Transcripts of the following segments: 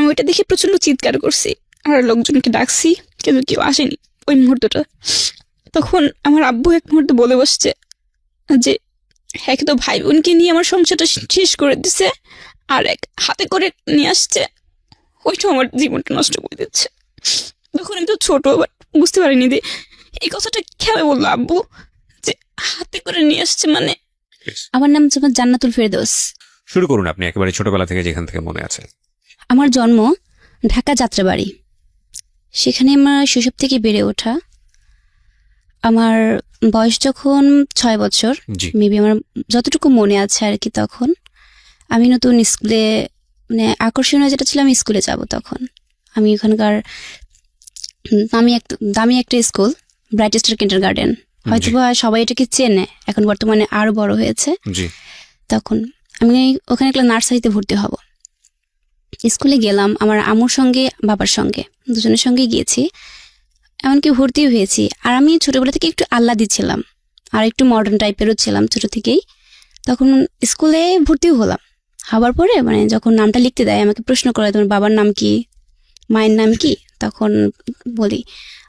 আমি ওইটা দেখে প্রচন্ড চিৎকার করছি, আর লোকজনকে ডাকছি, কিন্তু কেউ আসেনি ওই মুহূর্তটা। তখন আমার আব্বু এক মুহূর্তে বলে বসছে যে এক তো ভাই বোনকে নিয়ে আমার সংসারটা শেষ করে দিছে, আর এক হাতে করে নিয়ে আসছে, ওইটা আমার জীবনটা নষ্ট করে দিচ্ছে। তখন আমি তো ছোট, বুঝতে পারিনি যে এই কথাটা খেয়াল বললো আব্বু, যে হাতে করে নিয়ে আসছে মানে। আমার নাম জান্নাতুল ফেরদৌস। শুরু করুন আপনি একেবারে ছোটবেলা থেকে, যেখান থেকে মনে আছে। আমার জন্ম ঢাকা যাত্রাবাড়ি, সেখানে আমার শৈশব থেকে বেড়ে ওঠা। আমার বয়স যখন 6 বছর, মেবি আমার যতটুকু মনে আছে আর কি, তখন আমি নতুন স্কুলে, মানে আকর্ষণীয় যেটা ছিল আমি স্কুলে যাব। তখন আমি ওখানকার দামি একটা স্কুল, ব্রাইট স্টার কিন্ডারগার্টেন, হয়তো সবাই এটাকে চেনে, এখন বর্তমানে আরো বড় হয়েছে। তখন আমি ওখানে একটা নার্সারিতে ভর্তি হব। স্কুলে গেলাম আমার আম্মুর সঙ্গে, বাবার সঙ্গে, দুজনের সঙ্গে গিয়েছি, এমনকি ভর্তি হয়েছি। আর আমি ছোটবেলা থেকে একটু আহ্লাদি ছিলাম, আর একটু মডার্ন টাইপেরও ছিলাম ছোট থেকেই। তখন স্কুলে ভর্তিও হলাম, হওয়ার পরে মানে যখন নামটা লিখতে দেয় আমাকে প্রশ্ন করে তোমার বাবার নাম কি, মায়ের নাম কি। তখন বলি,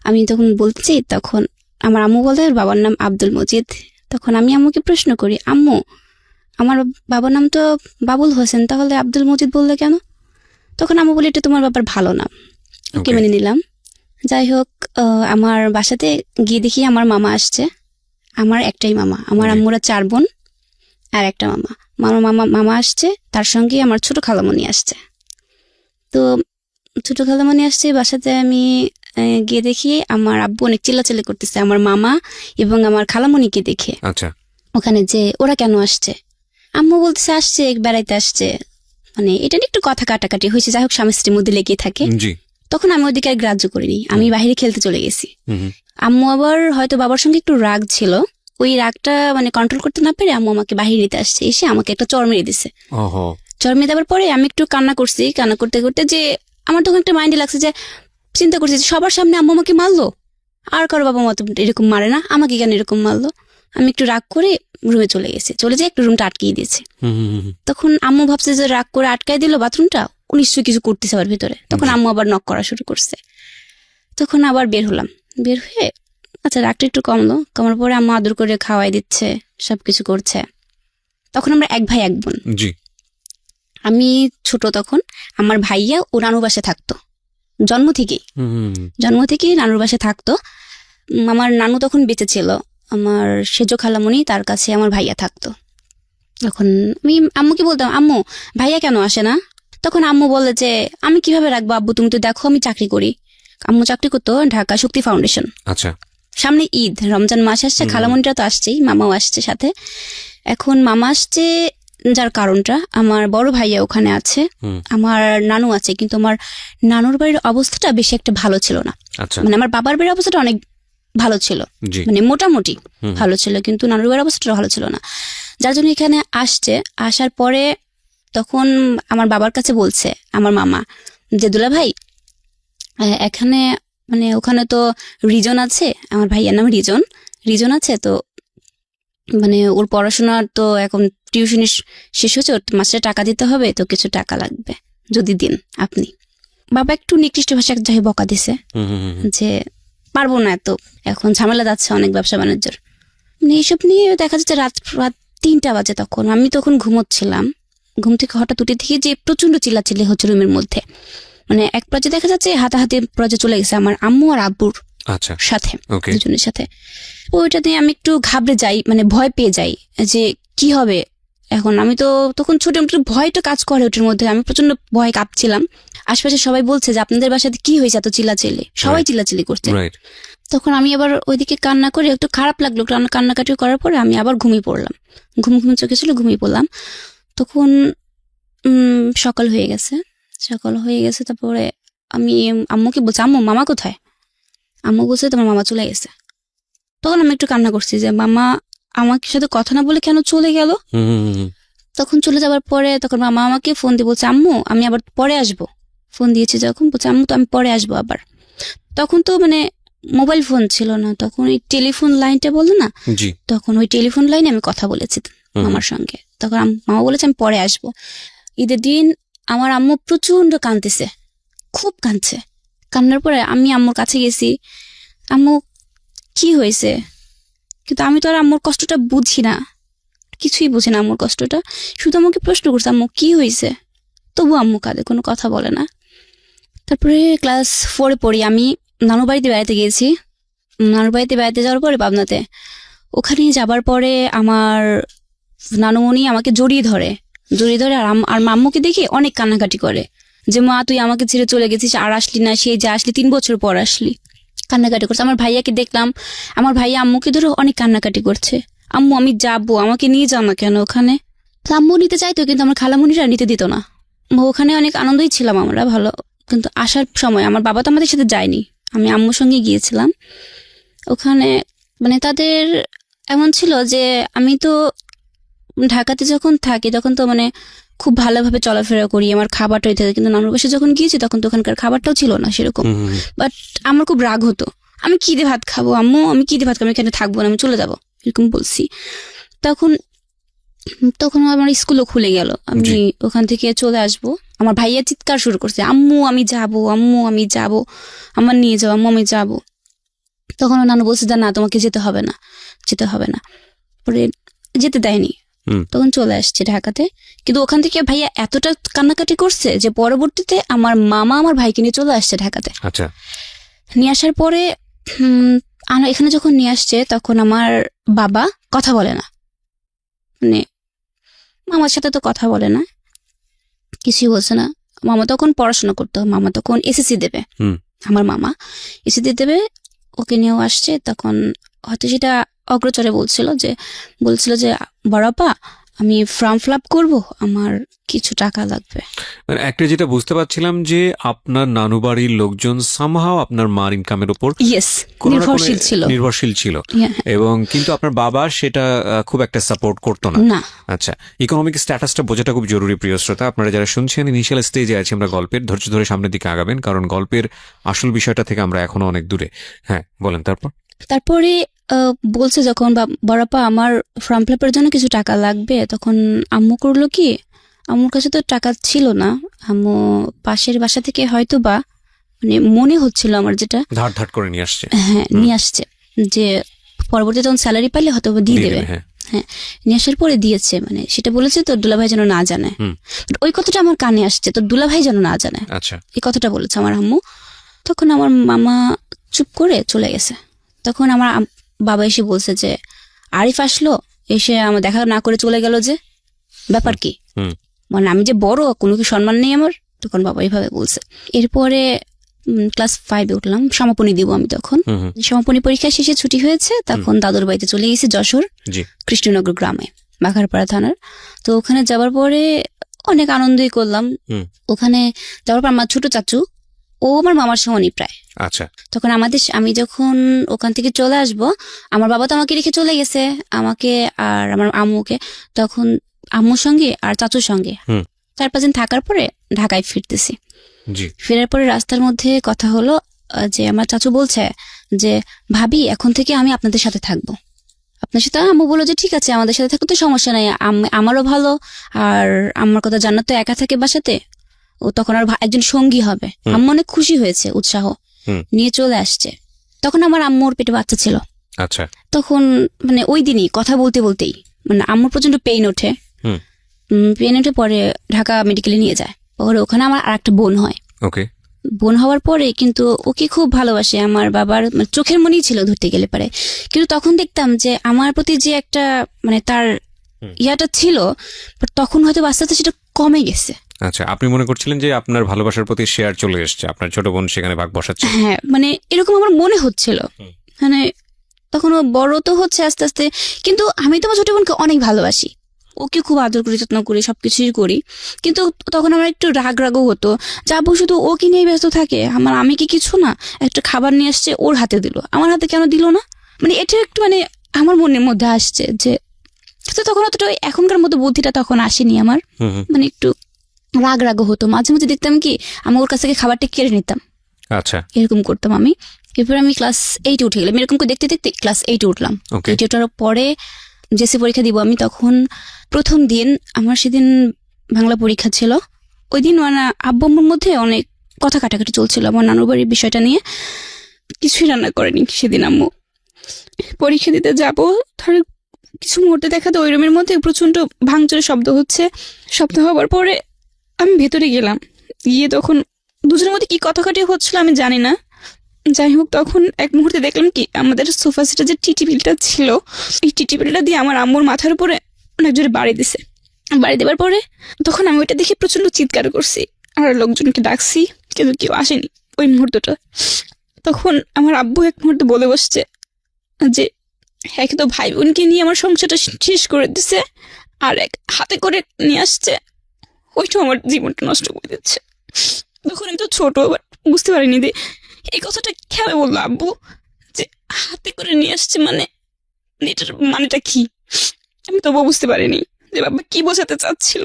আমি তখন বলছি, তখন আমার আম্মু বলতে বাবার নাম আব্দুল মজিদ। তখন আমি আম্মুকে প্রশ্ন করি, আম্মু আমার বাবার নাম তো বাবুল হোসেন, তাহলে আব্দুল মজিদ বললে কেন? তখন আম্মু বলি এটা তোমার বাবার ভালো নাম, ওকে মেনে নিলাম। যাই হোক, আমার বাসাতে গিয়ে দেখি আমার মামা আসছে। আমার একটাই মামা, আমার আম্মুরা 4 বোন আর একটা মামা। মামা আসছে, তার সঙ্গে আমার ছোট খালামণি আসছে। তো ছোট খালামণি আসছে বাসাতে, আমি গিয়ে দেখি আমার আব্বু অনেক চিল্লাচিল্লি করতেছে আমার মামা এবং আমার খালামণিকে দেখে। আচ্ছা, ওখানে যে ওরা কেন আসছে, আম্মু বলতেছে আসছে বেড়াইতে আসছে, মানে এটা নিয়ে একটু কথা কাটাকাটি হয়েছে। যাই হোক, স্বামী স্ত্রীর মধ্যে লেগে থাকে। তখন আমি ওদিকে আর গ্রাহ্য করিনি, আমি বাইরে খেলতে চলে গেছি। আম্মু আবার হয়তো বাবার সঙ্গে একটু রাগ ছিল, ওই রাগটা মানে কন্ট্রোল করতে না পেরে আম্মু আমাকে বাহির নিতে আসছে, এসে আমাকে একটা চড় মেরে দিছে। চড় মেরে দেওয়ার পরে আমি একটু কান্না করছি, কান্না করতে করতে যে আমার তখন একটা মাইন্ডে লাগছে, যে চিন্তা করছি সবার সামনে আম্মু আমাকে মারলো, আর কারো বাবা মা তো এরকম মারে না, আমাকে কেন এরকম মারলো। আমি একটু রাগ করে রুমে চলে গেছি, চলে যাই একটু রুমটা আটকিয়ে দিয়েছে। তখন আম্মু ভাবছে যে রাগ করে আটকাই দিল বাথরুমটা, নিশ্চয়ই কিছু করতেছে আবার ভিতরে। তখন আম্মু আবার নক করা শুরু করছে। তখন আবার বের হলাম, বের হয়ে আচ্ছা রাগটা একটু কমলো, কমার পরে আম্মু আদর করে খাওয়াই দিচ্ছে, সবকিছু করছে। তখন আমরা 1 ভাই 1 বোন। আমি ছোট তখন, আমার ভাইয়া ও নানুর বাসায় থাকতো জন্ম থেকেই নানুর বাসায় থাকতো। আমার নানু তখন বেঁচে ছিল, আমার সেজ খালামণি, তার কাছে আমার ভাইয়া থাকতো। তখন আমি আম্মুকে বলতাম, আম্মু ভাইয়া কেন আসে না? তখন আম্মু বলে যে আমি কিভাবে রাখবো আব্বু, তুমি তো দেখো আমি চাকরি করি। আম্মু চাকরি করতো ঢাকা শক্তি ফাউন্ডেশন। আচ্ছা, সামনে ঈদ, রমজান মাস আসছে, খালামণিটা তো আসছেই, মামাও আসছে সাথে। এখন মামা আসছে যার কারণটা, আমার বড় ভাইয়া ওখানে আছে, আমার নানু আছে, কিন্তু আমার নানুর বাড়ির অবস্থাটা বেশি একটা ভালো ছিল না। মানে আমার বাবার বাড়ির অবস্থাটা অনেক ভালো ছিল, মানে মোটামুটি ভালো ছিল, কিন্তু নানুর বাড়ির অবস্থাটা ভালো ছিল না। যার জন্য এখানে আসছে। আসার পরে তখন আমার বাবার কাছে বলছে আমার মামা যে দুলা ভাই এখানে, মানে ওখানে তো রিজন আছে, আমার ভাইয়ার নাম রিজন আছে, তো মানে ওর পড়াশোনার তো এখন টিউশনি শেষ হচ্ছে, ওর মাসে টাকা দিতে হবে, তো কিছু টাকা লাগবে, যদি দিন আপনি। বাবা একটু নিকৃষ্ট ভাষা যাই বকা দিছে, যে পারবো না, এত এখন ঝামেলা যাচ্ছে অনেক ব্যবসা বাণিজ্যের, মানে এইসব নিয়ে দেখা যাচ্ছে রাত 3টা বাজে। তখন আমি ঘুমোচ্ছিলাম, ঘুম থেকে হঠাৎ উঠে দেখি যে প্রচন্ড চিল্লাচিল্লি হচ্ছে রুমের মধ্যে, মানে এক পর্যায়ে দেখা যাচ্ছে হাতাহাতি পর্যায়ে চলে গেছে আমার আম্মু আর আব্বুর সাথে, দুজনের সাথে। ওইটা নিয়ে আমি একটু ঘাবড়ে যাই, মানে ভয় পেয়ে যাই যে কি হবে এখন। আমি তো তখন ছোট, একটু ভয়টা কাজ করে ওটার মধ্যে, আমি প্রচন্ড ভয় কাঁপছিলাম। আশপাশে সবাই বলছে যে আপনাদের বাসাতে কি হয়েছে, এত চিল্লাচিল্লি, সবাই চিল্লাচিল্লি করছে। তখন আমি আবার ওইদিকে কান্না করে, একটু খারাপ লাগলো, কান্নাকাটি করার পরে আমি আবার ঘুমিয়ে পড়লাম, ঘুম চোখে ছিল, ঘুমিয়ে পড়লাম। তখন সকাল হয়ে গেছে। তারপরে আমি আম্মুকে বলছি, আম্মু মামা কোথায়? আম্মু বলছে তোমার মামা চলে গেছে। তখন আমি একটু কান্না করছি যে মামা আমাকে সাথে কথা না বলে কেন চলে গেল। তখন চলে যাওয়ার পরে তখন মামা আমাকে ফোন দিয়ে বলছে, আম্মু আমি আবার পরে আসবো। ফোন দিয়েছি যখন, বলছে আম্মু তো আমি পরে আসবো আবার। তখন তো মানে মোবাইল ফোন ছিল না, তখন ওই টেলিফোন লাইনটা বললো না, তখন ওই টেলিফোন লাইনে আমি কথা বলেছি মামার সঙ্গে। তখন মামা বলেছে আমি পরে আসবো। ঈদের দিন আমার আম্মু প্রচন্ড কাঁদতেছে, খুব কাঁদছে। কান্নার পরে আমি আম্মুর কাছে গেছি, আম্মু কি হয়েছে, কিন্তু আমি তো আর আম্মুর কষ্টটা বুঝি না, কিছুই বুঝি না আম্মুর কষ্টটা। শুধু আমাকে প্রশ্ন করছে আম্মু কি হয়েছে, তবু আম্মু কাঁদে, কোনো কথা বলে না। তারপরে ক্লাস 4 পড়ি, আমি নানু বাড়িতে বেড়াতে গিয়েছি। নানুর বাড়িতে বেড়াতে যাওয়ার পরে পাবনাতে, ওখানে যাবার পরে আমার নানুমণি আমাকে জড়িয়ে ধরে আর মাম্মুকে দেখে অনেক কান্নাকাটি করে যে মা তুই আমাকে ছেড়ে চলে গেছিস, আর আসলি না, সেই যে আসলি 3 বছর পর আসলি। কান্নাকাটি করছে। আমার ভাইয়াকে দেখলাম, আমার ভাইয়া আম্মুকে ধরে অনেক কান্নাকাটি করছে, আম্মু আমি যাবো, আমাকে নিয়ে যাও না কেন ওখানে। তো আম্মু নিতে চাইতো, কিন্তু আমার খালামণিরা নিতে দিত না। ওখানে অনেক আনন্দই ছিলাম আমরা, ভালো। কিন্তু আসার সময় আমার বাবা তো আমাদের সাথে যায়নি, আমি আম্মুর সঙ্গে গিয়েছিলাম। ওখানে মানে তাদের এমন ছিল যে আমি তো ঢাকাতে যখন থাকি তখন তো মানে খুব ভালোভাবে চলাফেরা করি, আমার খাবারটা হইতে, কিন্তু নানুর বাসায় যখন গিয়েছি তখন তো ওখানকার খাবারটাও ছিল না সেরকম। বাট আমার খুব রাগ হতো, আমি কি দিয়ে ভাত খাবো আম্মু, আমি কি দিয়ে ভাত খাবো, আমি এখানে থাকবো না, আমি চলে যাবো, এরকম বলছি। তখন আমার স্কুলও খুলে গেল, আমি ওখান থেকে চলে আসবো। আমার ভাইয়া চিৎকার শুরু করছে, আম্মু আমি যাবো, আম্মু আমি যাবো, আমার নিয়ে যাও, আম্মু আমি যাবো। তখন নানু বলছে না তোমাকে যেতে হবে না। পরে যেতে দেয়নি, তখন চলে আসছে ঢাকাতে। কিন্তু ওখান থেকে ভাইয়া এতটা কান্নাকাটি করছে যে পরবর্তীতে আমার মামা আমার ভাইকে নিয়ে চলে আসছে ঢাকাতে। আচ্ছা, নিয়ে আসার পরে এখানে যখন নিয়ে আসছে তখন আমার বাবা কথা বলে না, মানে মামার সাথে তো কথা বলে না, কিছুই বলছে না। মামা তখন পড়াশোনা করতো, মামা তখন এসএসসি দেবে, আমার মামা এসএসসি দেবে, ওকে নিয়েও আসছে। তখন হয়তো সেটা অগ্রচরে বলছিল যে বড়াপা আমি ফর্ম ফিল আপ করবো, আমার কিছু টাকা লাগবে। মানে একটা যেটা বুঝতে পারছিলাম যে আপনার নানু বাড়ির লোকজন সামহাও আপনার মার ইনকামের উপর নির্ভরশীল ছিল, এবং কিন্তু আপনার বাবা সেটা খুব একটা সাপোর্ট করতো না। আচ্ছা, ইকোনমিক স্ট্যাটাসটা বোঝাটা খুব জরুরি। প্রিয় শ্রোতা, আপনারা যারা শুনছেন, ইনিশিয়াল স্টেজে আছি আমরা গল্পের, ধৈর্য ধরে সামনের দিকে আগাবেন, কারণ গল্পের আসল বিষয়টা থেকে আমরা এখনো অনেক দূরে। হ্যাঁ বলেন। তারপরে বলছে যখন বড়াপা আমার ফর্ম ফিল আপের জন্য কিছু টাকা লাগবে, তখন আম্মু করলো কি, আম্মুর কাছে তো টাকা ছিল না, আম্মু পাশের বাসা থেকে হয়তো বা মানে মনে হচ্ছিল আমার যেটা ধার করে নিয়ে আসছে, হ্যাঁ নিয়ে আসছে, যে পরবর্তীতে তখন স্যালারি পাইলে হয়তো দিয়ে দেবে। হ্যাঁ, নিয়ে আসার পরে দিয়েছে, মানে সেটা বলেছে তোর দুলাভাই যেন না জানে। ওই কথাটা আমার কানে আসছে, তোর দুলাভাই যেন না জানে, এই কথাটা বলেছে আমার আম্মু। তখন আমার মামা চুপ করে চলে গেছে। তখন আমার বাবা এসে বলছে যে আরিফ আসলো, এসে আমার দেখা না করে চলে গেল, যে ব্যাপার কি, মানে আমি যে বড়, কোনো কি সম্মান নেই আমার? তখন বাবা এইভাবে বলছে। এরপরে ক্লাস 5-এ উঠলাম, সমাপনী দিব আমি। তখন সমাপনী পরীক্ষা শেষে ছুটি হয়েছে, তখন দাদুর বাড়িতে চলে গেছি যশোর কৃষ্ণনগর গ্রামে, বাঘারপাড়া থানার। তো ওখানে যাবার পরে অনেক আনন্দই করলাম। ওখানে যাওয়ার পর আমার ছোট চাচু, ও আমার মামার সমানই প্রায়। আচ্ছা, তখন আমি যখন ওখান থেকে চলে আসব, আমার বাবা তো আমাকে রেখে চলে গেছে, আমাকে আর আমার আম্মুকে। তখন আম্মুর সঙ্গে আর চাচুর সঙ্গে 4-5 দিন থাকার পরে ঢাকায় ফিরতেছি। ফেরার পরে রাস্তার মধ্যে কথা হলো যে আমার চাচু বলছে যে ভাবি এখন থেকে আমি আপনাদের সাথে থাকবো, আপনার সাথে। আম্মু বললো যে ঠিক আছে, আমাদের সাথে থাকতে তো সমস্যা নাই, আমারও ভালো, আর আমার কথা জান্নাত তো একা থাকে বাসাতে, ও তখন আর একজন সঙ্গী হবে। আম্মু অনেক খুশি হয়েছে, উৎসাহ নিয়ে চলে আসছে। তখন আমার আম্মুর পেটে বাচ্চা ছিল। আচ্ছা, তখন মানে ওই দিনই কথা বলতেই মানে আম্মুর প্রচন্ড পেইন ওঠে। পরে ঢাকা মেডিকেলে নিয়ে যায়। পরে ওখানে আমার আর একটা বোন হয়। বোন হওয়ার পরে কিন্তু ওকে খুব ভালোবাসে, আমার বাবার চোখের মনেই ছিল ধরতে গেলে পারে। কিন্তু তখন দেখতাম যে আমার প্রতি যে একটা মানে তার ইয়াটা ছিল, তখন হয়তো আস্তে আস্তে সেটা কমে গেছে। আচ্ছা, আপনি মনে করছিলেন যে আপনার ভালোবাসার প্রতি শেয়ার চলে এসেছে, আপনার ছোট বোন সেখানে ভাগ বসাচ্ছে। হ্যাঁ, মানে এরকম আমার মনে হচ্ছিল। মানে তখন বড় তো হচ্ছে আস্তে আস্তে, কিন্তু আমি তো আমার ছোট বোনকে অনেক ভালোবাসি, ওকে খুব আদর করি, যত্ন করি, সবকিছুই করি। কিন্তু তখন আমার একটু রাগও হতো, যাবো শুধু ওকে নিয়ে ব্যস্ত থাকে, আমি কি কিছু না, একটা খাবার নিয়ে আসছে ওর হাতে দিল, আমার হাতে কেন দিল না, মানে এটা একটু মানে আমার মনের মধ্যে আসছে যে, তখন অতটা এখনকার মতো বুদ্ধিটা তখন আসেনি আমার, মানে একটু রাগও হতো। মাঝে মাঝে দেখতাম কি আমি ওর কাছ থেকে খাবারটা কেড়ে নিতাম। আচ্ছা, এরকম করতাম আমি। এরপর আমি ক্লাস 8-এ উঠে গেলাম, এরকম করে দেখতে দেখতে ক্লাস 8-এ উঠলাম। 8-এ ওঠার পরে জেসি পরীক্ষা দিব আমি। তখন প্রথম দিন আমার সেদিন বাংলা পরীক্ষা ছিল। ওই দিন মানে আব্বু আম্মুর মধ্যে অনেক কথা কাটাকাটি চলছিল আমার নানুর বাড়ির বিষয়টা নিয়ে। কিছুই রান্না করেনি সেদিন আম্মু। পরীক্ষা দিতে যাবো, ধর কিছু মুহূর্তে দেখাতে ওই রুমের মধ্যে প্রচন্ড ভাঙচুরের শব্দ হচ্ছে। শব্দ হওয়ার পরে আমি ভেতরে গেলাম, গিয়ে তখন দুজনের মধ্যে কি কথাকাটি হচ্ছিল আমি জানি না। যাই হোক, তখন এক মুহূর্তে দেখলাম কি আমাদের সোফা সেটের যে টি টেবিলটা ছিল, এই টি টেবিলটা দিয়ে আমার আম্মুর মাথার উপরে অনেক জোরে বাড়ি দিছে। বাড়ি দেওয়ার পরে তখন আমি ওইটা দেখে প্রচন্ড চিৎকার করছি আর লোকজনকে ডাকছি, কিন্তু কেউ আসেনি ওই মুহূর্তটা। তখন আমার আব্বু এক মুহূর্তে বলে বসছে যে এক তো ভাই বোনকে নিয়ে আমার সংসারটা শেষ করে দিছে, আর এক হাতে করে নিয়ে আসছে, ওইটা আমার জীবনটা নষ্ট করে দিচ্ছে। তখন আমি তো ছোট, বুঝতে পারিনি যে এই কথাটা কেন বললো আব্বু, যে হাতে করে নিয়ে আসছে মানে এটার মানেটা কি। আমি তবুও বুঝতে পারিনি যে বাবা কি বোঝাতে চাচ্ছিল।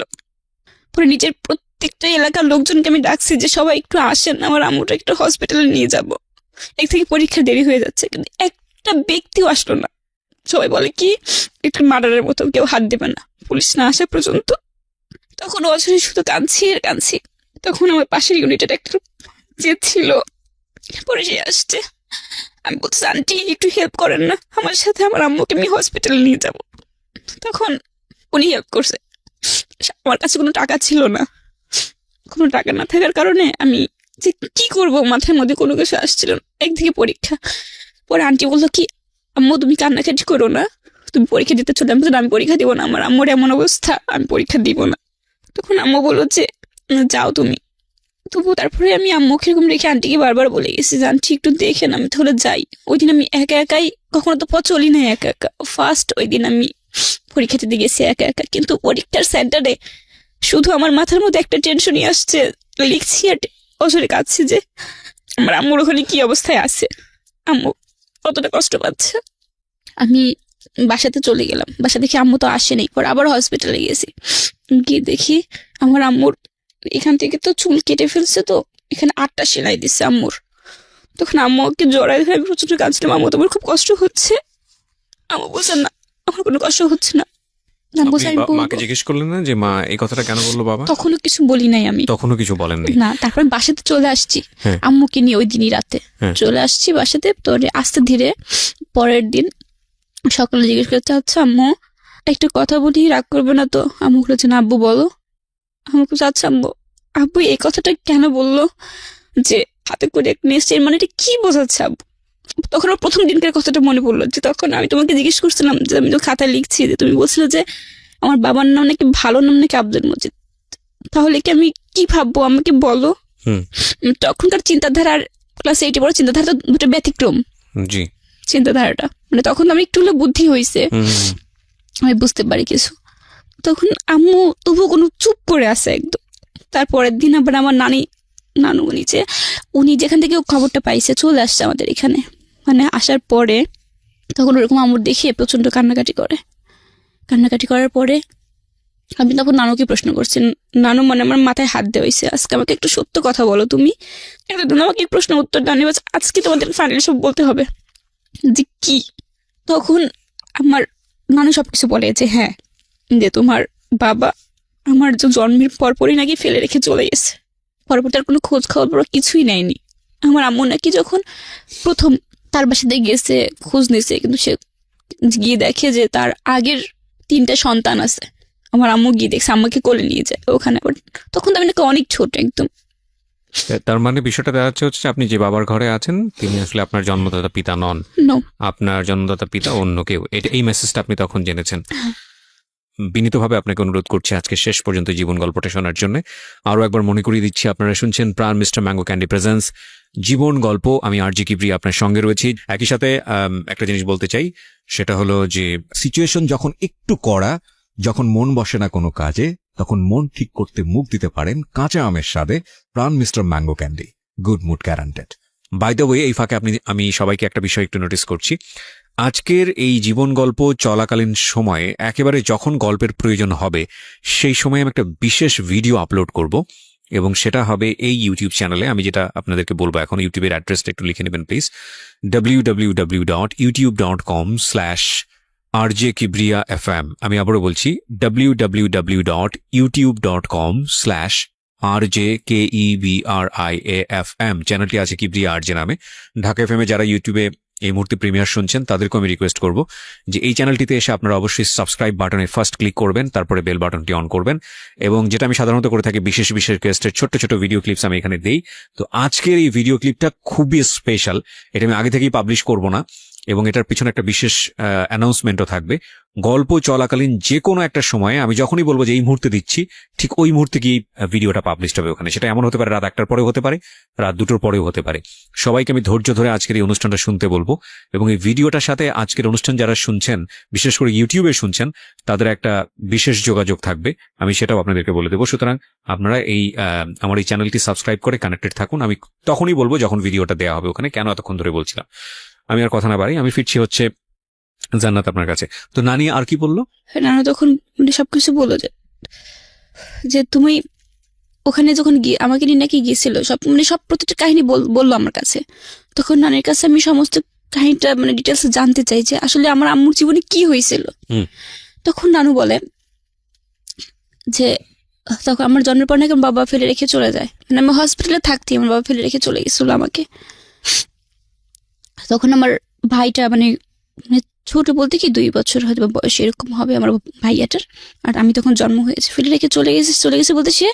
পরে নিজের প্রত্যেকটা এলাকার লোকজনকে আমি ডাকছি যে সবাই একটু আসেন, আমার আম্মুটা একটু হসপিটালে নিয়ে যাব, এক থেকে পরীক্ষা দেরি হয়ে যাচ্ছে। কিন্তু একটা ব্যক্তিও আসলো না। সবাই বলে কি একটু মার্ডারের মতো, কেউ হাত দেবে না পুলিশ না আসা পর্যন্ত। তখন অঝরে শুধু কাঁদছি আর কাঁদছি। তখন আমার পাশের ইউনিটের একটা যে ছিল, পরে সে আসছে। আমি বলছি আন্টি একটু হেল্প করেন না আমার সাথে, আমার আম্মুকে আমি হসপিটালে নিয়ে যাব। তখন উনি হেল্প করছে। আমার কাছে কোনো টাকা ছিল না, কোনো টাকা না থাকার কারণে আমি যে কি করব মাথার মধ্যে কোনো কিছু আসছিল না। একদিকে পরীক্ষা। পরে আন্টি বললো কি আম্মু তুমি কান্নাকাটি করো না, তুমি পরীক্ষা দিতে চলে। আমি পরীক্ষা দিব না, আমার আম্মুর এমন অবস্থা, আমি পরীক্ষা দিব না। তখন আম্মু বললো যে যাও তুমি। তবু তারপরে আমি আম্মুকে এরকম রেখে আন্টিকে বারবার বলে গেছি যে আন্টি একটু দেখেন, আমি তাহলে যাই। ওই দিন আমি একা একাই, কখনো তো পথ চলি না একা একা। ফার্স্ট ওই দিন আমি পরীক্ষা দিতে গেছি একা একা। কিন্তু পরীক্ষার সেন্টারে শুধু আমার মাথার মধ্যে একটা টেনশনই আসছে, লিখছি আর অসরে কাঁদছি যে আমার আম্মুর ওখানে কি অবস্থায় আছে, আম্মু কতটা কষ্ট পাচ্ছে। আমি বাসাতে চলে গেলাম, বাসা দেখি আম্মু তো আসেনি। পর আবার হসপিটালে গেছি, গিয়ে দেখি আমার আম্মুর এখান থেকে তো চুল কেটে ফেলছে, তো এখানে 8টা সেলাই দিচ্ছে আম্মুর। তখন আম্মুকে জড়াই ধরে আমি প্রচন্ড কাঁদছিলাম, আম্মু তোমার খুব কষ্ট হচ্ছে। আম্মু বলছেন না আমার কোনো কষ্ট হচ্ছে না। মাকে জিজ্ঞেস করলেন না যে মা এই কথাটা কেন বললো বাবা? তখনও কিছু বলি নাই আমি, তখনও কিছু বলেননি না। তারপর বাসাতে চলে আসছি হ্যাঁ। আম্মুকে নিয়ে, ওই দিনই রাতে হ্যাঁ। চলে আসছি বাসাতে। তো আস্তে ধীরে পরের দিন সকালে জিজ্ঞেস করতে হচ্ছে আম্মু একটা কথা বলি, রাগ করবে না তো? আম্মু বলেছে না আব্বু বলো। আম্মু বলছে আচ্ছা আম্মু, আব্বু এই কথাটা কেন বললো যে হাতে করে নিয়েছে, মানে এটা কি বোঝাচ্ছে আব্বু? তখন আমার প্রথম দিনকার কথাটা মনে পড়লো, যে তখন আমি তোমাকে জিজ্ঞেস করছিলাম যে আমি তো খাতায় লিখছি যে তুমি বলছিলে যে আমার বাবার নাম নাকি ভালো নাম নাকি আব্দুল মজিদ, তাহলে কি আমি কি ভাববো আমাকে বলো। তখনকার চিন্তাধারার ক্লাস 8 বড় চিন্তাধারা তো দুটো ব্যতিক্রম। জি, চিন্তাধারাটা মানে তখন আমি একটু হলে বুদ্ধি হয়েছে, আমি বুঝতে পারি কিছু। তখন আম্মু তবু কোনো চুপ করে আছে একদম। তারপরের দিন আবার আমার নানু নিচে, উনি যেখান থেকে খবরটা পাইছে চলে আসছে আমাদের এখানে। মানে আসার পরে তখন ওরকম আম্মুর দেখিয়ে প্রচন্ড কান্নাকাটি করার পরে আমি তখন নানুকে প্রশ্ন করছি, নানু মানে আমার মাথায় হাত দেওয়াইছে, আজকে আমাকে একটু সত্য কথা বলো তুমি। একদম আমাকে এই প্রশ্ন উত্তর দাও, আজকে তোমাদের ফাইনাল সব বলতে হবে যে কি। তখন আমার নানু সবকিছু বলে যে হ্যাঁ, যে তোমার বাবা আমার জন্মের পরপরই নাকি ফেলে রেখে চলে গেছে, পরপর তার কোনো খোঁজ খবর কিছুই নেয়নি। আমার আম্মু নাকি যখন প্রথম তার বাসাতে গেছে খোঁজ নিছে, কিন্তু সে গিয়ে দেখে যে তার আগের 3টা সন্তান আছে। আমার আম্মু গিয়ে দেখছে, আম্মাকে কোলে নিয়ে যায় ওখানে। তখন তো আমি নাকি অনেক ছোট একদম। তার মানে বিষয়টা দেখা যাচ্ছে হচ্ছে আপনি যে বাবার ঘরে আছেন তিনি আসলে আপনার জন্মদাতা পিতা নন, আপনার জন্মদাতা পিতা অন্য কেউ। এই মেসেজটা আপনি তখন জেনেছেন। বিনীতভাবে আপনাকে অনুরোধ করছি আজকে শেষ পর্যন্ত জীবন গল্পটা শোনার জন্য। আরো একবার মনে করিয়ে দিচ্ছি, আপনারা শুনছেন প্রাণ মিস্টার ম্যাঙ্গো ক্যান্ডি প্রেজেন্স জীবন গল্প। আমি আরজি কিবরিয়া আপনার সঙ্গে রয়েছি। একই সাথে একটা জিনিস বলতে চাই, সেটা হলো যে সিচুয়েশন যখন একটু কড়া, যখন মন বসে না কোনো কাজে, তখন মন ঠিক করতে মুখ দিতে পারেন কাঁচা আমের স্বাদে Pran mister mango candy, good mood guaranteed. By the way, এই ফাঁকে আমি সবাইকে একটা বিষয় একটু নোটিস করছি। আজকের এই জীবন গল্প চলাকালীন সময়ে একেবারে যখন গল্পের প্রয়োজন হবে সেই সময় আমি একটা বিশেষ ভিডিও আপলোড করব, এবং সেটা হবে এই ইউটিউব চ্যানেলে। আমি যেটা আপনাদেরকে বলবো এখন, ইউটিউবের অ্যাড্রেসটা একটু লিখে নেবেন প্লিজ, www.youtube.com/RJKibriyaFM। আমি আবারও বলছি www.youtube.com/RJKibriyaFM। RJKEBRIAFM, চ্যানেলটি আছে কিবরিয়া RJ নামে। ঢাকা FM এ যারা ইউটিউবে এই মুহূর্তে প্রিমিয়ার শুনছেন তাদেরকেও আমি রিকোয়েস্ট করব যে এই চ্যানেলটিতে এসে আপনারা অবশ্যই সাবস্ক্রাইব বাটনে ফার্স্ট ক্লিক করবেন, তারপরে বেল বাটনটি অন করবেন, এবং যেটা আমি সাধারণত করে থাকি বিশেষ বিশেষ গেস্টের ছোট্ট ছোট ভিডিও ক্লিপস আমি এখানে দেই। তো আজকের এই ভিডিও ক্লিপটা খুবই স্পেশাল, এটা আমি আগে থেকেই পাবলিশ করব না, এবং এটার পিছনে একটা বিশেষ অ্যানাউন্সমেন্টও থাকবে। গল্প চলাকালীন যে কোনো একটা সময়ে আমি যখনই বলবো যে এই মুহূর্তে দিচ্ছি, ঠিক ওই মুহূর্তে গিয়ে ভিডিওটা পাবলিশ হবে ওখানে। সেটা এমন হতে পারে রাত 1টার পরেও হতে পারে, রাত 2টোর পরেও হতে পারে। সবাইকে আমি ধৈর্য ধরে আজকের এই অনুষ্ঠানটা শুনতে বলবো, এবং এই ভিডিওটার সাথে আজকের অনুষ্ঠান যারা শুনছেন, বিশেষ করে ইউটিউবে শুনছেন, তাদের একটা বিশেষ যোগাযোগ থাকবে, আমি সেটাও আপনাদেরকে বলে দেবো। সুতরাং আপনারা এই আমার এই চ্যানেলটি সাবস্ক্রাইব করে কানেক্টেড থাকুন। আমি তখনই বলবো যখন ভিডিওটা দেওয়া হবে ওখানে। কেন এতক্ষণ ধরে বলছিলাম, আমি আর কথা না বাড়াই, আমি ফিরছি হচ্ছে জান্নাত আপনার কাছে। তো নানি আর কি বললো? নানু তখন মানে সবকিছু বললো যে তুমি ওখানে যখন গিয়ে আমাকে নিয়ে নাকি গিয়েছিল, সব মানে সব প্রতিটা কাহিনী বললো আমার কাছে। তখন নানির কাছে আমি সমস্ত কাহিনীটা মানে ডিটেলস জানতে চাই যে আসলে আমার আম্মুর জীবনে কি হয়েছিল। তখন নানু বলে যে তখন আমার জন্মের পর নাকি আমার বাবা ফেলে রেখে চলে যায়, মানে আমি হসপিটালে থাকতে আমার বাবা ফেলে রেখে চলে গেছিল আমাকে। তখন আমার ভাইটা মানে ছোট বলতে কি 2 বছর হয়তো বয়স এরকম হবে আমার ভাইয়াটার, আর আমি তখন জন্ম হয়েছে। ফেলে রেখে চলে গেছে বলতে সে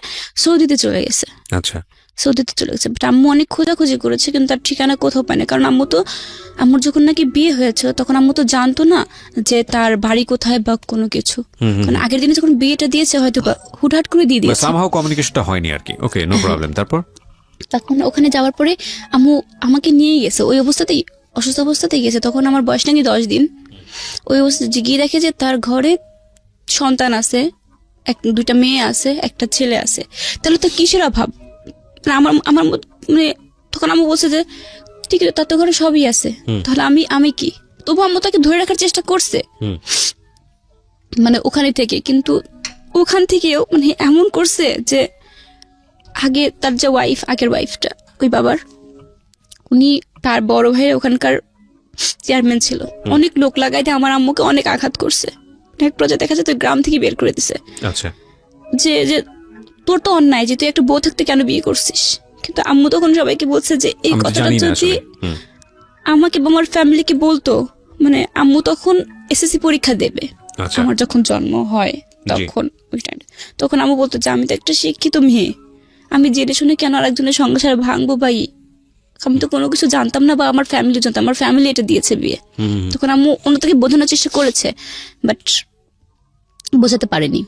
সৌদিতে চলে গেছে। আচ্ছা, সৌদিতে চলে গেছে। বাট আম্মু অনেক খোঁজাখুঁজি করেছে, কিন্তু তার ঠিকানা কোথাও পায় না। কারণ আম্মুর যখন নাকি বিয়ে হয়েছিল তখন আম্মু তো জানতো না যে তার বাড়ি কোথায় বা কোনো কিছু। কারণ আগের দিনে যখন বিয়েটা দিয়েছে হয়তো হুটহাট করে দিয়ে দিয়েছে, সামহাউ কমিউনিকেশনটা হয়নি আর কি। ওকে, নো প্রবলেম। তারপর তখন ওখানে যাওয়ার পরে আম্মু আমাকে নিয়ে গেছে, ওই অবস্থাতেই অসুস্থ অবস্থাতেই গেছে। তখন আমার বয়স নাকি 10 দিন। ওই অবস্থা গিয়ে দেখে যে তার ঘরে সন্তান আছে, 2টা মেয়ে আছে, একটা ছেলে আছে। তাহলে তো কিসের অভাব? আমার মানে তখন আম্মু বলছে যে ঠিক আছে, তার তো ঘরে সবই আছে, তাহলে আমি কি? তবু আম্মু তাকে ধরে রাখার চেষ্টা করছে মানে ওখানে থেকে, কিন্তু ওখান থেকেও মানে এমন করছে যে আগে তার যে আগের ওয়াইফটা ওই বাবার, উনি তার বড় ভাই ওখানকার চেয়ারম্যান ছিল। অনেক লোক লাগাইতে আমার আম্মুকে অনেক আঘাত করছে। এক পর্যায়ে দেখা যায় গ্রাম থেকে বের করে দিছে। আচ্ছা, যে তোর তো অন্যায় যে তুই একটা বউ থাকতে কেন বিয়ে করছিস। কিন্তু আম্মু তখন সবাইকে বলছে যে এই কথাটা যদি আমাকে বা আমার ফ্যামিলিকে বলতো, মানে আম্মু তখন এসএসসি পরীক্ষা দেবে আমার যখন জন্ম হয় তখন, ওই টাইম তখন আম্মু বলতো যে আমি তো একটা শিক্ষিত মেয়ে, আমি জেনে শুনে কেন আরেকজনের সংসার ভাঙবো ভাই, আমি তো কোনো কিছু জানতাম না বা আমার ফ্যামিলি জানতাম, আমার ফ্যামিলি এটা দিয়েছে বিয়ে। তখন আম্মু অন্যটাকে বোঝানোর চেষ্টা করেছে, বাট বোঝাতে পারেনি,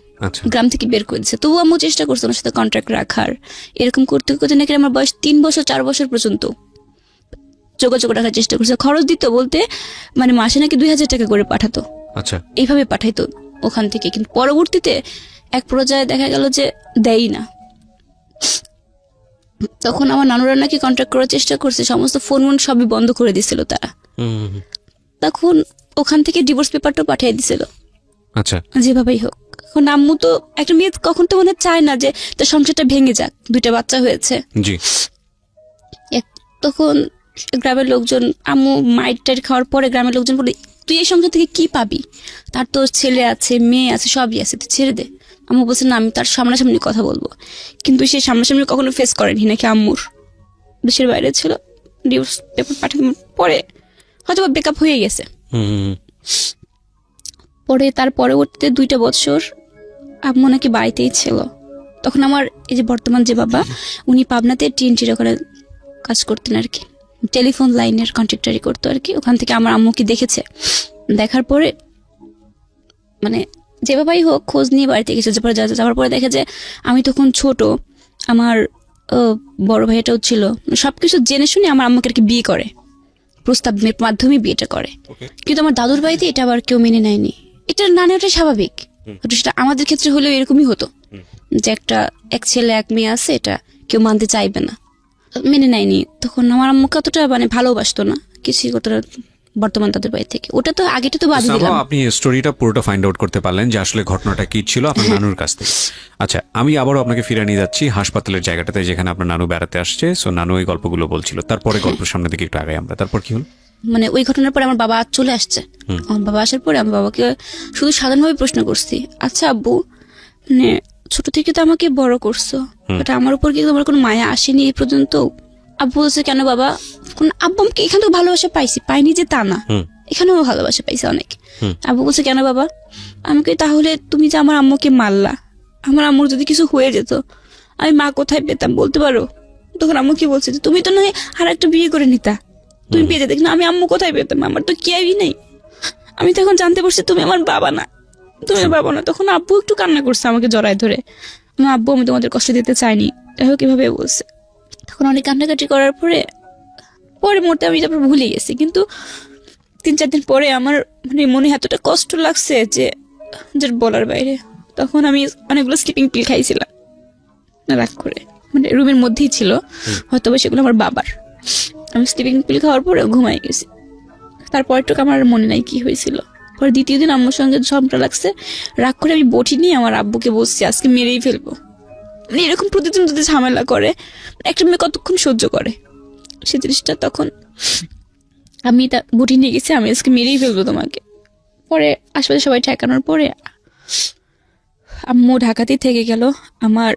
গ্রাম থেকে বের করে দিচ্ছে। তবু আম্মু চেষ্টা করছে ওনার সাথে কন্ট্রাক্ট রাখার। এরকম করতে করতে নাকি আমার বয়স 3 বছর 4 বছর পর্যন্ত যোগাযোগ রাখার চেষ্টা করছে। খরচ দিত বলতে মানে মাসে নাকি 2000 টাকা করে পাঠাতো। আচ্ছা, এইভাবে পাঠাইতো ওখান থেকে। কিন্তু পরবর্তীতে এক পর্যায়ে দেখা গেল যে দেয় না। তখন আমার নানুরা নাকি কন্ট্যাক্ট করার চেষ্টা করছে, সমস্ত ফোন সবই বন্ধ করে দিছিল তারা। তখন ওখান থেকে ডিভোর্স পেপারটাও পাঠিয়ে দিছিল। আচ্ছা, যেভাবেই হোক। এখন আম্মু তো একটা মেয়ে কখন তো মনে চায় না যে তার সংসারটা ভেঙে যাক, 2টা বাচ্চা হয়েছে। জি। তখন গ্রামের লোকজন, আম্মু মাইট খাওয়ার পরে গ্রামের লোকজন বলে তুই এই সংসার থেকে কি পাবি, তার তো ছেলে আছে মেয়ে আছে সবই আছে, তুই ছেড়ে দে। আম্মু বলছে না আমি তার সামনাসামনি কথা বলবো। কিন্তু সে সামনাসামনি কখনো ফেস করেনি, নাকি আম্মুর দেশের বাইরে ছিল। ডিভোর্স পেপার পাঠানোর পরে হয়তো ব্রেকআপ হয়ে গেছে। পরে তার পরবর্তীতে 2টা বছর আম্মু নাকি বাড়িতেই ছিল। তখন আমার এই যে বর্তমান যে বাবা, উনি পাবনাতে টিএনটির ওখানে কাজ করতেন আর কি, টেলিফোন লাইনের কন্ট্রাক্টরি করতো আর কি। ওখান থেকে আমার আম্মুকে দেখেছে, দেখার পরে মানে যেভাবেই হোক খোঁজ নিয়ে বাড়িতে গেছে। যাওয়ার পরে দেখে যে আমি তখন ছোট, আমার বড় ভাইটাও ছিল। সবকিছু জেনে শুনে আমার আম্মুকে আর কি বিয়ে করে, প্রস্তাবের মাধ্যমে বিয়েটা করে। কিন্তু আমার দাদুর বাড়িতে এটা আবার কেউ মেনে নেয়নি। এটা ওটা স্বাভাবিক, সেটা আমাদের ক্ষেত্রে হলেও এরকমই হতো যে এক ছেলে এক মেয়ে আছে, এটা কেউ মানতে চাইবে না, মেনে নেয়নি। তখন আমার আম্মুকে অতটা মানে ভালোবাসতো না কিছুই, কতটা বর্তমান তাদের বাড়ি থেকে। ওটা তো আগেটা তো বাদই দিলাম। আপনি স্টোরিটা পুরোটা ফাইন্ড আউট করতে পারলেন যে আসলে ঘটনাটা কি ছিল আপনার নানুর কাছ থেকে। আচ্ছা, আমি আবারও আপনাকে ফিরে নিয়ে যাচ্ছি হাসপাতালের জায়গাটাতে যেখানে আপনার নানু বেড়াতে আসছে। সো নানু এই গল্পগুলো বলছিল, তারপরে গল্পের সামনে দিকে একটু আগাই আমরা। তারপর কি হলো? মানে ওই ঘটনার পরে আমার বাবা চলে আসছে। আমার বাবা আসার পরে আমার বাবাকে শুধু সাধারণভাবে প্রশ্ন করছি, আচ্ছা আব্বু, মানে ছোট থেকে তো আমাকে বড় করছো, বাট আমার উপর কি তোমার কোনো মায়া আসেনি এই পর্যন্ত? আব্বু বলছে কেন বাবা? আব্বু আমাকে এখান থেকে ভালোবাসা পাইনি যে তা না, এখানেও ভালোবাসা পাইছে অনেক। আব্বু বলছে কেন বাবা? আমাকে তাহলে তুমি যে আমার আম্মুকে মারলা, আমার আম্মুর যদি কিছু হয়ে যেত আমি মা কোথায় পেতাম বলতে পারো? তখন আম্মু কি বলছে, তুমি তো নয় আর একটা বিয়ে করে নিতা, তুমি পেয়ে যেতে, কিন্তু আমি আম্মু কোথায় পেতাম? আমার তো কেউই নেই। আমি তখন জানতে পারছি তুমি আমার বাবা না, তুমি আমার বাবা না। তখন আব্বু একটু কান্না করছে আমাকে জড়ায় ধরে, আব্বু আমি তোমাদের কষ্ট দিতে চাইনি, যাই হোক এভাবে বলছে। তখন অনেক কান্নাকাটি করার পরে মুহূর্তে আমি তারপর ভুলে গেছি, কিন্তু 3-4 দিন পরে আমার মানে মনে এতটা কষ্ট লাগছে যে যার বলার বাইরে। তখন আমি অনেকগুলো স্লিপিং পিল খাইছিলাম রাগ করে, মানে রুমের মধ্যেই ছিল, হয়তো সেগুলো আমার বাবার। আমি স্লিপিং পিল খাওয়ার পরে ঘুমাই গেছি, তারপরটুকু আমার মনে নাই কি হয়েছিল। পরে দ্বিতীয় দিন আম্মুর সঙ্গে ঝগড়া লাগছে, রাগ করে আমি বটি নিয়ে আমার আব্বুকে বলছি আজকে মেরেই ফেলবো। মানে এরকম প্রতিদিন যদি ঝামেলা করে একটা মেয়ে কতক্ষণ সহ্য করে সে জিনিসটা। তখন আমি বটি নিয়ে গেছি, আমি আজকে মেরেই ফেলবো তোমাকে। পরে আশেপাশে সবাই ঠেকানোর পরে আম্মু ঢাকাতেই থেকে গেল। আমার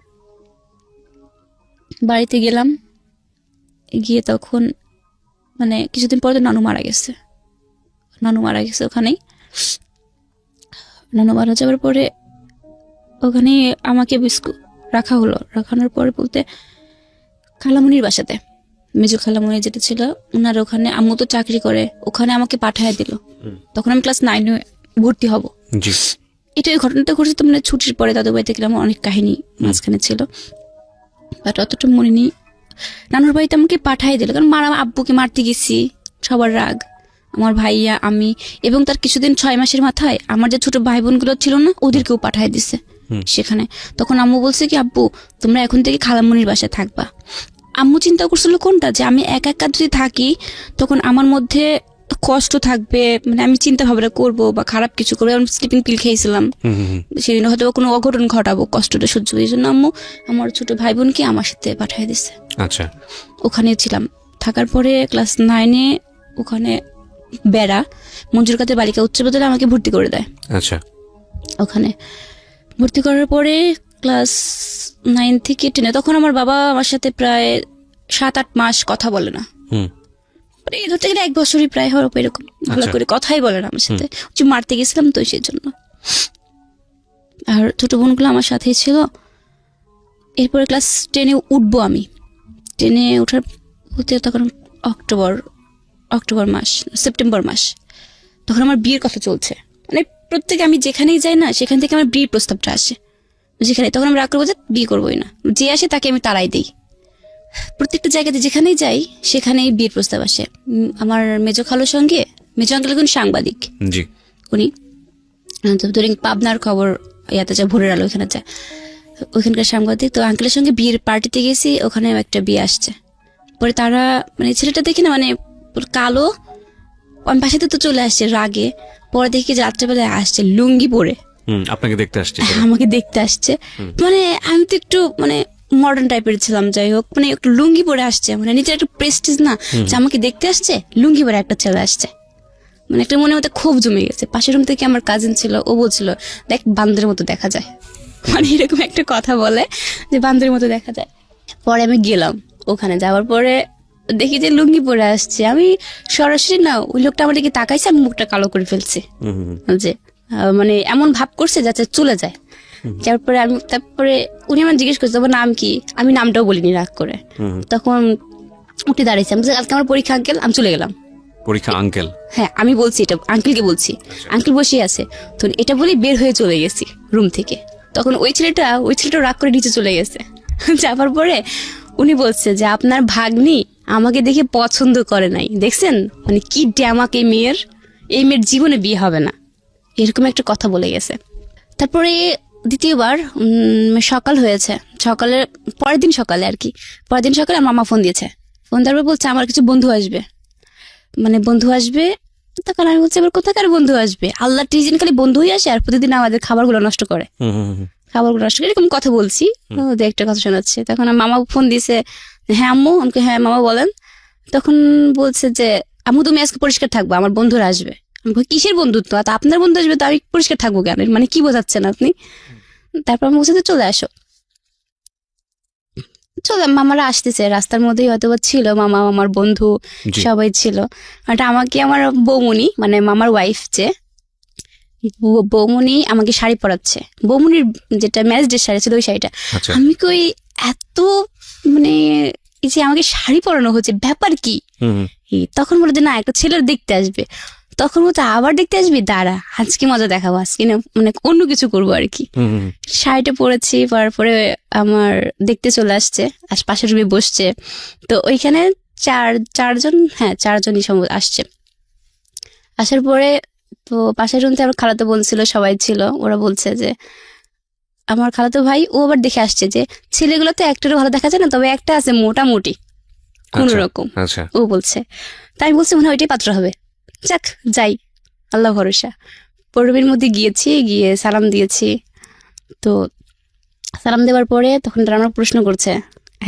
বাড়িতে গেলাম, গিয়ে তখন মানে কিছুদিন পরে নানু মারা গেছে ওখানেই। নানু মারা যাওয়ার পরে ওখানে আমাকে রাখা হলো। রাখানোর পরে বলতে খালামুনির বাসাতে, মেজো খালামুনি যেটা ছিল ওনার ওখানে, আম্মু তো চাকরি করে, ওখানে আমাকে পাঠায় দিল। তখন আমি ক্লাস 9 ভর্তি হব। এটা ওই ঘটনাটা ঘটেছে তো মানে ছুটির পরে দাদু বাড়িতে গেলাম, অনেক কাহিনী মাঝখানে ছিল, বাট অতটা মনে নেই। নানুর বাড়িতে আমাকে পাঠাই দিল, কারণ মারা আব্বুকে মারতে গেছি, সবার রাগ, আমার ভাইয়া আমি, এবং তার কিছুদিন 6 মাসের মাথায় আমার যে ছোট ভাই বোনগুলো ছিল না ওদেরকেও পাঠাই দিছে সেখানে। তখন আম্মু বলছে কি আব্বু তোমরা এখন থেকে খালামুনির বাসায় থাকবা। আম্মু চিন্তা করছিল কোনটা, যে আমি একা একা যদি থাকি তখন আমার মধ্যে কষ্ট থাকবে, মানে আমি চিন্তা ভাবনা করবো বা খারাপ কিছু করবো। আমি স্লিপিং পিল খেয়েছিলাম, সেদিন হয়তো কোনো অঘটন ঘটাবো, কষ্টটা সহ্য। এই জন্য আম্মু আমার ছোট ভাই বোনকে আমার সাথে পাঠিয়ে দিছে। আচ্ছা, ওখানে ছিলাম। থাকার পরে ক্লাস 9 ওখানে বেড়া মঞ্জুর কাদের বালিকা উচ্চ বিদ্যালয়ে আমাকে ভর্তি করে দেয়। আচ্ছা, ওখানে ভর্তি করার পরে ক্লাস 9 থেকে 10, তখন আমার বাবা আমার সাথে প্রায় 7-8 মাস কথা বলে না। এই ধরতে গেলে 1 বছরই প্রায় হবে এরকম, ভালো করে কথাই বলে না আমার সাথে। মারতে গেছিলাম তো সেই জন্য। আর ছোট বোনগুলো আমার সাথেই ছিল। এরপরে ক্লাস 10 উঠবো আমি। 10 ওঠার হতে তখন অক্টোবর মাস, সেপ্টেম্বর মাস, তখন আমার বিয়ের কথা চলছে। মানে প্রত্যেকে আমি যেখানেই যাই না সেখান থেকে আমার বিয়ের প্রস্তাবটা আসে যেখানে। তখন আমি রাগ করবো যে বিয়ে করবোই না, যে আসে তাকে আমি তাড়াই দিই। প্রত্যেকটা জায়গাতে যেখানেই যাই সেখানেই বিয়ের প্রস্তাব আসে। আমার মেজো খালোর সঙ্গে, মেজো আঙ্কেল এখন সাংবাদিক, উনি ধরেন পাবনার খবর ইয়াতে যায়, ভোরের আলো ওইখানে যায়, ওইখানকার সাংবাদিক। তো আঙ্কেলের সঙ্গে বিয়ের পার্টিতে গেছি, ওখানে একটা বিয়ে আসছে। পরে তারা মানে ছেলেটা দেখি না মানে কালো, আমি বাসাতে তো চলে আসছে রাগে। পরে দেখি যে রাত্রেবেলায় আসছে লুঙ্গি পরে, আপনাকে দেখতে আসছে, আমাকে দেখতে আসছে। মানে আমি তো একটু মানে মডার্ন টাইপের ছিলাম, যাই হোক মানে একটু লুঙ্গি পরে আসছে, মানে নিজের একটু প্রেস্টিজ না যে আমাকে দেখতে আসছে, লুঙ্গি পরে একটা ছেলে আসছে। মানে একটা মনে মতো ক্ষোভ জমে গেছে। পাশের রুম থেকে আমার কাজিন ছিল, ও বলছিল দেখ বান্দরের মতো দেখা যায়, মানে এরকম একটা কথা বলে যে বান্দরের মতো দেখা যায়। পরে আমি গেলাম, ওখানে যাওয়ার পরে দেখি যে লুঙ্গি পরে আসছে। আমি সরাসরি না, ওই লোকটা আমার দিকে তাকাইছে, আমি মুখটা কালো করে ফেলছি, যে মানে এমন ভাব করছে যাতে চলে যায়। তারপরে উনি আমার জিজ্ঞেস করছে তোমার নাম কি, আমি নামটাও বলিনি রাগ করে। তখন উঠে দাঁড়িয়েছি, আমি আজকে আমার পরীক্ষা আঙ্কেল, আমি চলে গেলাম। পরীক্ষা আঙ্কেল? হ্যাঁ আমি বলছি, এটা আঙ্কেলকে বলছি, আঙ্কেল বসে আছে। তো এটা বলে বের হয়ে চলে গেছি রুম থেকে। তখন ওই ছেলেটা রাগ করে নিচে চলে গেছে। যাবার পরে উনি বলছে যে আপনার ভাগ্নি আমাকে দেখে পছন্দ করে নাই, দেখছেন মানে কি ড্যামাক এই মেয়ের জীবনে বিয়ে হবে না, এরকম একটা কথা বলে গেছে। তারপরে দ্বিতীয়বার সকাল হয়েছে, পরের দিন সকালে আমার মামা ফোন দিয়েছে। ফোন দেওয়ার বলছে আমার কিছু বন্ধু আসবে, মানে বন্ধু আসবে। তখন আমি বলছি এবার কোথাকার বন্ধু আসবে, আল্লাহ টিজিন খালি বন্ধুই আসে আর প্রতিদিন আমাদের খাবারগুলো নষ্ট করে, এরকম কথা বলছি। একটা কথা শোনাচ্ছে। তখন মামা ফোন দিয়েছে, হ্যাঁ আম্মু। আমাকে হ্যাঁ মামা বলেন। তখন বলছে যে আম্মু তুমি আজকে পরিষ্কার থাকবো, আমার বন্ধুরা আসবে। আমি কিসের বন্ধুত্ব, আপনার বন্ধু আসবে তো আমি পরিষ্কার থাকবো কেন, মানে কি বোঝাচ্ছেন আপনি? তারপর আমি বলছি যে চলে আসো, চলে মামারা আসতেছে, রাস্তার মধ্যেই হয়তো বা ছিল মামা, আমার বন্ধু জি। সবাই ছিল। আর আমাকে আমার বৌমনি মানে মামার ওয়াইফ যে বৌমনি আমাকে শাড়ি পরাচ্ছে, বৌমনির যেটা ম্যারেজ ডে শাড়ি ছিল ওই শাড়িটা। আচ্ছা। আমি কই এত মানে এই যে আমাকে শাড়ি পরানো হচ্ছে ব্যাপার কি? হুম হুম, তখন বলে যে না একটা ছেলের দেখতে আসবে, তখন বলছে আবার দেখতে আসবি, দাঁড়া আজকে মজা দেখাবো, আজকে না মানে অন্য কিছু করবো আর কি। হুম হুম, শাড়িটা পরেছি, পরার পরে আমার দেখতে চলে আসছে, পাশের রুমে বসছে। তো ওইখানে চারজনই সম্ভব আসছে। আসার পরে তো পাশের রুমতে আমার খালাতো বোন ছিল, সবাই ছিল। ওরা বলছে যে আমার খালাতো ভাই ও আবার দেখে আসছে যে ছেলেগুলো তো একটারও ভালো দেখা যায় না, তবে একটা আছে মোটামুটি কোন আচ্ছা, রকম। আচ্ছা। ও বলছে, তাই আমি বলছি মনে হয় ওইটাই পাত্র হবে, যাক যাই, আল্লাহ ভরসা। পরবের মধ্যে গিয়ে সালাম দিয়েছি। তো সালাম দেওয়ার পরে তখন তারা আমার প্রশ্ন করছে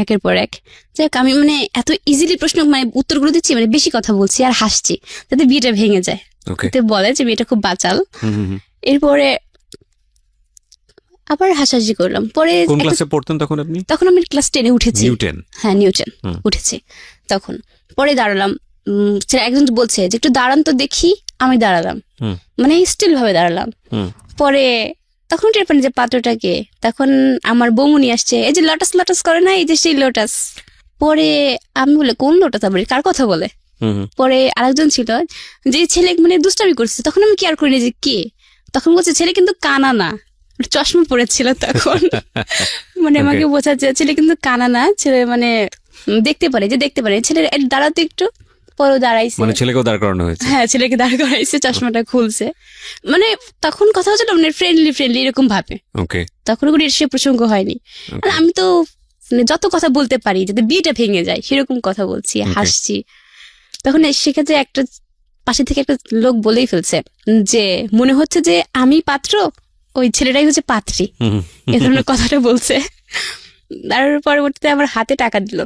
একের পর এক। যাক আমি মানে এত ইজিলি প্রশ্ন মানে উত্তরগুলো দিচ্ছি, মানে বেশি কথা বলছি আর হাসছি যাতে বিয়েটা ভেঙে যায়। ওকে। তো বলে যে মেয়েটা খুব বাচাল। হুম হুম হুম। এরপরে আবার হাসাহাসি করলাম। পরে কোন ক্লাসে পড়তেন তখন আপনি? তখন আমি ক্লাস 10-এ উঠেছি। নিউটেন। হ্যাঁ নিউটন হুম। উঠেছি তখন। পরে দাঁড়ালাম, একজন বলছে যে একটু দাঁড়ান তো দেখি, আমি দাঁড়ালাম, হুম মানে স্টিল ভাবে দাঁড়ালাম। হুম, পরে তখন টের পানি যে পাত্রটাকে, তখন আমার বৌমনি আসছে, এই যে লটাস লটাস করে না, এই যে সেই লোটাস। পরে আমি বলে কোন লোটাস, আবার কার কথা বলে? হুম হুম, পরে আরেকজন ছিল যে ছেলে মানে দুষ্টামি করছে, তখন আমি কেয়ার করিনি যে কে, তখন বলছে ছেলে কিন্তু কানা না, চশমা পড়েছিল তখন। মানে Okay. আমাকে বোঝাচ্ছে ছেলে কিন্তু কানা না, ছেলে মানে দেখতে পারে, যে দেখতে পারে ছেলে দাঁড়াতে একটু। পরে দাঁড়াইছে, মানে ছেলেকেও দাঁড় করানো হয়েছে। হ্যাঁ ছেলেকে দাঁড় করাইছে, চশমাটা খুলছে। মানে তখন কথা হচ্ছিল মানে ফ্রেন্ডলি এরকম ভাবে, ওকে। তখন কোনো সে প্রসঙ্গ হয়নি। আর আমি তো মানে যত কথা বলতে পারি যাতে বিয়েটা ভেঙে যায় সেরকম কথা বলছি, হাসছি। তখন সেক্ষেত্রে একটা পাশে থেকে একটা লোক বলেই ফেলছে যে মনে হচ্ছে যে আমি পাত্র, ওই ছেলেটাই হচ্ছে পাত্রী, হুম হুম, এ ধরনের কথাটা বলছে। তার পরবর্তীতে আমার হাতে টাকা দিল,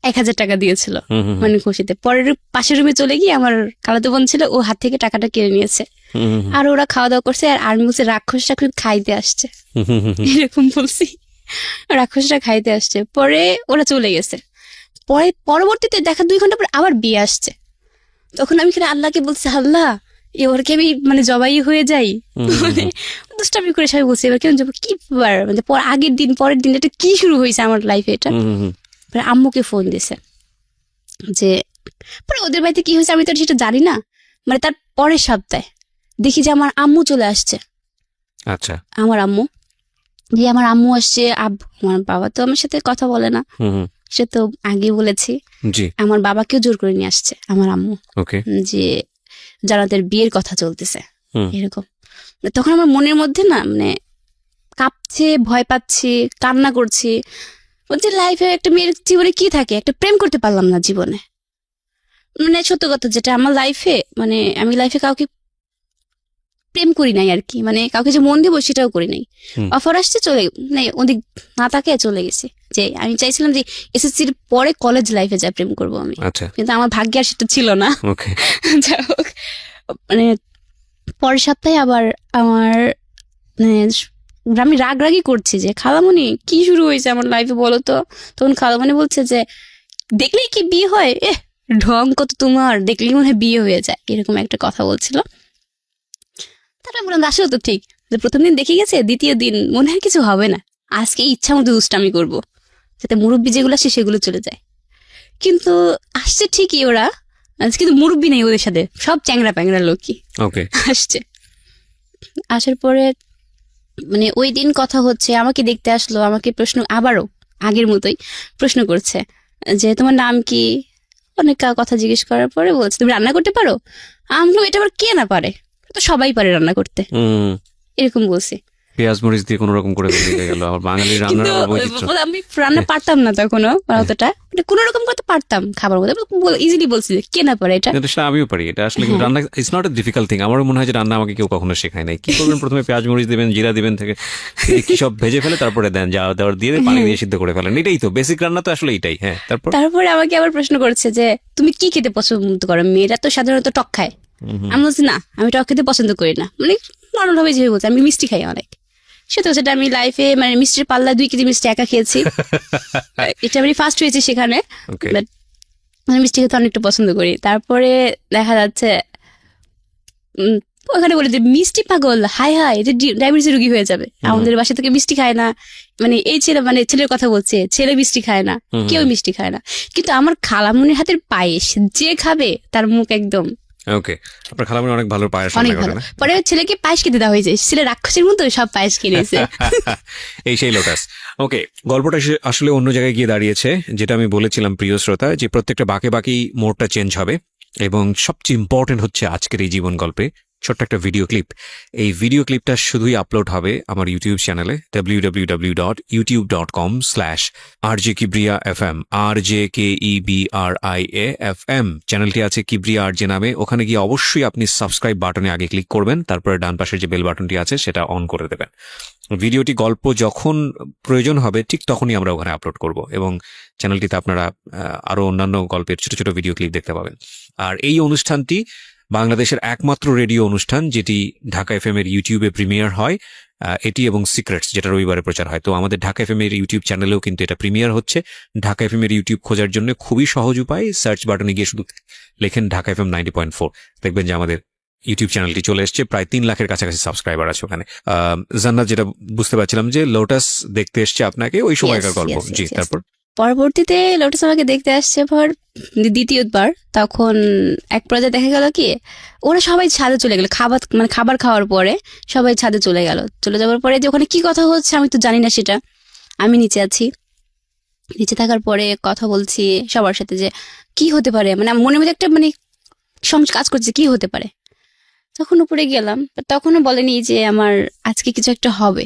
1000 টাকা দিয়েছিল হুম হুম, মানে খুশিতে। পরের পাশের রুমে চলে গিয়ে আমার খালাতো বোন ছিল, ও হাত থেকে টাকাটা কেড়ে নিয়েছে। হুম হুম, আর ওরা খাওয়া দাওয়া করছে, আর আমি বলছে রাক্ষসটা খাইতে আসছে, হুম হুম, হুম, এরকম বলছি, রাক্ষসটা খাইতে আসছে। পরে ওরা চলে গেছে। পরে পরবর্তীতে দেখা 2 ঘন্টা পর আবার বিয়ে আসছে। তখন আমি এখানে আল্লাহকে বলছি, আল্লাহ এবারকে আমি মানে জবাই হয়ে যাই, মানে দুষ্টামি করে সবাই বলছি এবার কেমন যাবো কি মানে আগের দিন পরের দিন এটা কি শুরু হয়েছে আমার লাইফে এটা। হুম হুম, পরে আম্মুকে ফোন দিছে যে, পরে ওদের বাড়িতে কি হয়েছে আমি তো সেটা জানি না, মানে তার পরের সপ্তাহে দেখি যে আমার আম্মু চলে আসছে। আচ্ছা। আমার আম্মু আমার আম্মু আসছে, আমার বাবা তো আমার সাথে কথা বলে না, হুম হুম, সে তো আগে বলেছি। জি। আমার বাবাকেও জোর করে নিয়ে আসছে আমার আম্মু, ওকে। যে জানাতের বিয়ের কথা চলতেছে হুম। এরকম। তখন আমার মনের মধ্যে না মানে কাঁপছে, ভয় পাচ্ছি, কান্না করছি। বলছি লাইফে একটা মেয়ের জীবনে কি থাকে, একটা প্রেম করতে পারলাম না জীবনে। মানে সত্য কথা যেটা আমার লাইফে, মানে আমি লাইফে কাউকে প্রেম করি নাই আর কি, মানে কাউকে যে মন দিব সেটাও করি নাই। হুম। অফার আসছে চলে মানে ওদিক না তাকে চলে গেছে। যে আমি চাইছিলাম যে এসএসসির পরে কলেজ লাইফে যা প্রেম করবো আমি, আচ্ছা। কিন্তু আমার ভাগ্যে আর সেটা ছিল না। ওকে। যাই হোক, মানে পরের সপ্তাহে আবার আমার মানে আমি রাগরাগি করছি যে খালামণি কি শুরু হয়েছে আমার লাইফে বলো তো। তখন খালামণি বলছে যে দেখলেই কি বিয়ে হয়, ঢং কত তোমার, দেখলেই মনে হয় বিয়ে হয়ে যায়, এরকম একটা কথা বলছিল। তারপরে বললাম আসলে তো ঠিক, যে প্রথম দিন দেখে গেছে, দ্বিতীয় দিন মনে হয় কিছু হবে না, আজকে ইচ্ছা মতো দুষ্টামি করবো যাতে মুরব্বী যেগুলো আসে সেগুলো চলে যায়। কিন্তু আসছে ঠিকই ওরা, কিন্তু মুরব্বী নেই ওদের সাথে, সব চ্যাংরা প্যাংরা লোকই ওকে। আসছে। আসার পরে মানে ওই দিন কথা হচ্ছে, আমাকে দেখতে আসলো, আমাকে প্রশ্ন আবারও আগের মতোই প্রশ্ন করছে যে তোমার নাম কি, অনেক কথা জিজ্ঞেস করার পরে বলছে তুমি রান্না করতে পারো। আমি বললাম এটা আবার কে না পারে, তো সবাই পারে রান্না করতে, হুম, এরকম বলছি। পেঁয়াজ মরিচ দিয়ে কোনো রকম করে ফেলে গেল আমার বাঙালি কিন্তু রান্নার বৈচিত্র্য। আমি রান্না পারতাম না তখনও অতটা, মানে কোনো রকম করতে পারতাম খাবার মধ্যে, ইজিলি বলছি যে কে না পারে এটা। কিন্তু সেটা আমিও পারি, এটা আসলে কিন্তু রান্না it's not a difficult thing. আমারও মনে হয় যে রান্না আমাকে কেউ কখনো শেখায় নাই। কি করবেন, প্রথমে পেঁয়াজ মরিচ দিবেন, জিরা দিবেন, থেকে কি সব ভেজে ফেলে তারপরে দেন, যা দেওয়ার দিয়ে পানি দিয়ে সিদ্ধ করে ফেলেন, এটাই তো বেসিক রান্না, তো আসলে এটাই। হ্যাঁ, তারপরে আমাকে আবার প্রশ্ন করছে যে তুমি কি খেতে পছন্দ করো, মেয়েরা তো সাধারণত টক খায়। আমি বলছি না আমি টক খেতে পছন্দ করি না, মানে নর্মাল ভাবে যেভাবে বলছি আমি মিষ্টি খাই অনেক। সত্যি সেটা আমি লাইফে মানে মিষ্টির পাল্লা 2 কেজি মিষ্টি একা খেয়েছি। এটা আমি ফার্স্ট হয়েছি সেখানে, Okay. বাট আমি মিষ্টি খেতে অনেকটা পছন্দ করি। তারপরে দেখা যাচ্ছে ওখানে বলে যে মিষ্টি পাগল, হাই হাই এটা ডায়াবেটিস রোগী হয়ে যাবে, আমাদের বাসা থেকে মিষ্টি খায় না, মানে এই ছেলে মানে ছেলের কথা বলছে, ছেলে মিষ্টি খায় না, কেউ মিষ্টি খায় না, কিন্তু আমার খালামুনির হাতের পায়েস যে খাবে তার মুখ একদম ওকে, আপনার খালামণি অনেক ভালো পায়েস অনেক রান্না ভালো। করে না? পরে ছেলেকে পায়েস খেতে দেওয়া হয়েছে, ছেলে রাক্ষসের মতো সব পায়েস কিনেছে। এই সেই লোটাস। ওকে, গল্পটা আসলে অন্য জায়গায় গিয়ে দাঁড়িয়েছে, যেটা আমি বলেছিলাম প্রিয় শ্রোতা, যে প্রত্যেকটা বাঁকে বাকি মোড়টা চেঞ্জ হবে, এবং সবচেয়ে ইম্পর্টেন্ট হচ্ছে আজকের এই জীবন গল্পে ছোট্ট একটা ভিডিও ক্লিপ। এই ভিডিও ক্লিপটা শুধুই আপলোড হবে আমার ইউটিউব চ্যানেলে www.youtube.com/RJKibriya.fm, RJKEBRIA.FM চ্যানেলটি আছে কিবরিয়া আরজে নামে। ওখানে গিয়ে অবশ্যই আপনি সাবস্ক্রাইব বাটনে আগে ক্লিক করবেন, তারপরে ডান পাশের যে বেল বাটনটি আছে সেটা অন করে দেবেন। ভিডিওটি গল্প যখন প্রয়োজন হবে ঠিক তখনই আমরা ওখানে আপলোড করব, এবং চ্যানেলটিতে আপনারা আরো অন্যান্য গল্পের ছোট ছোট ভিডিও ক্লিপ দেখতে পাবেন। আর এই অনুষ্ঠানটি বাংলাদেশের একমাত্র রেডিও অনুষ্ঠান যেটি ঢাকা এফএম এর ইউটিউবে প্রিমিয়ার হয়, এটি এবং সিক্রেটস যেটা রবিবারে প্রচার হয়। তো আমাদের ঢাকা এফএম এর ইউটিউব চ্যানেলেও কিন্তু এটা প্রিমিয়ার হচ্ছে। ঢাকা এফএম এর ইউটিউব খোঁজার জন্য খুবই সহজ উপায়, সার্চ বাটনে গিয়ে শুধু লেখেন ঢাকা এফএম 90.4, দেখবেন যে আমাদের ইউটিউব চ্যানেলটি চলে এসছে। প্রায় 3 লাখের কাছাকাছি সাবস্ক্রাইবার আছে ওখানে। জান্নাত, যেটা বুঝতে পারছিলাম যে লোটাস দেখতে এসছে আপনাকে ওই সময়কার Yes, গল্প। yes, জি, yes, yes. তারপর পরবর্তীতে লোটাস আমাকে দেখতে আসছে দ্বিতীয়বার। তখন এক পর্যায়ে দেখা গেল কি ওরা সবাই ছাদে চলে গেল, খাবার খাওয়ার পরে সবাই ছাদে চলে যাওয়ার পরে যে ওখানে কি কথা হচ্ছে আমি তো জানি না সেটা। আমি নিচে আছি, নিচে থাকার পরে কথা বলছি সবার সাথে যে কি হতে পারে, মানে আমার মনের মধ্যে একটা মানে কাজ করছে কি হতে পারে। তখন উপরে গেলাম, তখনও বলেনি যে আমার আজকে কিছু একটা হবে,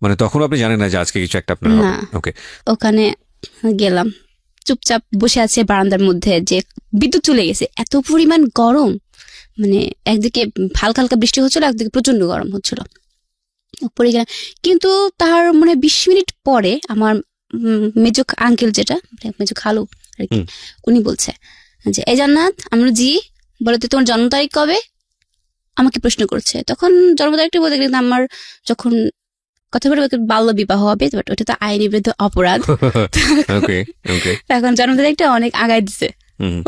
মানে তখন আপনি জানেন না যে আজকে কিছু একটা আপনার না। ওকে, ওখানে গেলাম, চুপচাপ বসে আছে বারান্দার মধ্যে, যে বিদ্যুৎ চলে গেছে, এত পরিমাণ গরম, মানে একদিকে হালকা হালকা বৃষ্টি হচ্ছিল, একদিকে প্রচন্ড গরম হচ্ছিল। উপরে গেলাম, কিন্তু তার মানে 20 মিনিট পরে আমার মেজো আঙ্কেল, যেটা মেজো খালু আর কি, উনি বলছে যে এই জান্নাত, আমরা জি বলো তো তোমার জন্ম তারিখ কবে, আমাকে প্রশ্ন করছে। তখন জন্ম তারিখটা বলতে গেলে আমার যখন কথা বলে বাল্য বিবাহ হবে, বাট ওটা তো আইনি বিরুদ্ধে অপরাধ। ওকে ওকে, এখন জন্ম তারিখটা অনেক আগায় দিছে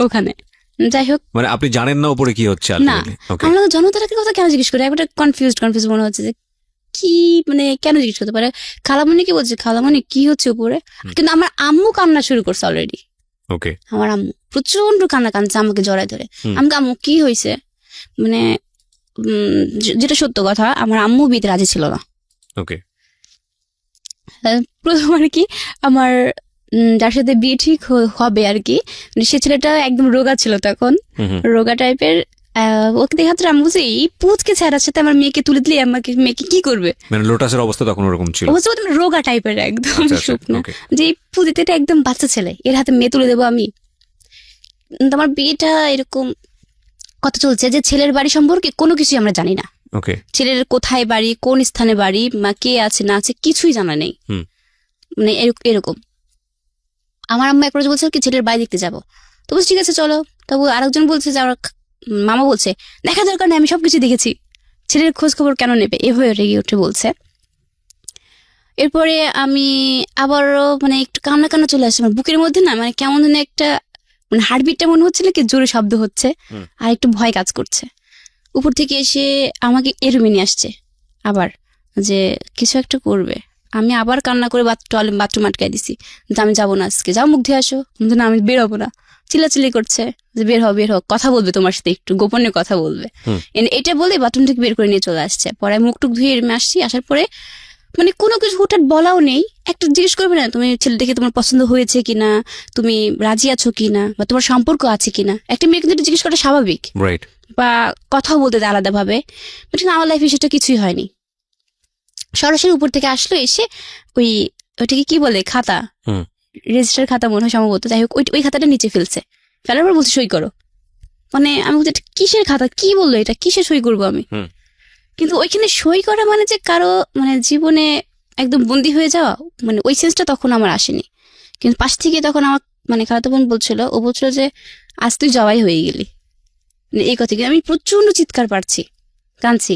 ওখানে। যাই হোক, মানে আপনি জানেন না উপরে কি হচ্ছে না, ultimately? Okay. আমরা জন্ম তারিখের কথা কেন জিজ্ঞেস করি, একটা কনফিউজ মনে হচ্ছে যে কি মানে কেন জিজ্ঞেস করতে পারে। খালামণি কি বলছে, খালামণি কি হচ্ছে উপরে, কিন্তু আমার আম্মু কান্না শুরু করছে অলরেডি। ওকে, আমার আম্মু প্রচন্ড কান্না কাঁদছে আমাকে জড়ায় ধরে। আমাকে আম্মু কি হয়েছে, মানে যেটা সত্য কথা, আমার আম্মু বিয়েতে রাজি ছিল না। ওকে, প্রথম আর কি আমার যার সাথে বিয়ে ঠিক হবে আর কি, সে ছেলেটা একদম রোগা ছিল তখন, রোগা টাইপের। ওকে দেখাত্র আমি বলছি এই পুচকে ছেড়ার সাথে আমার মেয়েকে তুলে দিলে মেয়েকে কি করবে। মানে লোটাসের অবস্থা তখন ওরকম ছিল, রোগা টাইপের একদম শুকনো, okay. যে এই পুজিতে একদম বাচ্চা ছেলে, এর হাতে মেয়ে তুলে দেবো আমি। আমার বিয়েটা এরকম কথা চলছে যে ছেলের বাড়ি সম্পর্কে কোনো কিছুই আমরা জানি না। ওকে, ছেলের কোথায় বাড়ি, কোন স্থানে বাড়ি, কে আছে না আছে কিছুই জানা নেই। মানে এরকম আমার আম্মা এক বলছে কি ছেলের বাড়ি দেখতে যাবো, তো বলছি ঠিক আছে চলো। তবু আরেকজন বলছে যে আমার মামা বলছে দেখা দরকার নেই, আমি সবকিছু দেখেছি, ছেলের খোঁজ খবর কেন নেবে, এভাবে রেগে উঠে বলছে। এরপরে আমি আবারও মানে একটু কান্না চলে আসছে আমার বুকের মধ্যে, না মানে কেমন যেন একটা মানে হার্টবিটটা মনে হচ্ছিল কি জোরে শব্দ হচ্ছে, আর একটু ভয় কাজ করছে। উপর থেকে এসে আমাকে এরুমে নিয়ে আসছে আবার, যে কিছু একটা করবে। আমি আবার কান্না করে বাথরুম আটকাই দিছি যে আমি যাবো না আজকে, যাও মুখ ধুয়ে আসো। না আমি বের হবো না, চিল্লাচিল্লি করছে যে বের হোক, কথা বলবে তোমার সাথে, একটু গোপনে কথা বলবে। এটা বলে বাথরুম থেকে বের করে নিয়ে চলে আসছে। পরে মুখ টুক ধুয়ে আসছি, আসার পরে মানে কোনো কিছু হুটহাট বলাও নেই, একটা জিজ্ঞেস করবে না তুমি ছেলে দেখে তোমার পছন্দ হয়েছে কিনা, তুমি রাজি আছো কিনা, বা তোমার সম্পর্ক আছে কিনা। একটা মেয়ে কিন্তু জিজ্ঞেস করা স্বাভাবিক, রাইট, বা কথাও বলতে দেয় আলাদা ভাবে, বাট আমার লাইফে সেটা কিছুই হয়নি। সরাসরি উপর থেকে আসলো, এসে ওইটাকে কি বলে খাতা, রেজিস্টার খাতা মনে হয় সম্ভবত, যাই হোক ওই খাতাটা নিচে ফেলছে, ফেলার পর বলছে সই করো। মানে আমি বলছি এটা কিসের খাতা, কি বললো এটা, কিসে সই করবো আমি। কিন্তু ওইখানে সই করা মানে যে কারো মানে জীবনে একদম বন্দী হয়ে যাওয়া, মানে ওই সেন্সটা তখন আমার আসেনি। কিন্তু পাশ থেকে তখন আমার মানে খালাতো বোন বলছিল, ও বলছিল যে আজ তুই জবাই হয়ে গেলি, মানে এই কথা। আমি প্রচন্ড চিৎকার পাচ্ছি, কাঁদছি,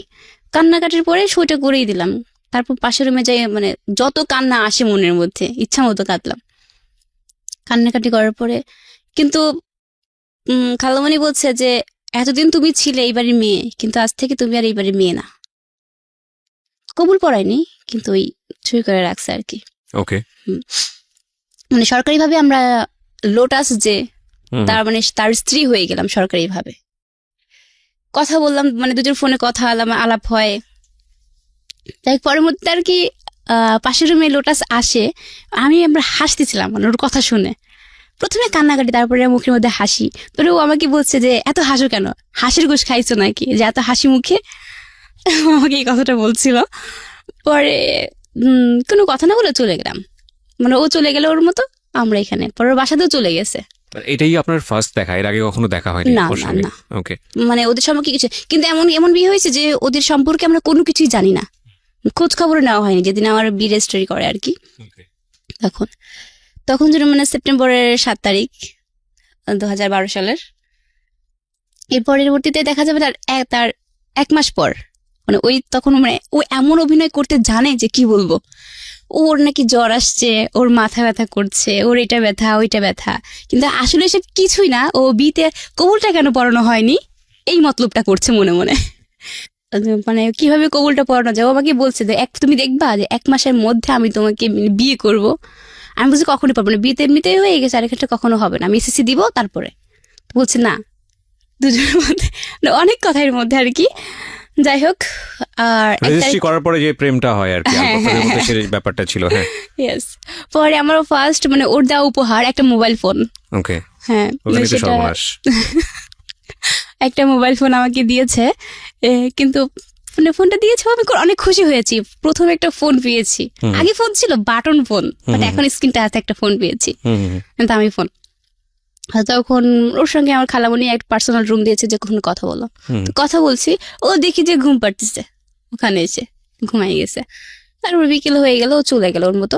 কান্নাকাটির পরে সইটা করেই দিলাম। তারপর পাশের রুমে যাই, মানে যত কান্না আসে মনের মধ্যে ইচ্ছা মতো কাঁদলাম। কান্নাকাটি করার পরে কিন্তু খালামণি বলছে যে এতদিন তুমি ছিলে এই বাড়ির মেয়ে, কিন্তু আজ থেকে তুমি আর এই বাড়ির মেয়ে না। কবুল পড়ায়নি, কিন্তু ওই ছুঁই করে রাখছে আর কি। ওকে, মানে সরকারিভাবে আমরা লোটাস যে তার মানে তার স্ত্রী হয়ে গেলাম সরকারিভাবে। কথা বললাম, মানে দুজন ফোনে কথা আলাপ হয়। তাই পরের মধ্যে আর কি পাশের রুমে লোটাস আসে, আমরা হাসতেছিলাম মানে ওর কথা শুনে। প্রথমে কান্নাকাটি, তারপরে মুখের মধ্যে হাসি। পরে ও আমাকে বলছে যে এত হাসো কেন, হাসির গোশ খাইছো নাকি যে এত হাসি মুখে, আমাকে এই কথাটা বলছিল। পরে কোনো কথা না বলে চলে গেলাম, মানে ও চলে গেল ওর মতো, আমরা এখানে পরে ওর বাসাতেও চলে গেছে। এটাই আপনার ফার্স্ট দেখা, এর আগে কখনো দেখা হয়নি? না না না, ওকে, মানে ওদের সম্পর্কে কিছু, কিন্তু এমন বিয়ে হয়েছে যে ওদের সম্পর্কে আমরা কোনো কিছুই জানি না, খোঁজ খবর নেওয়া হয়নি যেদিন আমার বিয়ে রেজিস্ট্রি করে আর কি। তখন যেন মানে সেপ্টেম্বরের 7 তারিখ 2012 সালের। এর পরবর্তীতে দেখা যাবে তার 1 মাস পর, মানে ওই তখন মানে ও এমন অভিনয় করতে জানে যে কি বলবো। ওর নাকি জ্বর আসছে, ওর মাথা ব্যথা করছে, ওর এটা ব্যথা ওইটা ব্যথা, কিন্তু আসলে সে কিছুই না। ও বিয়েতে কবুলটা কেন পড়ানো হয়নি এই মতলবটা করছে মনে মনে। মানে কিভাবে কবুলটা পড়ানো যায়, ও আমাকে বলছে যে তুমি দেখবা যে 1 মাসের মধ্যে আমি তোমাকে বিয়ে করব। আমি বলছি কখনই পারবো না, বিয়েতে এমনিতেই হয়ে গেছে, আর এক্ষেত্রে কখনো হবে না, আমি এসএসসি দিব তারপরে। বলছে না, দুজনের মধ্যে অনেক কথার মধ্যে আর কি। যাই হোক, আর রেজিস্ট্রি করার পরে যে প্রেমটা হয় আর কি, আপনাদের মধ্যে সেই ব্যাপারটা ছিল। হ্যাঁ, ইয়েস। পরে আমার ফার্স্ট মানে ওর দেওয়া উপহার একটা মোবাইল ফোন। ওকে, হ্যাঁ, একটা মোবাইল ফোন আমাকে দিয়েছে, কিন্তু মানে ফোনটা দিয়েছে আমি অনেক খুশি হয়েছি। প্রথমে একটা ফোন পেয়েছি, আগে ফোন ছিল বাটন ফোন, বাট এখন স্ক্রিন টাচ একটা ফোন পেয়েছি, দামি ফোন। তখন ওর সঙ্গে আমার খালামণি একটা পার্সোনাল রুম দিয়েছে যে কখনো কথা বলো। তো কথা বলছি, ও দেখি যে ঘুম পাড়তেছে, ওখানে এসে ঘুমাই গেছে। তারপর বিকেল হয়ে গেল, ও চলে গেল ওর মতো।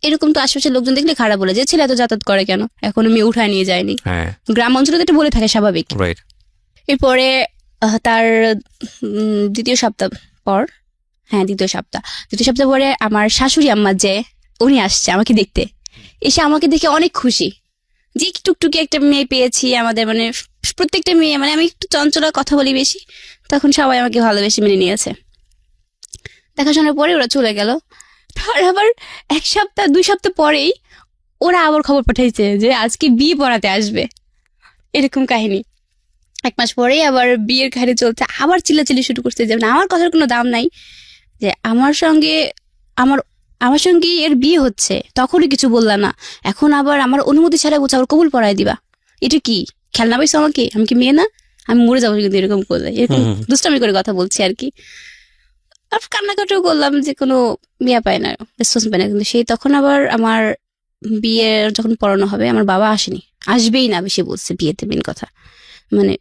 এরকম তো আশেপাশের লোকজন দেখলে খারাপ বলে যে ছেলে এত যাতায়াত করে কেন, এখনো মেয়ে উঠায় নিয়ে যায়নি। গ্রাম অঞ্চলে তো এটা বলে থাকে স্বাভাবিক। এরপরে তার দ্বিতীয় সপ্তাহ পরে আমার শাশুড়ি আম্মা যে উনি আসছে আমাকে দেখতে, এসে আমাকে দেখে অনেক খুশি যে টুকটুকি একটা মেয়ে পেয়েছি। আমাদের মানে প্রত্যেকটা মেয়ে, মানে আমি একটু চঞ্চলা, কথা বলি বেশি, তখন সবাই আমাকে ভালোবেসে মেনে নিয়েছে। দেখাশোনার পরে ওরা চলে গেল। তার আবার 1-2 সপ্তাহ পরেই ওরা আবার খবর পাঠাইছে যে আজকে বিয়ে পড়াতে আসবে, এরকম কাহিনী। 1 মাস পরেই আবার বিয়ের ঘাড়ি চলছে, আবার চিল্লাচিল্লি শুরু করছে যে আমার কথার কোনো দাম নাই, যে আমার সঙ্গে এর বিয়ে হচ্ছে, তখনই কিছু বললা না, এখন আবার আমার অনুমতি ছাড়া বলছে আবার কবুল পড়ায় দিবা। এটা কি খেলনা পাইছো আমাকে, আমি কি মেয়ে না, আমি মরে যাবো কিন্তু এরকম করলে, এরকম দুষ্টামি করে কথা বলছি আর কি। আর কান্নাকাটিও করলাম যে কোনো বিয়ে পায় না, রেসপন্স পায় না। কিন্তু সেই তখন আবার আমার বিয়ে যখন পড়ানো হবে, আমার বাবা আসবেই না বেশি বলছে বিয়েতে। মেন কথা মানে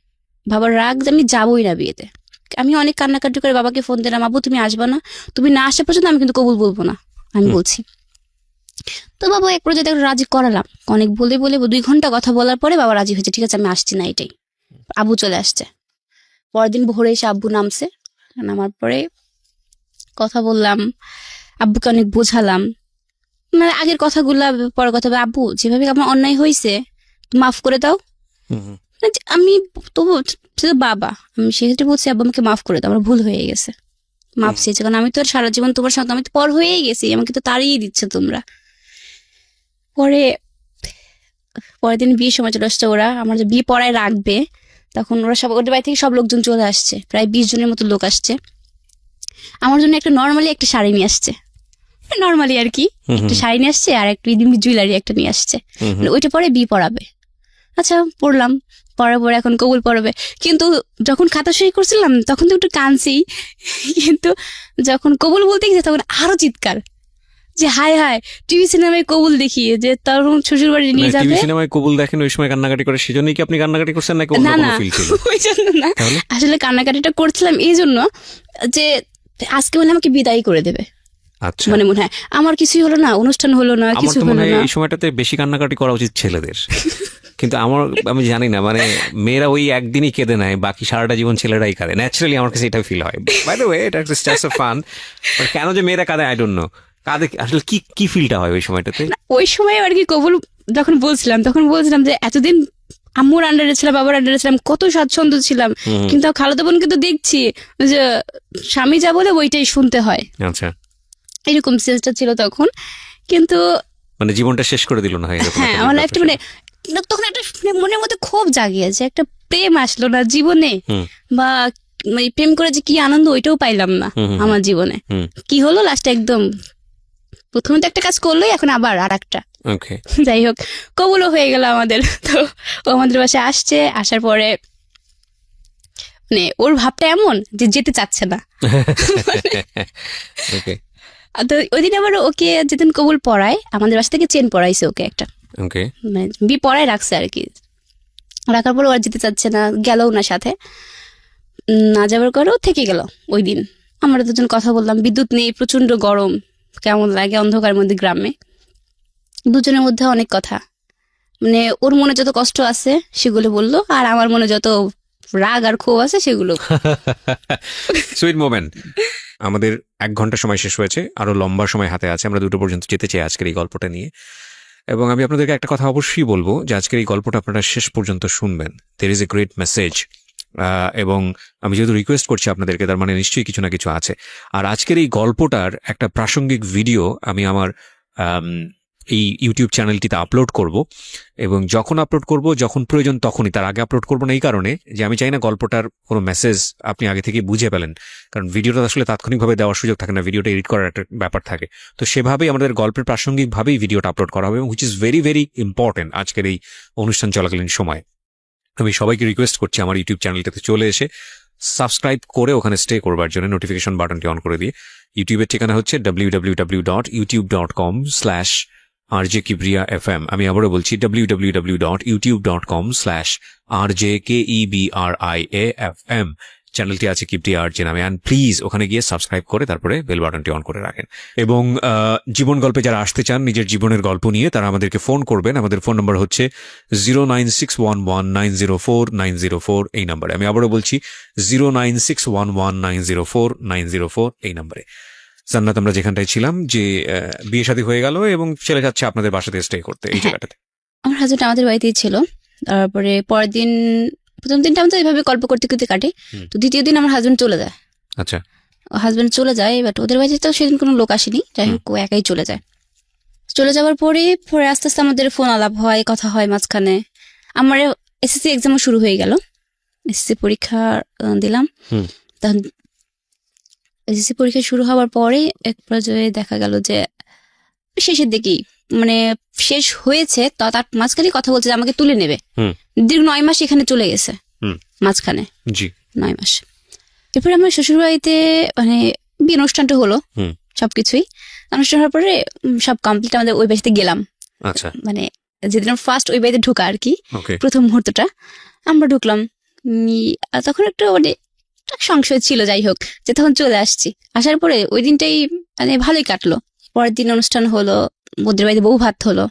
বাবার রাগ যে আমি যাবোই না বিয়েতে। আমি অনেক কান্নাকাটি করে বাবাকে ফোন দিলাম, আব্বু তুমি আসবা না, তুমি না আসা পর্যন্ত আমি কিন্তু কবুল বলবো না, আমি বলছি। তো বাবা এক পর্যায়ে রাজি করালাম, অনেক বলে 2 ঘন্টা কথা বলার পরে বাবা রাজি হয়েছে, ঠিক আছে আমি আসছি না, এটাই। আব্বু চলে আসছে, পরের দিন ভোরে এসে আব্বু নামছে। নামার পরে কথা বললাম, আব্বুকে অনেক বোঝালাম, মানে আগের কথাগুলা পরের কথা, আব্বু যেভাবে আমার অন্যায় হয়েছে মাফ করে দাও। আমি তবু বাবা, আমি সেক্ষেত্রে বলছি আব্বু আমাকে মাফ করে দাও, আমার ভুল হয়ে গেছে, মাফ চেয়েছে, কারণ আমি তো আর সারা জীবন তোমার সাথে, আমি তো পর হয়েই গেছি, আমাকে তো তাড়িয়ে দিচ্ছে তোমরা। পরের দিন বিয়ের সময় চলে আসছে ওরা, আমার যে বিয়ে পড়ায় রাখবে, তখন ওরা সব ওদের বাড়ি থেকে সব লোকজন চলে আসছে, প্রায় 20 জনের মতো লোক আসছে। আমার জন্য একটা নর্মালি একটা শাড়ি নিয়ে আসছে, নর্মালি আর কি একটা শাড়ি নিয়ে আসছে, আর একটা জুয়েলারি একটা নিয়ে আসছে, ওইটা পরে বিয়ে পড়াবে। আচ্ছা পড়লাম, পড়ার পরে এখন কবুল পড়াবে। কিন্তু যখন খাতা সই করছিলাম তখন তো একটু কাঁদছি, কিন্তু যখন কবুল বলতে গেছে তখন আরো চিৎকার, যে হায় হায় টিভি সিনেমায় কবুল দেখিয়ে যে তার শ্বশুর বাড়ি নিয়ে যাবে। টিভি সিনেমায় কবুল দেখেন ওই সময় কান্নাকাটি করে, সেজন্যই কি আপনি কান্নাকাটি করছেন নাকি অন্য কোনো ফিল ছিল? ওই জন্য না, আসলে কান্নাকাটিটা করছিলাম এই জন্য যে আজকে মানে আমাকে বিদায় করে দেবে। আচ্ছা, মনে হয় আমার কিছুই হলো না, অনুষ্ঠান হলো না, আমার কিছু তো মনে হলো হয় না। এই সময়টাতে বেশি কান্নাকাটি করা উচিত ছেলেদের, কিন্তু আমি জানি না, মানে মেয়েরা ওই একদিনই কেঁদে নেয়, বাকি সারাটা জীবন ছেলেরাই কাঁদে। ন্যাচারালি আমার কাছে এটা ফিল হয়। বাই দ্য ওয়ে, এটা একটা জাস্ট ফান। কেন যে মেয়েরা কাঁদে আই ডোন্ট নো, কাঁদে আসলে কি কি ফিলটা হয় ওই সময়টাতে? না, ওই সময় আর কি কবুল যখন বলছিলাম যে এতদিন আম্মুর আন্ডারে ছিলাম, বাবার আন্ডারে ছিলাম, কত স্বাচ্ছন্দ্য ছিলাম, কিন্তু খালাতো বোনকে তো দেখছি যে স্বামী যা বলে ওইটাই শুনতে হয়, আচ্ছা, এরকম সেন্সটা ছিল তখন। কিন্তু মানে জীবনটা শেষ করে দিল না হয় এরকম হ্যাঁ, একটা আমার ব্যাপার লাইফটা ছিল। তখন একটা মনের মধ্যে ক্ষোভ জাগিয়েছে, একটা প্রেম আসলো না জীবনে, হুম। বা মানে প্রেম করে যে কি আনন্দ ওইটাও পাইলাম না আমার জীবনে। কি হলো লাস্টে, একদম প্রথমে তো একটা কাজ করলোই, এখন আবার আর একটা। ওকে, যাই হোক, কবুলও হয়ে গেল আমাদের। তো ও আমাদের বাসায় আসছে, আসার পরে মানে ওর ভাবটা এমন যে যেতে চাচ্ছে না। ওকে, তো ওই দিন আবার ওকে যেদিন কবুল পড়ায়, আমাদের বাসা থেকে চেন পড়াইছে ওকে একটা, ওকে, মানে পড়ায় রাখছে আর কি। রাখার পর ও আর যেতে চাচ্ছে না, গেলও না সাথে, না যাবার করেও থেকে গেল ওই দিন। আমরা দুজন কথা বললাম, বিদ্যুৎ নেই, প্রচন্ড গরম, কেমন লাগে অন্ধকারের মধ্যে গ্রামে। দুজনের মধ্যে অনেক কথা, মানে ওর মনে যত কষ্ট আছে সেগুলো বললো, আর আমার মনে যত রাগ আর ক্ষোভ আছে সেগুলো। Sweet moment. আমাদের 1 ঘন্টা সময় শেষ হয়েছে, আরো লম্বা সময় হাতে আছে, আমরা 2টো পর্যন্ত যেতে চাই আজকের এই গল্পটা নিয়ে। এবং আমি আপনাদেরকে একটা কথা অবশ্যই বলবো, যে আজকের এই গল্পটা আপনারা শেষ পর্যন্ত শুনবেন। There is a great message, এবং আমি যেহেতু রিকোয়েস্ট করছি আপনাদেরকে, তার মানে নিশ্চয়ই কিছু না কিছু আছে। আর আজকের এই গল্পটার একটা প্রাসঙ্গিক ভিডিও আমি আমার এই ইউটিউব চ্যানেলটিতে আপলোড করব, এবং যখন আপলোড করব, যখন প্রয়োজন তখনই, তার আগে আপলোড করব না। এই কারণে যে আমি চাই না গল্পটার কোনো মেসেজ আপনি আগে থেকে বুঝে পেলেন, কারণ ভিডিওটা আসলে তাৎক্ষণিকভাবে দেওয়ার সুযোগ থাকে না, ভিডিওটা এডিট করার একটা ব্যাপার থাকে। তো সেভাবেই আমাদের গল্পের প্রাসঙ্গিকভাবেই ভিডিওটা আপলোড করা হবে, এবং which is very very important আজকের এই অনুষ্ঠান চলাকালীন সময়। আমি সবাইকে রিকোয়েস্ট করছি আমার ইউটিউব চ্যানেলটাতে চলে এসে সাবস্ক্রাইব করে ওখানে স্টে করবার জন্য নোটিফিকেশন বাটনটি অন করে দিয়ে। ইউটিউবের ঠিকানা হচ্ছে www.youtube.com/RJKibriya FM। আমি আবারও বলছি www.youtube.com/RJKEBRIAFM। চ্যানেলটি আছে কিবরিয়া আরজে নামে, অ্যান্ড প্লিজ ওখানে গিয়ে সাবস্ক্রাইব করে তারপরে বেল বাটনটি অন করে রাখেন। এবং জীবন গল্পে যারা আসতে চান নিজের জীবনের গল্প নিয়ে, তারা আমাদেরকে ফোন করবেন। আমাদের ফোন নম্বর হচ্ছে 09611904904 এই নম্বরে। আমি আবারও বলছি 09611904904 এই নম্বরে। জান্নাত, আমরা যেখানটায় ছিলাম, যে বিয়ে শাদী হয়ে গেল এবং ছেলে যাচ্ছে আপনাদের বাসাতে স্টে করতে, এই জায়গাটাতে। আমার হাজবেন্ড আমাদের বাড়িতেই ছিল। তারপরে পরের দিন, প্রথম দিনটা আমাদের এইভাবে গল্প করতে করতে কাটে। তো দ্বিতীয় দিন আমার হাজবেন্ড চলে যায়। আচ্ছা, হাজবেন্ড চলে যায়, বাট ওদের বাড়িতে তো সেদিন কোনো লোক আসেনি, যাই হোক ও একাই চলে যায়। চলে যাওয়ার পরে আস্তে আস্তে আমাদের ফোন আলাপ হয়, কথা হয় মাঝখানে। আমার এসএসসি এক্সামও শুরু হয়ে গেল, এসএসসি পরীক্ষা দিলাম। তখন এসএসসি পরীক্ষা শুরু হওয়ার পরে এক পর্যায়ে দেখা গেল যে শেষের দিকেই, মানে শেষ হয়েছে, তো তার মাঝখানে কথা বলছে যে আমাকে তুলে নেবে। দীর্ঘ 9 মাস এখানে চলে গেছে মাঝখানে, জি 9 মাস। এরপরে আমার শ্বশুর বাড়িতে মানে বিয়ে অনুষ্ঠানটা হলো, সবকিছুই অনুষ্ঠান হওয়ার পরে সব কমপ্লিট, আমাদের ওই বাড়িতে গেলাম। আচ্ছা, মানে যেদিন ফার্স্ট ওই বাড়িতে ঢোকা আর কি, ওকে, প্রথম মুহূর্তটা আমরা ঢুকলাম। তখন একটু মানে সংশয় ছিল, যাই হোক, যে তখন চলে আসছি। আসার পরে ওই দিনটাই মানে ভালোই কাটলো। পরের দিন অনুষ্ঠান হলো, ওদের বাড়িতে বউ ভাত হলো।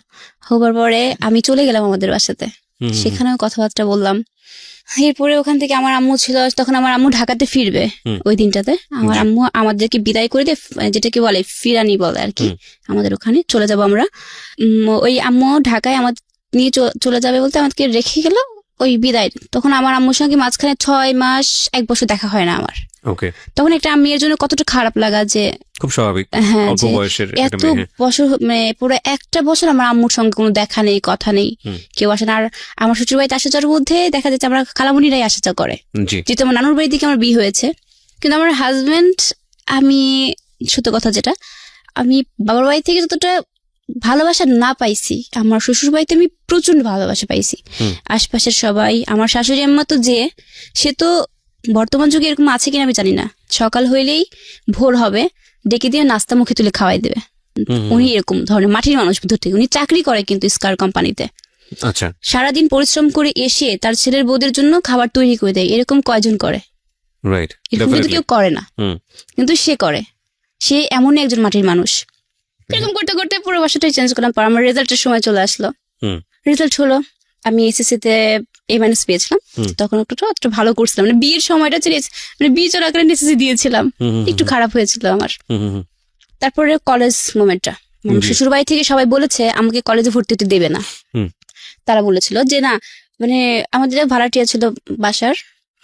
হবার পরে আমি চলে গেলাম আমাদের বাসাতে, সেখানেও কথাবার্তা বললাম। এরপরে ওখান থেকে আমার আম্মু ছিল, তখন আমার আম্মু ঢাকাতে ফিরবে ওই দিনটাতে। আমার আম্মু আমাদেরকে বিদায় করে দিয়ে, যেটাকে বলে ফিরানি বলে আর কি, আমাদের ওখানে চলে যাব আমরা। ওই আম্মু ঢাকায় আমাদের নিয়ে চলে যাবে বলতে আমাদেরকে রেখে গেল ওই বিদায়। তখন আমার আম্মুর সঙ্গে মাঝখানে 6 মাস 1 বছর দেখা হয় না আমার। ওকে, তখন একটা মেয়ের জন্য কতটা খারাপ লাগা, যে খুব স্বাভাবিক, হ্যাঁ, অল্প বয়সের একটা এত মেয়ে। বছর, মানে পুরো একটা বছর আমার আম্মুর সঙ্গে কোনো দেখা নেই, কথা নেই, কেউ আসে না। আর আমার শ্বশুর বাড়িতে আসা যাওয়ার মধ্যে দেখা যাচ্ছে আমরা খালামুনিরাই আসা যাওয়া করে, জি, যেহেতু আমার নানুর বাড়ির দিকে আমার বিয়ে হয়েছে। কিন্তু আমার হাজবেন্ড, আমি সত্য কথা যেটা, আমি বাবার বাড়ি থেকে যতটা ভালোবাসা না পাইছি, আমার শ্বশুর বাড়িতে আমি প্রচন্ড ভালোবাসা পাইছি। আশপাশের সবাই, আমার শাশুড়ি আম্মা তো যে, সে তো বর্তমান যুগে এরকম আছে কিনা আমি জানি না, সকাল হইলেই ভোর হবে ডেকে দিয়ে নাস্তা মুখে তুলে খাওয়াই দেবে। উনি এরকম ধরনের মাটির মানুষ ধরতে, উনি চাকরি করে কিন্তু স্কার কোম্পানিতে। আচ্ছা, সারাদিন পরিশ্রম করে এসে তার ছেলের বউদের জন্য খাবার তৈরি করে দেয়। এরকম কয়জন করে? রাইট, এরকম কিন্তু কেউ করে না, কিন্তু সে করে। সে এমনই একজন মাটির মানুষ। এরকম করতে করতে পুরো বাসাটাই চেঞ্জ করলাম। পর আমার রেজাল্টের সময় চলে আসলো। রেজাল্ট হলো, আমি এসএসসি তে A- পেয়েছিলাম। তখন একটু ভালো করছিলাম, মানে বিয়ের সময়টা মানে বিয়ে চলাকালীন এসএসসি দিয়েছিলাম, একটু খারাপ হয়েছিল আমার। তারপরে কলেজ মোমেন্টটা, শ্বশুর বাড়ি থেকে সবাই বলেছে আমাকে কলেজে ভর্তি হতে দেবে না। তারা বলেছিল যে না, মানে আমাদের ভাড়াটিয়া ছিল বাসার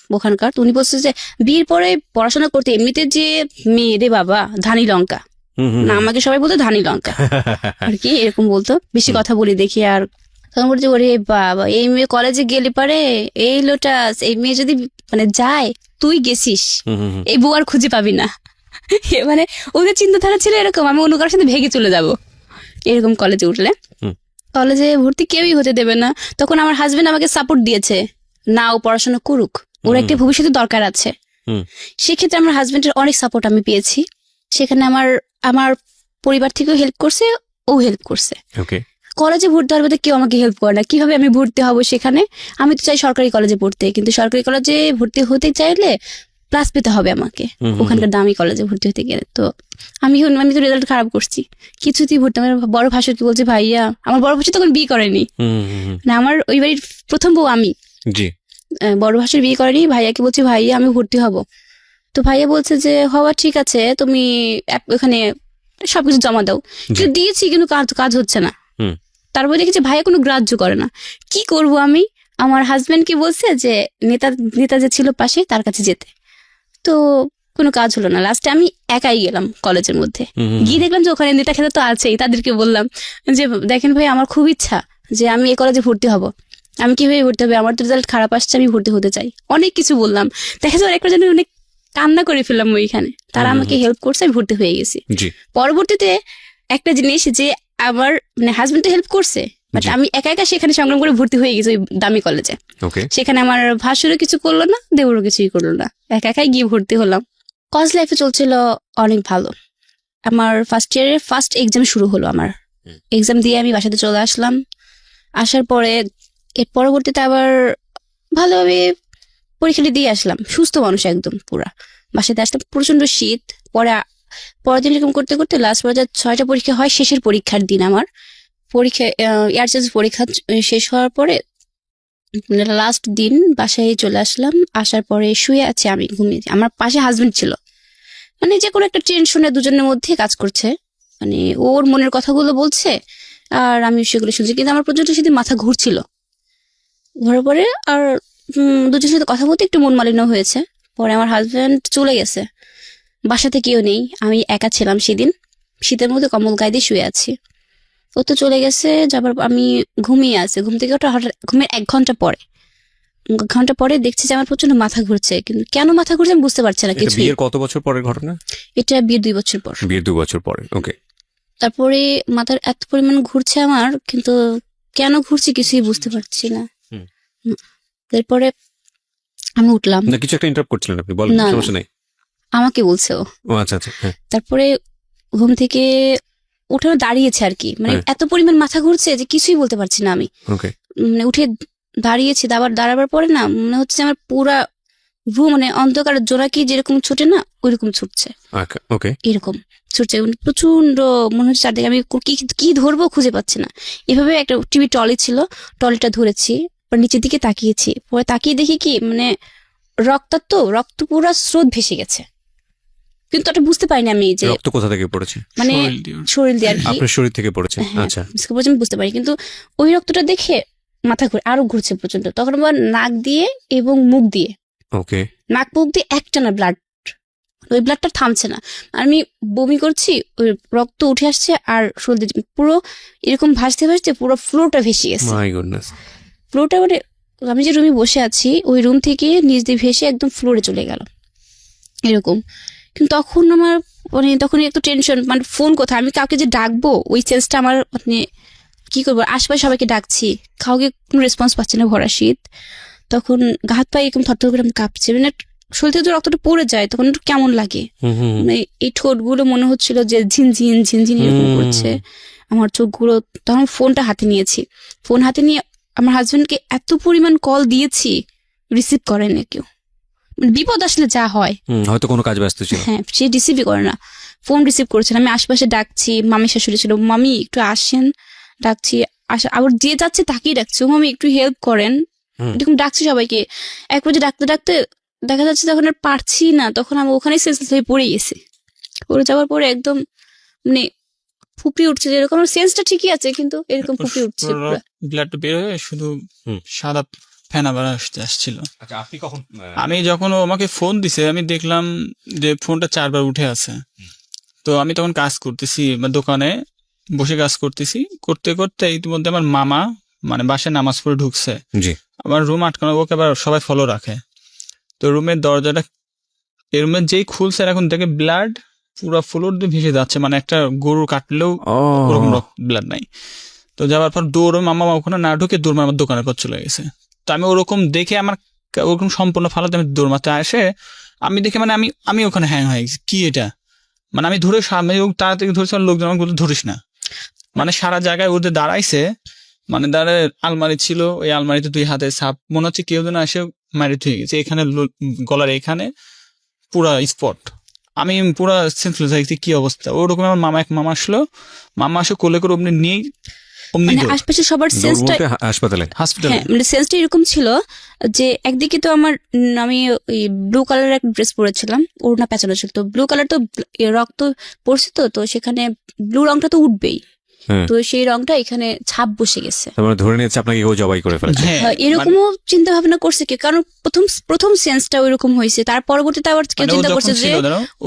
ওখানকার, উনি বলছে যে বিয়ের পরে পড়াশোনা করতে এমনিতে যে মেয়ে রে বাবা ধানি লঙ্কা, না আমাকে সবাই বলতো ধানি লঙ্কা আর কি, এরকম বলতো। বেশি কথা বলি দেখি, আর তখন বলছে ওরে বাবা এই মেয়ে কলেজে গেলে পারে, এই লোটাস এই মেয়ে যদি মানে যায়, তুই গেছিস এই বউ আর খুঁজে পাবি না। মানে ওদের চিন্তাধারা ছিল এরকম, আমি অন্য কারোর সাথে ভেগে চলে যাব এরকম। কলেজে উঠলে কলেজে ভর্তি কেউই হতে দেবে না। তখন আমার হাজবেন্ড আমাকে সাপোর্ট দিয়েছে, না ও পড়াশোনা করুক, ওর একটা ভবিষ্যতে দরকার আছে। সেক্ষেত্রে আমার হাজবেন্ডের অনেক সাপোর্ট আমি পেয়েছি। সেখানে আমার পরিবার থেকেও হেল্প করছে, ও হেল্প করছে। কলেজে ভর্তি হওয়ার মধ্যে কেউ আমাকে হেল্প করে না, কিভাবে আমি ভর্তি হব সেখানে। আমি তো চাই সরকারি কলেজে পড়তে, কিন্তু সরকারি কলেজে ভর্তি হতে চাইলে প্লাস পেতে হবে আমাকে ওখানকার দামি কলেজে ভর্তি হতে গেলে। তো আমি তো রেজাল্ট খারাপ করছি, কিছুতেই ভর্তি। আমার বড় ভাসুর কি বলছে, ভাইয়া আমার বড় ভাসুর তখন বিয়ে করেনি, না আমার ওই বাড়ির প্রথম বউ আমি, বড় ভাসুর বিয়ে করেনি। ভাইয়াকে বলছি ভাইয়া আমি ভর্তি হব। তো ভাইয়া বলছে যে হওয়া ঠিক আছে, তুমি ওখানে সবকিছু জমা দাও। কিন্তু দিয়েছি, কিন্তু কাজ হচ্ছে না। তারপরে দেখেছি ভাইয়া কোনো গ্রাহ্য করে না। কি করব আমি? আমার হাজবেন্ডকে বলছে যে নেতা যে ছিল পাশে তার কাছে যেতে, তো কোনো কাজ হলো না। লাস্টে আমি একাই গেলাম কলেজের মধ্যে, গিয়ে দেখলাম যে ওখানে নেতা খেতা তো আছেই। তাদেরকে বললাম যে দেখেন ভাই আমার খুব ইচ্ছা যে আমি এই কলেজে ভর্তি হব, আমি কিভাবে ভর্তি হবে, আমার তো রেজাল্ট খারাপ আসছে, আমি ভর্তি হতে চাই। অনেক কিছু বললাম, দেখা যায় একটা জন্য অনেক কান্না করে ফেললাম ওইখানে। তারা আমাকে হেল্প করছে, আমি ভর্তি হয়ে গেছি। পরবর্তীতে একটা জিনিস যে আমার মানে হাজবেন্ড তো হেল্প করছে, বাট আমি একা একা সেখানে সংগ্রাম করে ভর্তি হয়ে গেছি ওই দামি কলেজে। সেখানে আমার ভাসুরও কিছু করলো না, দেউরও কিছুই করলো না, একা একাই গিয়ে ভর্তি হলাম। কলেজ লাইফে চলছিল অনেক ভালো। আমার ফার্স্ট ইয়ারের ফার্স্ট এক্সাম শুরু হলো। আমার এক্সাম দিয়ে আমি বাসাতে চলে আসলাম। আসার পরে এর পরবর্তীতে আবার ভালোভাবে পরীক্ষাটি দিয়ে আসলাম, সুস্থ মানুষ একদম পুরা। বাসাতে আসলাম, প্রচন্ড শীত। পরের দিন এরকম করতে করতে লাস্ট পর্যায়ে 6টা পরীক্ষা হয়। শেষের পরীক্ষার দিন আমার পরীক্ষা, এয়ারচেঞ্জ পরীক্ষা শেষ হওয়ার পরে লাস্ট দিন বাসায় চলে আসলাম। আসার পরে শুয়ে আছি, আমি ঘুমিয়ে। আমার পাশে হাজবেন্ড ছিল, মানে যে কোনো একটা টেনশনে দুজনের মধ্যে কাজ করছে, মানে ওর মনের কথাগুলো বলছে আর আমি সেগুলো শুনছি। কিন্তু আমার প্রচন্ড সেদিন মাথা ঘুরছিল। ঘোরার পরে আর দুজনের সাথে কথা বলতে একটু মন মালিন্য হয়েছে। পরে আমার হাজবেন্ড চলে গেছে, বাসাতে কেউ নেই, আমি একা ছিলাম সেদিন। শীতের মধ্যে কম্বল গায়ে দিয়ে শুয়ে আছি। ও তো চলে গেছে, যাবার আমি ঘুমিয়ে আছি। ঘুম থেকে ওটা হঠাৎ ঘুমের 1 ঘন্টা পরে দেখছি যে আমার প্রচন্ড মাথা ঘুরছে, কিন্তু কেন মাথা ঘুরছে আমি বুঝতে পারছি না কিছু। বিয়ের কত বছর পরের ঘটনা এটা? বিয়ের 2 বছর পর। বিয়ের 2 বছর পরে। ওকে। তারপরে মাথার এত পরিমাণ ঘুরছে আমার, কিন্তু কেন ঘুরছে কিছুই বুঝতে পারছি না। তারপরে আমি উঠলাম। না কিছু একটা ইন্টারাপ্ট করছিলেন আপনি, বলেন, সমস্যা নাই। আমাকে বলছে ও। আচ্ছা আচ্ছা। তারপরে ঘুম থেকে উঠে দাঁড়িয়েছে আর কি, মানে এত পরিমাণ মাথা ঘুরছে যে কিছুই বলতে পারছি না আমি। মানে উঠে দাঁড়িয়েছি, দাঁড়াবার পরে না মনে হচ্ছে আমার পুরা মানে অন্ধকার জোনাকি যেরকম ছুটে না ওইরকম ছুটছে, এরকম ছুটছে প্রচন্ড। মনে হচ্ছে চারদিকে আমি কি ধরবো খুঁজে পাচ্ছি না। এভাবে একটা টিভি টলি ছিল, টলিটা ধরেছি, নিচের দিকে তাকিয়েছি। পরে তাকিয়ে দেখি কি মানে রক্ত পুরা স্রোত ভেসে গেছে, কিন্তু ওটা বুঝতে পারিনি আমি যে রক্ত কোথা থেকে পড়েছে, মানে শরীর দিয়ে আর কি, আপনার শরীর থেকে পড়েছে। আচ্ছা, আমি বুঝতে পারি, কিন্তু ওই রক্তটা দেখে মাথা আরো ঘুরছে প্রচন্ড। তখন আবার নাক দিয়ে এবং মুখ দিয়ে, নাক মুখ দিয়ে একটানা ব্লাড, ওই ব্লাডটা থামছে না। আর আমি বমি করছি, ওই রক্ত উঠে আসছে আর শরীর পুরো এরকম ভাসতে ভাসতে পুরো ফ্লোরটা ভেসে গেছে। ফ্লোরটা মানে আমি যে রুমে বসে আছি ওই রুম থেকে নিচ দিয়ে ভেসে একদম ফ্লোরে চলে গেল এরকম। কিন্তু তখন আমার মানে তখন একটু টেনশন, মানে ফোন কোথায়, আমি কাউকে যে ডাকবো ওই সেন্সটা আমার, মানে কি করবো, আশপাশে সবাইকে ডাকছি, কাউকে কোনো রেসপন্স পাচ্ছি না, ভরা শীত। তখন হাত পায়ে এরকম থরথর করে আমি কাঁপছে, মানে শরীর থেকে রক্তটা পড়ে যায় তখন একটু কেমন লাগে, মানে এই ঠোঁটগুলো মনে হচ্ছিল যে ঝিনঝিন ঝিনঝিন এরকম করছে আমার চোখগুলো। তখন ফোনটা হাতে নিয়েছি, ফোন হাতে নিয়ে আমার হাজবেন্ডকে এত পরিমাণ কল দিয়েছি, রিসিভ করেনি কেউ, মানে বিপদ আসলে যা হয়, হয়তো কোনো কাজ ব্যস্ত ছিল। হ্যাঁ, সে রিসিভই করে না, ফোন রিসিভ করছে না। আমি আশপাশে ডাকছি, মামি শাশুড়ি ছিল, মামি একটু আসেন, ডাকছি, আবার যে যাচ্ছে তাকেই ডাকছি, ও মামি একটু হেল্প করেন, এরকম ডাকছি সবাইকে। এক পর্যায়ে ডাকতে ডাকতে দেখা যাচ্ছে তখন আর পারছি না, তখন আমি ওখানেই সেন্সলেস হয়ে পড়ে গেছি। পড়ে যাওয়ার পরে একদম মানে ফুপি উঠছে, যেরকম আমার সেন্সটা ঠিকই আছে কিন্তু এরকম ফুপি উঠছে পুরো। ব্লাড বের হয়ে শুধু সাদা ফেনা বেড়া আসছিল। আচ্ছা, আপনি কখন? আমি যখন ও আমাকে ফোন দিছে আমি দেখলাম যে ফোনটা 4 বার উঠে আছে। তো আমি তখন কাজ করতেছি, দোকানে বসে কাজ করতেছি, করতে করতে ইতিমধ্যে আমার মামা মানে বাসায় নামাজ পড়ে ঢুকছে। জি। আমার রুম আটকানো, ওকে আবার সবাই ফলো রাখে। তো রুমের দরজাটা এই রুমের যেই খুলছে এখন দেখে ব্লাড পুরো ফ্লোর দিয়ে ভেসে যাচ্ছে, মানে একটা গরু কাটলেও ওরকম ব্লাড নাই। তো যাওয়ার পর দৌড় মামা ওখানে না ঢুকে দৌড় আমার দোকানের পর চলে গেছে। তো আমি ওরকম দেখে আমার ওরকম সম্পূর্ণ ফালাতে আমি দৌড় মারতে আসে, আমি দেখে মানে আমি ওখানে হ্যাং হয়ে গেছি, কি এটা, মানে আমি ধরে সামনে তাড়াতাড়ি ধরেছি, লোকজন আমাকে বলতে ধরিস না, মানে সারা জায়গায় ওদের দাঁড়াইছে, মানে দাঁড়ায় আলমারি ছিল, ওই আলমারিতে 2 হাতে সাপ, মনে হচ্ছে কেউ যেন এসে মারি হয়ে গেছে এখানে গলার এখানে পুরা স্পট। আমি পুরা সেন্সলেস হয়ে গেছি, কি অবস্থা। ওরকম আমার এক মামা আসলো, মামা আসে কোলে করে অমনি নিয়ে মানে আশপাশে সবার সেন্সটা হাসপাতালে হ্যাঁ, মানে সেন্সটা এরকম ছিল যে একদিকে তো আমি ওই ব্লু কালারের একটা ড্রেস পরেছিলাম, ওড়না পেঁচানো ছিল, তো ব্লু কালার তো রক্ত পড়ছে, তো সেখানে ব্লু রংটা তো উঠবেই, তো সেই রংটা এখানে ছাপ বসে গেছে। মানে ধরে নিয়েছে আপনাকে কেউ জবাই করে ফেলেছে। এরকমও চিন্তা ভাবনা করছে কি, কারণ প্রথম সেন্সটা ওইরকম হয়েছে, তার পরবর্তীতে আবার কেউ চিন্তা করছে যে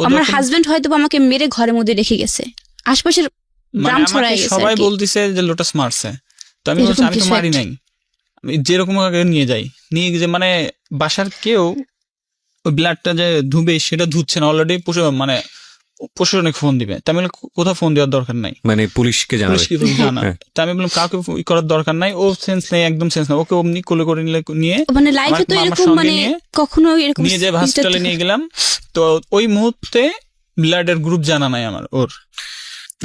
আমার হাজবেন্ড হয়তো আমাকে মেরে ঘরের মধ্যে রেখে গেছে, আশপাশের গ্রাম ছড়ায় গেছে, সবাই বলতেছে যে লোটাস মারছে। তো আমি বলছি আমি তো মারি নাই, আমি যেরকম নিয়ে যাই, নিয়ে যে মানে বাসার কেউ ওই ব্লাডটা যে ধুবে সেটা ধুচ্ছে না, অলরেডি মানে প্রশাসনিক ফোন দিবে। তাই আমি কোথাও ফোন দেওয়ার দরকার নাই, মানে পুলিশকে জানা। তা আমি বললাম কাউকে করার দরকার নাই, ও সেন্স নেই, একদম সেন্স নেই, ওকে অমনি কোলে করে নিয়ে মানে লাইফে তো এরকম মানে কখনো এরকম নিয়ে যে হসপিটালে নিয়ে গেলাম। তো ওই মুহূর্তে ব্লাডের গ্রুপ জানা নাই আমার ওর।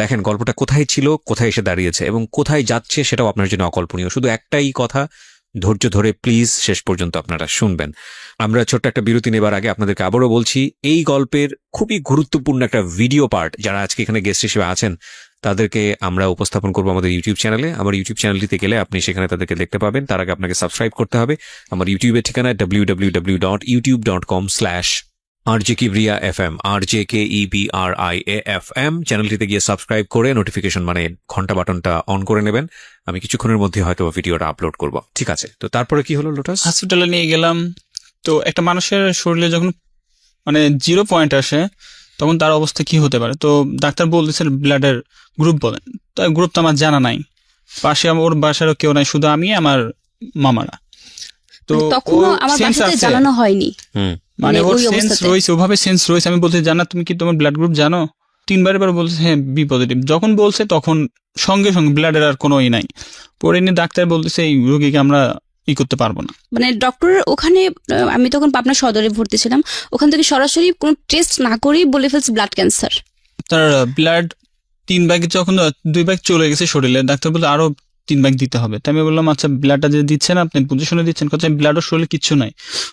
দেখেন গল্পটা কোথায় ছিল, কোথায় এসে দাঁড়িয়েছে এবং কোথায় যাচ্ছে সেটাও আপনার জন্য অকল্পনীয়। শুধু একটাই কথা, ধৈর্য ধরে প্লিজ শেষ পর্যন্ত আপনারা শুনবেন। আমরা ছোট্ট একটা বিরতি নেবার আগে আপনাদেরকে আবারও বলছি, এই গল্পের খুবই গুরুত্বপূর্ণ একটা ভিডিও পার্ট যারা আজকে এখানে গেস্ট হিসেবে আছেন তাদেরকে আমরা উপস্থাপন করবো আমাদের ইউটিউব চ্যানেলে। আমার ইউটিউব চ্যানেলটিতে গেলে আপনি সেখানে তাদেরকে দেখতে পাবেন। তার আগে আপনাকে সাবস্ক্রাইব করতে হবে। আমার ইউটিউবের ঠিকানা www.youtube.com/RJKebriafm, RJKEBRIAFM। চ্যানেলটিতে গিয়ে সাবস্ক্রাইব করে নোটিফিকেশন মানে ঘন্টা বাটনটা অন করে নেবেন। আমি কিছুক্ষণের মধ্যে হয়তো ভিডিওটা আপলোড করব। ঠিক আছে, তো তারপরে কি হলো লোটাস? হসপিটালে নিয়ে গেলাম। তো একটা মানুষের শরীরে যখন মানে 0 পয়েন্ট আসে তখন তার অবস্থা কি হতে পারে, তো ডাক্তার বলতেছে ব্লাডের গ্রুপ বলেন। তো গ্রুপ তো আমার জানা নাই, পাশে ওর বাসারও কেউ নাই, শুধু আমি আমার মামারা। তো তখনও আমার বাসাতে জানানো হয়নি, মানে ওর সেন্স রয়েছে, ওভাবে সেন্স রয়েছে। আমি বলতে জানা তুমি কি তোমার ব্লাড গ্রুপ জানো? 3 বার বলছে হ্যাঁ বি পজিটিভ। যখন বলছে তখন সঙ্গে সঙ্গে ব্লাডের আর কোনো নাই। পরে নিয়ে ডাক্তার বলতেছে এই রোগীকে আমরা করতে পারবো না। মানে ডক্টরের ওখানে আমি তখন পাবনা সদরে ভর্তি ছিলাম, ওখান থেকে সরাসরি কোনো টেস্ট না করেই বলে ফেলছে ব্লাড ক্যান্সার। তার ব্লাড 3 ব্যাগ, যখন 2 ব্যাগ চলে গেছে শরীরে, ডাক্তার বলতে আরো 3 ব্যাগ দিতে হবে। তাই আমি বললাম আচ্ছা ব্লাডটা যে দিচ্ছেন আপনি পজিশনে দিচ্ছেন, কথা ব্লাডের শরীরে কিচ্ছু নাই,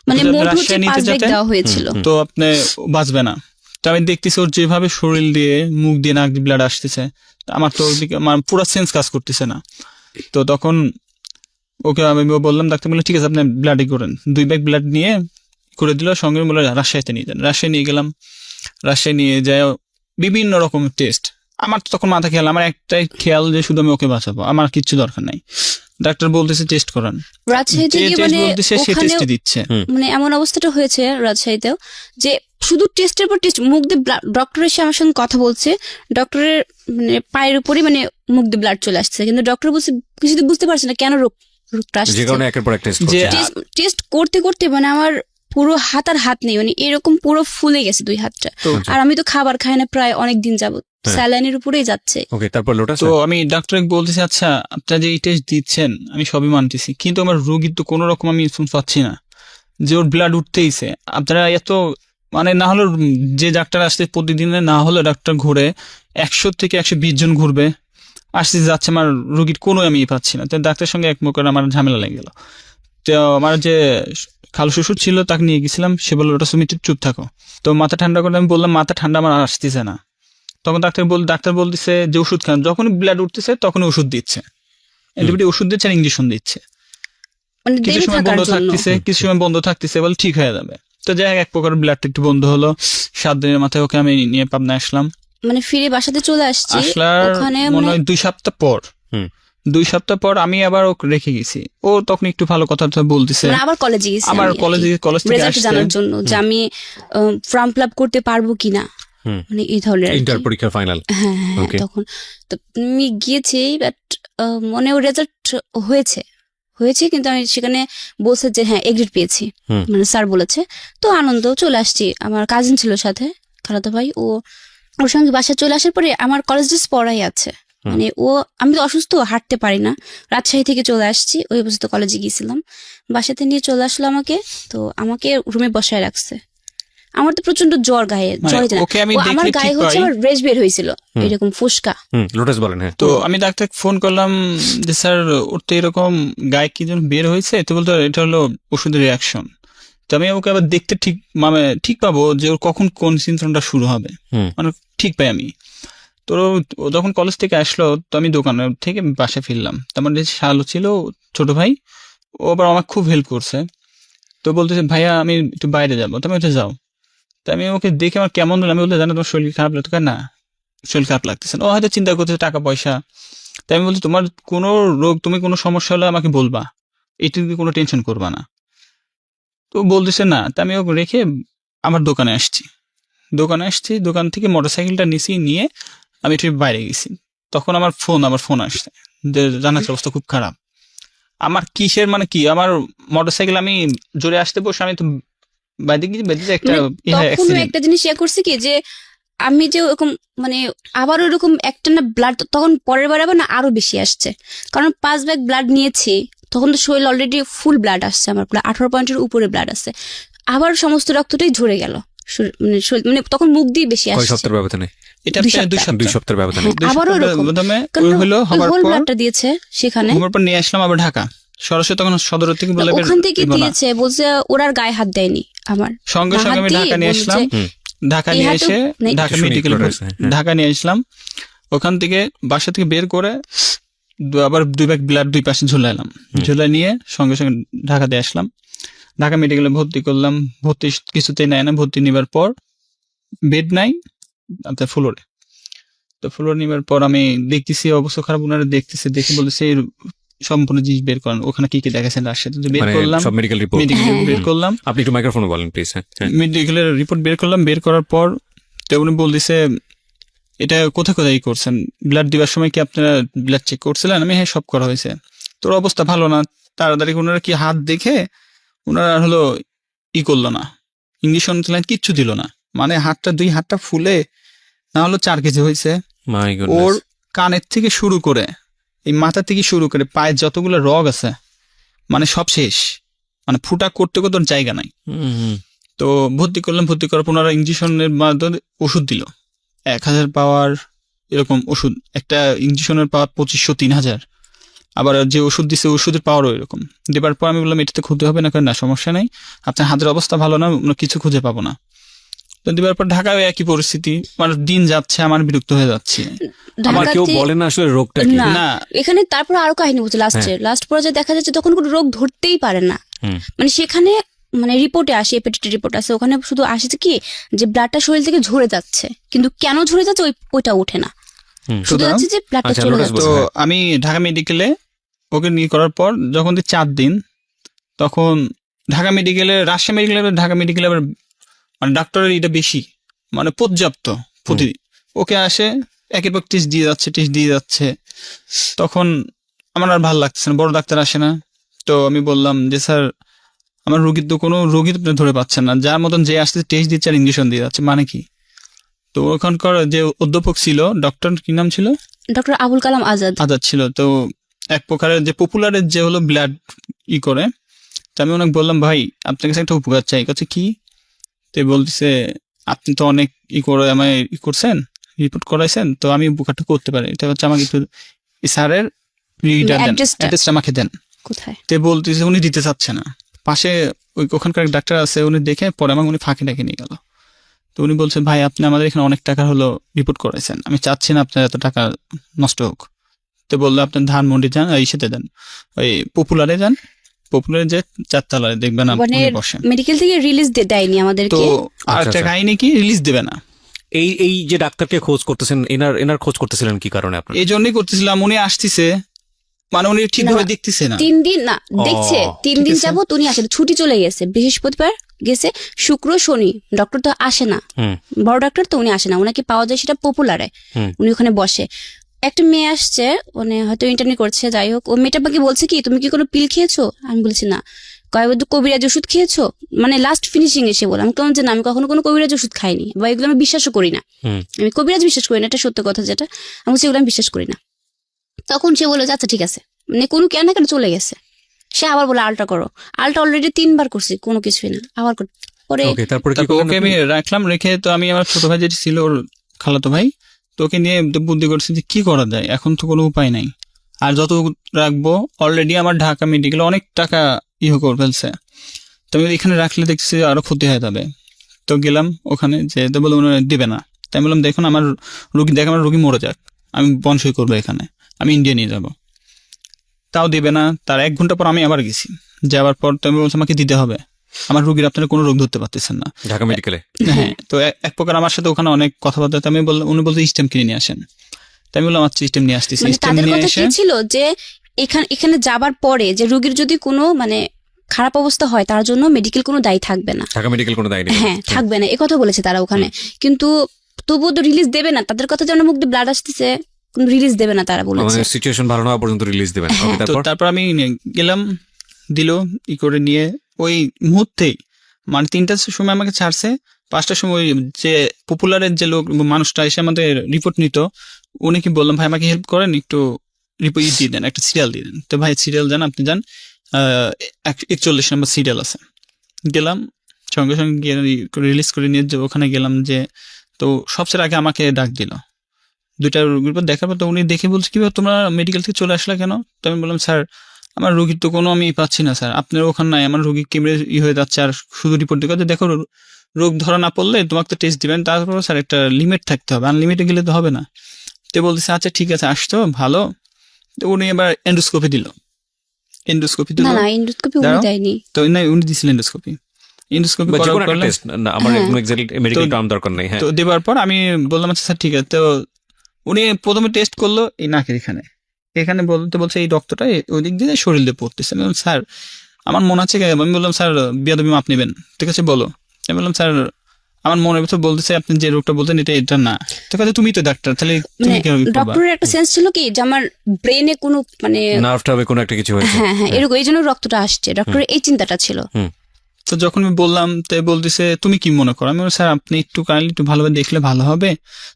মানে মোট হচ্ছে 5 ব্যাগ দেওয়া হয়েছিল, তো আপনি বাঁচবে না। তো আমি দেখতেছি ওর যেভাবে শরীর দিয়ে মুখ দিয়ে নাক দিয়ে ব্লাড আসতেছে, আমার তো ওদিকে আমার পুরো সেন্স কাজ করতেছে না। তো তখন ওকে আমি বললাম, ডাক্তার বললেন ঠিক আছে আপনি ব্লাডই করেন। 2 ব্যাগ ব্লাড নিয়ে করে দিল, সঙ্গে বললো রাজশাহীতে নিয়ে যান। রাজশাহী নিয়ে গেলাম, রাজশাহী নিয়ে যায় বিভিন্ন রকম টেস্ট। আমার তো তখন মাথা খেয়াল, আমার একটাই খেয়াল যে শুধু আমি ওকে বাঁচাবো, আমার কিচ্ছু দরকার নাই। ডাক্তার বলতেছে টেস্ট করান, রাজশাহীতে দিচ্ছে। মানে এমন অবস্থাটা হয়েছে রাজশাহীতেও যে শুধু টেস্টের পর টেস্ট, মুখ দিয়ে ডক্টর এসে আমার সঙ্গে কথা বলছে, ডক্টরের মানে পায়ের উপরই মানে মুখ দিয়ে ব্লাড চলে আসছে, কিন্তু ডক্টর বলছে কিছু বুঝতে পারছে না কেন রোগটা আসছে। টেস্ট করতে করতে মানে আমার পুরো হাত আর হাত নেই, মানে এরকম পুরো ফুলে গেছে 2 হাতটা। আর আমি তো খাবার খাই না প্রায় অনেক দিন যাবত, স্যালাইনের উপরেই যাচ্ছে। তো আমি ডাক্তারকে বলতেছি আচ্ছা আপনারা যে এই টেস্ট দিচ্ছেন আমি সবই মানতেছি, কিন্তু আমার রোগীর তো কোনো রকম আমি পাচ্ছি না যে ওর ব্লাড উঠতেইছে। আপনারা এত মানে না হলে যে ডাক্তার আসছে প্রতিদিনে, না হলে ডাক্তার ঘুরে 100 থেকে 120 জন ঘুরবে, আসতে যাচ্ছে, আমার রোগীর কোনো আমি পাচ্ছি না। তো ডাক্তারের সঙ্গে এক মুখে আমার ঝামেলা লেগে গেল। তো আমার যে খালু শ্বশুর ছিল, তাকে নিয়ে গেছিলাম। সে বললো ওটা তুমি চুপ থাকো। তো মাথা ঠান্ডা করে আমি বললাম মাথা ঠান্ডা আমার আসতেছে না। তখন ডাক্তার বলতেছে যে ওষুধ খান, যখনই ব্লাড উঠতেছে তখনই ওষুধ দিচ্ছে, অ্যান্টিবায়োটিক ওষুধ দিচ্ছে আর ইঞ্জেকশন দিচ্ছে। মানে কিছু দেরি সময় থাকার বন্ধ জন্য। থাকতেছে, কিছু সময় বন্ধ থাকতেছে, বলে ঠিক হয়ে যাবে। তো যাই হোক, এক প্রকার ব্লাডটা একটু বন্ধ হলো। 7 দিনের মাথায় ওকে আমি নিয়ে পাবনা আসলাম। মানে ফিরে বাসাতে চলে আসছি, আসলার ওখানে মনে মানে হয় 2 সপ্তাহ পর। হুম। 2 সপ্তাহ পর আমি আবার ওকে রেখে গেছি। ও তখন একটু ভালো কথা বলতেছে। মানে আবার কলেজে গেছি, আবার কলেজ থেকে রেজাল্ট আসছে। জানার জন্য যে আমি ফর্ম ফিল আপ করতে পারবো কিনা, হুম। মানে এই ধরনের আর কি। ইন্টার পরীক্ষার ফাইনাল। হ্যাঁ হ্যাঁ, Okay. তখন তো আমি গিয়েছি, বাট মনে ওর রেজাল্ট হয়েছে কিন্তু আমি সেখানে বলছে যে হ্যাঁ এগ্রিড পেয়েছি, হুম। মানে স্যার বলেছে। তো আনন্দ চলে আসছি, আমার কাজিন ছিল সাথে, খালাতো ভাই, ওর সঙ্গে বাসায় চলে আসার পরে আমার কলেজ ড্রেস পড়াই আছে। মানে আমি তো অসুস্থ, হাঁটতে পারি না, রাজশাহী থেকে চলে আসছি, ওই অবস্থা কলেজে গিয়েছিলাম, বাসাতে নিয়ে চলে আসলো আমাকে। তো আমাকে রুমে বসায় রাখছে। আমার তো প্রচন্ড জ্বর, গায়ে মানে জ্বর হয়েছে না। ওকে আমি আমার দেখলে গায়ে ঠিক হচ্ছে পাই। আমার রেশ বের হয়েছিল, এরকম ফুসকা। লোটাস বলেন। হ্যাঁ, তো আমি ডাক্তারকে ফোন করলাম যে স্যার ওর তো এরকম গায়ে কি যেন বের হয়েছে। তো বলতো এটা হলো ওষুধের রিয়াকশন। তো আমি ওকে আবার দেখতে ঠিক পাবো যে ওর কখন কোন সিমটমটা শুরু হবে, মানে ঠিক পাই আমি। তো ও যখন কলেজ থেকে আসলো, তো আমি দোকান থেকে বাসায় ফিরলাম। তো আমার যে শালু ছিল, ছোট ভাই, ও আবার আমাকে খুব হেল্প করছে। তো বলতেছে ভাইয়া আমি একটু বাইরে যাবো, তুমি ওটা যাও। তো আমি ওকে দেখে আমার কেমন হলো, আমি বলতে জানো তোমার শরীর খারাপ লাগতো? না, শরীর খারাপ লাগতেছে না। ও হয়তো চিন্তা করতেছে টাকা পয়সা। তাই আমি বলছি তোমার কোনো রোগ, তুমি কোনো সমস্যা হলে আমাকে বলবা, এটি কোনো টেনশন করবা না। তো বলতেছে না। তা আমি ওকে রেখে আমার দোকানে আসছি। দোকান থেকে মোটরসাইকেলটা নিয়ে আমি একটু বাইরে গেছি। তখন আমার ফোন আসছে যে জানার অবস্থা খুব খারাপ। আমার কিসের মানে কি, আমার মোটরসাইকেল আমি জোরে আসতে বসে আমি তো বাইরে গিয়ে একটা তখন accident। একটা জিনিস করছে কি, যে আমি যে ওরকম মানে আবার ওরকম একটা না ব্লাড, তখন পরের বার আবার না আরো বেশি আসছে, কারণ 5 ব্যাগ ব্লাড নিয়েছি। তখন তো শরীর অলরেডি ফুল ব্লাড আসছে, আমার প্রায় 18 পয়েন্টের উপরে ব্লাড আসছে। আবার সমস্ত রক্তটাই ঝরে গেল, মানে তখন মুখ দিয়ে বেশি কয় আসছে। সপ্তাহের ব্যবধানে? এটা 2 প্রায় 2 সপ্তাহ। 2 সপ্তাহ। সপ্তাহের ব্যবধানে। হ্যাঁ, আবারও এরকম। কারণ হবার হোল পর ব্লাডটা দিয়েছে সেখানে, হবার পর নিয়ে আসলাম আবার ঢাকা সরাসরি। তখন সদর থেকে বলে ওখান থেকে দিয়েছে, বলছে ওরা আর গায়ে হাত দেয়নি আমার। সঙ্গে সঙ্গে আমি হাত দিয়ে ঢাকা নিয়ে বলছে, আসলাম। ঢাকা নিয়ে এই এসে হাতেও নেই। ঢাকা শুনি মেডিকেল একটু রয়েছে, হ্যাঁ। ঢাকা নিয়ে আসলাম। ওখান থেকে বাসা থেকে বের করে আবার 2 ব্যাগ ব্লাড 2 পাশে ঝুলাইলাম। ঝুলাই নিয়ে সঙ্গে সঙ্গে ঢাকা দিয়ে আসলাম। ঢাকা মেডিকেলে ভর্তি করলাম। ভর্তি কিছুতেই নেয় না। ভর্তি নেবার পর বেড নাই আপনার ফ্লোরে। তো ফ্লোর নেবার পর আমি দেখতেছি অবস্থা খারাপ, ওনারা দেখে বলতেছে এই সম্পূর্ণ জিনিস বের করেন, ওখানে কি কি দেখাচ্ছেন তার সাথে বের মানে করলাম। সব মেডিকেল রিপোর্ট মেডিকেল বের করলাম। আপনি একটু মাইক্রোফোনে বলেন প্লিজ। হ্যাঁ, মেডিকেলের রিপোর্ট বের করলাম। বের করার পর তো উনি বলতেছে এটা কোথায় করছেন, ব্লাড দিবার সময় কি আপনারা ব্লাড চেক করছিলেন? আমি হ্যাঁ সব করা হয়েছে। তোর অবস্থা ভালো না। তাড়াতাড়ি ওনারা কি হাত দেখে ওনারা হলো করলো না, ইঞ্জেকশন কিচ্ছু দিল না। মানে 2 হাতটা ফুলে না হলো 4 কেজি হয়েছে। মাই ওর গডনেস। কানের থেকে শুরু করে এই মাথা থেকে শুরু করে পায়ের যতগুলো রগ আছে মানে সব শেষ, মানে ফুটা করতে ওর জায়গা নাই। তো ভর্তি করলাম। ভর্তি করার পর ওনারা ইঞ্জেকশনের মাধ্যমে ওষুধ দিল 1000 পাওয়ার এরকম ওষুধ। একটা ইঞ্জেকশনের পাওয়ার 2500 3000। আবার যে ওষুধ দিছে ওষুধের পাওয়ারও এরকম। দেবার পর আমি বললাম এটাতে ক্ষতি হবে না? না সমস্যা নাই, আপনার হাতের অবস্থা ভালো না, আমরা কিছু খুঁজে পাবো না। তো দেবার পর ঢাকায় একই পরিস্থিতি, মানে দিন যাচ্ছে, আমার বিরক্ত হয়ে যাচ্ছে। আমার কেউ ঢাকাতে- বলে না আসলে রোগটা কি। না, না। এখানে তারপর আরো কাহিনী বলছে লাস্ট পর্যায়ে দেখা যাচ্ছে তখন কোনো রোগ ধরতেই পারে না। মানে সেখানে মানে রিপোর্টে আসে, হেপাটাইটিস রিপোর্ট আছে, ওখানে শুধু আসছে কি যে ব্লাডটা শরীর থেকে ঝরে যাচ্ছে, কিন্তু কেন ঝরে যাচ্ছে ওইটা ওঠে না, শুধু সুতরাং যাচ্ছে যে ব্লাডটা আচ্ছা, চলে লোটাস যাচ্ছে। তো হ্যাঁ। আমি ঢাকা মেডিকেলে ওকে নিয়ে করার পর যখন 4 দিন, তখন ঢাকা মেডিকেলে ঢাকা মেডিকেলে আবার মানে ডাক্তারের এটা বেশি, মানে পর্যাপ্ত প্রতিদিন। ওকে আসে একের পর টেস্ট দিয়ে যাচ্ছে। তখন আমার আর ভালো লাগছে না, বড় ডাক্তার আসে না। তো আমি বললাম যে স্যার আমার কোনো রোগী তো ধরে পাচ্ছেন না, যার মতন যে আসতে টেস্ট দিচ্ছে আর ইঞ্জেকশন দিয়ে যাচ্ছে, মানে কি? তো ওখানকার যে অধ্যাপক ছিল, ডক্টর কি নাম ছিল, ডক্টর আবুল কালাম আজাদ ছিল। তো এক প্রকারের যে পপুলারের যে হলো ব্লাড করে। তো আমি ওনাকে বললাম ভাই আপনার কাছে একটা উপকার চাই। কাছে কি? তো বলতেছে আপনি তো অনেক করে আমায় করছেন, রিপোর্ট করাইছেন, তো আমি উপকারটা করতে পারি। এটা হচ্ছে আমাকে একটু স্যারের অ্যাড্রেসটা অ্যাড্রেসটা আমাকে দেন। কোথায়? তে বলতেছে উনি দিতে চাচ্ছে না। পাশে ওখানকার এক ডাক্তার আছে, উনি দেখে পরে আমাকে উনি ফাঁকি ডাকে নিয়ে গেল। তো উনি বলছে, ভাই আপনি আমাদের এখানে অনেক টাকা হলো রিপোর্ট করেছেন, আমি চাচ্ছি না আপনার এত টাকা নষ্ট হোক। তো বললো আপনি ধানমন্ডি যান, এই সাথে যান, ওই পপুলারে যান, পপুলারে যে 4 তলায় দেখবেন মানে আপনি বসেন। মেডিকেল থেকে রিলিজ দেয়নি তো আমাদেরকে। আর একটা আচ্ছা। কাহিনী কি, রিলিজ দেবে না। এই যে ডাক্তারকে খোঁজ করতেছেন, এনার খোঁজ করতেছিলেন কি কারণে আপনার? এই জন্যই করতেছিলাম, উনি আসতেছে মানে উনি ঠিকভাবে না, দেখতেছে না। 3 দিন না দেখছে, 3 দিন ঠিক আছে। যাবত উনি আসে, ছুটি চলে গেছে, বৃহস্পতিবার গেছে, শুক্র শনি ডক্টর তো আসে না, হুম। বড় ডাক্তার তো উনি আসে না, ওনাকে পাওয়া যায় সেটা পপুলারে, হুম। উনি ওখানে বসে। একটা মেয়ে আসছে, মানে হয়তো ইন্টারনি করছে, যাই হোক, ও মেয়েটা আমাকে বলছে কি তুমি কি কোনো পিল খেয়েছো? আমি বলছি না। কয়েকবার কবিরাজ ওষুধ খেয়েছো? মানে লাস্ট ফিনিশিং এসে বললাম কেমন যে না, আমি কখনো কোনো কবিরাজ ওষুধ খাইনি, বা এগুলো আমি বিশ্বাসও করি না, হুম। আমি কবিরাজ বিশ্বাস করি না, এটা সত্য কথা যেটা, আমি বলছি এগুলো আমি বিশ্বাস করি না। তখন সে বললো যে আচ্ছা ঠিক আছে, মানে কোনো কেন না কেন চলে গেছে। সে আবার বলে আলটা করো, আলটা অলরেডি 3 বার করছি, কোনো কিছুই না, আবার পরে ওকে, তারপরে কি তারপর করলেন ওকে আপনি? আমি রাখলাম, রেখে তো আমি আমার ছোট ভাই যেটি ছিল, ওর খালাতো ভাই, তো ওকে নিয়ে বুদ্ধি করছি যে কি করা যায়, এখন তো কোনো উপায় নাই, আর যত রাখবো অলরেডি আমার ঢাকা মেডিকেলে অনেক টাকা করে ফেলছে, তো আমি এখানে রাখলে দেখছি আরো ক্ষতি হয়ে যাবে। তো গেলাম ওখানে, যে তো বলে উনি দেবে না। তাই বললাম দেখুন আমার আমার রুগী মরে যাক, আমি বনসই করবো এখানে, আমি ইন্ডিয়া নিয়ে যাব। তাও দিবে না। তার 1 ঘন্টা পর আমি আবার গেছি, যাওয়ার পর তো আমি বলছি আমাকে দিতে হবে, আমার রুগীর আপনারা কোনো রোগ ধরতে পারতেছেন না। ঢাকা মেডিকেলে? হ্যাঁ, তো এক প্রকার আমার সাথে ওখানে অনেক কথাবার্তা, আমি বললাম, উনি বলতে স্টেম কিনে নিয়ে আসেন। তাই আমি বললাম আচ্ছা স্টেম নিয়ে আসতেছি। মানে স্টেম তাদের নিয়ে কথা এসে কি ছিল যে এখানে যাবার পরে যে রোগীর যদি কোনো মানে খারাপ অবস্থা হয় তার জন্য মেডিকেল কোনো দায়ী থাকবে না, ঢাকা মেডিকেল কোনো দায়ী নেই? হ্যাঁ থাকবে না, কথা বলেছে তারা ওখানে। কিন্তু তবুও তো রিলিজ দেবে না, তাদের কথা যেন মুখ দিয়ে ব্লাড আসতেছে, কোনো রিলিজ দেবে না তারা বলেছে। মানে সিচুয়েশন ভালো না হওয়া পর্যন্ত রিলিজ দিবেন। হ্যাঁ। ওকে, তো তারপর? তারপর আমি গেলাম, দিল করে নিয়ে ওই মুহূর্তেই, মানে 3টার সময় আমাকে ছাড়ছে, 5টার সময় ওই যে পপুলারের যে লোক মানুষটা এসে আমাদের রিপোর্ট নিত, উনি কি বললাম ভাই আমাকে হেল্প করেন, একটু রিপোর্ট দিয়ে দেন, একটা সিরিয়াল দিয়ে দেন। তো ভাই সিরিয়াল যান, আপনি যান, 41 নম্বর সিরিয়াল আছে। গেলাম, সঙ্গে সঙ্গে গিয়ে রিলিজ করে নিয়ে যে ওখানে গেলাম, যে তো সবচেয়ে আগে আমাকে ডাক দিল। 2টা রোগীর পর দেখার পর তো উনি দেখে বলছে কি তোমরা মেডিকেল থেকে চলে আসলা কেন? তো আমি বললাম স্যার আমার রোগীর তো কোনো আমি পাচ্ছি না স্যার, আপনার ওখানে নাই, আমার রোগী কেমনে হয়ে যাচ্ছে, আর শুধু রিপোর্ট দিকে দেখো রোগ ধরা না পড়লে তোমাকে তো টেস্ট দিবেন, তারপর স্যার একটা লিমিট থাকতে হবে, আনলিমিটে গেলে তো হবে না। তো বলতেছে আচ্ছা ঠিক আছে আসতো ভালো। তো উনি এবার এন্ডোস্কোপি দিল, এন্ডোস্কোপি দিল, না না এন্ডোস্কোপি উনি দাঁড়াও। দেয়নি। তো না উনি দিয়েছিলেন এন্ডোস্কোপি, এন্ডোস্কোপি বা যে কোনো একটা করলাম। টেস্ট, আমার হ্যাঁ। একদম এক্স্যাক্টলি মেডিকেল টার্ম দরকার নেই। হ্যাঁ, তো দেওয়ার পর আমি বললাম আচ্ছা স্যার ঠিক আছে। তো উনি প্রথমে টেস্ট করলো এই নাকের এখানে বলছে এই রক্তটা ওই দিক দিয়ে শরীর দিয়ে পড়তেছে। আমি বললাম স্যার আমার মনে আছে, আমি বললাম স্যার বিয়াদবি মাপ নেবেন, ঠিক আছে বলো। আমি বললাম স্যার আমার মনের ভিতর বলতেছে আপনি যে রোগটা বলতেন এটা না। তো কাছে তুমি তো ডাক্তার, তাহলে তুমি মানে কেন করবা? ডক্টরের একটা সেন্স ছিল কি যে আমার ব্রেনে কোনো মানে নার্ভটা হবে কোনো একটা কিছু হয়েছে। হ্যাঁ হ্যাঁ এরকম, এই জন্য রক্তটা আসছে, ডক্টরের এই চিন্তাটা ছিল। তো যখন আমি বললাম তাই বলতেছে তুমি কি মনে করো? আমি বললাম স্যার আপনি একটু কাইন্ডলি একটু ভালোভাবে দেখলে ভালো হবে।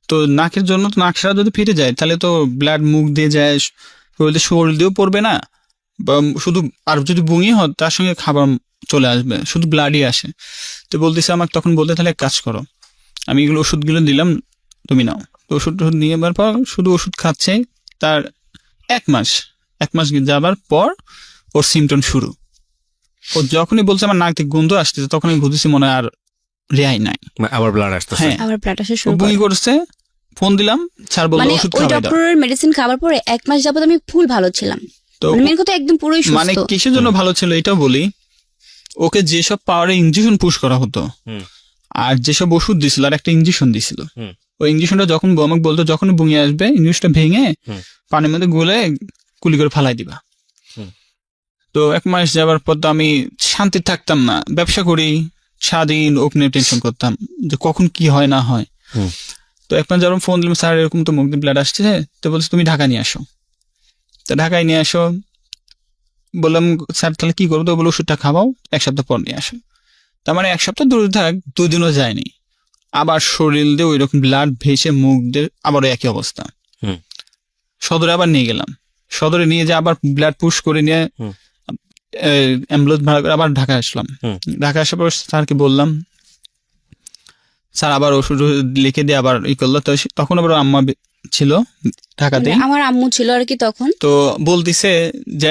তো নাকের জন্য তো নাক সারা যদি ফিরে যায় তাহলে তো ব্লাড মুখ দিয়ে যায়, শরীর দিয়েও পড়বে না, বা শুধু আর যদি বুঙি হয় তার সঙ্গে খাবার চলে আসবে, শুধু ব্লাডই আসে। তো বলতেছে আমাকে তখন বলতে তাহলে এক কাজ করো, আমি এগুলো ওষুধগুলো দিলাম তুমি নাও। তো ওষুধ নিয়ে যাবার পর শুধু ওষুধ খাচ্ছে, তার 1 মাস যাবার পর ওর সিমটম শুরু। ও যখনই বলছে আমার নাক থেকে গন্ধ আসতেছে তখন আমি বুঝেছি মনে হয় আর রেহাই নাই। আবার ব্লাড আসতেছে। হ্যাঁ, আবার ব্লাড আসা ও শুরু করে। বমি করছে, ফোন দিলাম, স্যার বললো মানে ওষুধ ওই খাওয়াই দাও। ডক্টরের মেডিসিন খাবার পরে 1 মাস যাবত আমি ফুল ভালো ছিলাম, তো মানে মেন কথা একদম পুরোই মানে সুস্থ। কিসের জন্য ভালো ছিল এটাও বলি, ওকে যেসব পাওয়ারে ইঞ্জেকশন পুশ করা হতো হুম। আর যেসব ওষুধ দিছিল আর একটা ইঞ্জেকশন দিছিল, হুম। ওই ইঞ্জেকশনটা যখন আমাকে বলতো যখন বুঙে আসবে ইঞ্জেকশনটা ভেঙে হুম। পানির মধ্যে গুলে কুলি করে ফালাই দিবা। হুম। তো 1 মাস যাবার পর তো আমি শান্তি থাকতাম না, ব্যবসা করি সারাদিন ওকে নিয়ে টেনশন করতাম যে কখন কি হয় না হয়। হুম। তো 1 মাস যখন ফোন দিলাম স্যার এরকম তো মুখ দিয়ে ব্লাড আসছে, তো বলছে তুমি ঢাকা নিয়ে আসো। তো ঢাকায় নিয়ে আসো বললাম স্যার তাহলে কি করবো? তো বলে ওষুধটা খাওয়াও, 1 সপ্তাহ পর নিয়ে আসো। তার মানে 1 সপ্তাহ দূরে থাক, 2 দিনও যায়নি, আবার শরীর দিয়ে ওই রকম ব্লাড ভেসে মুখ দিয়ে আবার একই অবস্থা। হুম। সদরে আবার নিয়ে গেলাম, সদরে নিয়ে যে আবার ব্লাড পুশ করে নিয়ে হুম। অ্যাম্বুলেন্স ভাড়া করে আবার ঢাকা আসলাম। হুম। ঢাকা আসার পর স্যারকে বললাম, স্যার আবার ওষুধ লিখে দিয়ে আবার করলো। তো তখন আবার আম্মা ছিল ঢাকাতে। মানে আমার আম্মু ছিল আর কি তখন। তো বলতিছে যে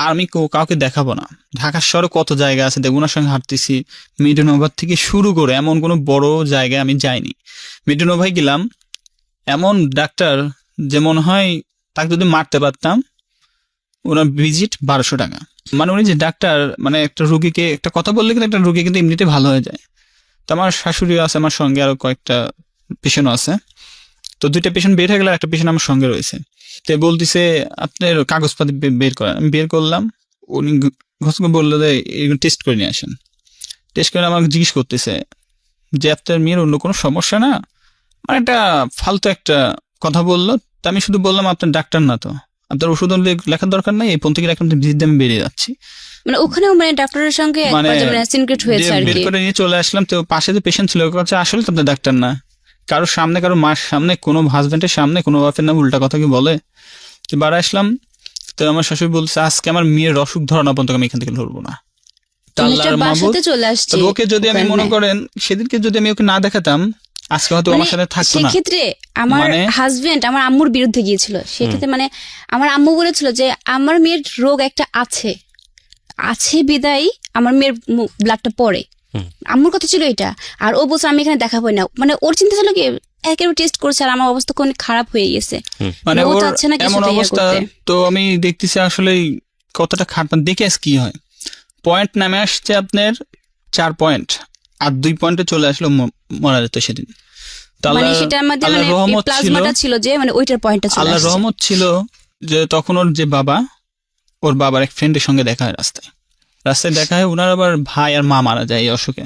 আর আমি কাউকে দেখাবো না। ঢাকার শহরে কত জায়গা আছে দেখুন, ওনার সঙ্গে হাঁটতেছি। মিডনভার থেকে শুরু করে এমন কোনো বড় জায়গায় আমি যাইনি। মিডনভায় গেলাম, এমন ডাক্তার যে মনে হয় তাকে যদি মারতে পারতাম। ওনার ভিজিট 1200 টাকা। মানে উনি যে ডাক্তার, মানে একটা রুগীকে একটা কথা বললে কিন্তু একটা রুগী কিন্তু এমনিতে ভালো হয়ে যায়। তো আমার শাশুড়িও আছে আমার সঙ্গে, আরো কয়েকটা পেশেন্টও আছে। তো 2টা পেশেন্ট বের হয়ে গেলে, একটা পেশেন্ট আমার সঙ্গে রয়েছে। তো বলতেছে আপনার কাগজপাতি বের করেন। আমি বের করলাম, উনি ঘোষকে বললো যে এগুলো টেস্ট করে নিয়ে আসেন। টেস্ট করে আমাকে জিজ্ঞেস করতেছে যে আপনার মেয়ের অন্য কোনো সমস্যা না, মানে একটা ফালতু একটা কথা বললো। তা আমি শুধু বললাম আপনার ডাক্তার না তো, আপনার ওষুধ লেখার দরকার নাই, এই পন্থী এখন ভিজিট আমি বেরিয়ে যাচ্ছি। মানে ওখানেও মানে ডাক্তারের সঙ্গে মানে সিনক্রেট হয়েছে আর বের কি। করে নিয়ে চলে আসলাম। তো পাশে যে পেশেন্ট ছিল, কাছে আসলে তো আপনার ডাক্তার না, কারোর সামনে, কারো মার সামনে, কোনো হাজবেন্ডের সামনে কোনো বাপের নাম উল্টা কথা কি বলে। তো বাড়া আসলাম, তো আমার শাশুড়ি বলছে আজকে আমার মেয়ের অসুখ ধরানো পর্যন্ত আমি এখান থেকে লড়বো না। তো আল্লাহর মাবুদ, বাসাতে চলে আসছে। তো ওকে যদি আমি মনে করেন সেদিনকে যদি আমি ওকে না দেখাতাম, আজকে হয়তো আমার সাথে থাকতো না। সেক্ষেত্রে আমার হাজবেন্ড আমার আম্মুর বিরুদ্ধে গিয়েছিল। সেক্ষেত্রে মানে আমার আম্মু বলেছিল যে আমার মেয়ের রোগ একটা আছে বিদায় আমার মেয়ের ব্লাডটা পড়ে। আম্মুর কথা ছিল এটা। আর ও বলছে আমি এখানে দেখাবো না, মানে ওর চিন্তা ছিল কি একেবারে টেস্ট করছে আর আমার অবস্থা অনেক খারাপ হয়ে গেছে, মানে ও ওর চাচ্ছে না এমন কিছু অবস্থা। তো আমি দেখতেছি আসলে কতটা খারাপ, দেখে আজ কি হয়। পয়েন্ট নামে আসছে আপনার 4 পয়েন্ট, আর 2 পয়েন্টে চলে আসলো মারা যেত সেদিন। মানে সেটার মধ্যে মানে প্লাজমাটা ছিল যে মানে ওইটার পয়েন্টটা ছিল। আল্লাহর রহমত ছিল যে তখন ওর যে বাবা, ওর বাবার এক ফ্রেন্ডের সঙ্গে দেখা হয় রাস্তায় দেখা হয়। ওনার আবার ভাই আর মা মারা যায়, এই অসুখে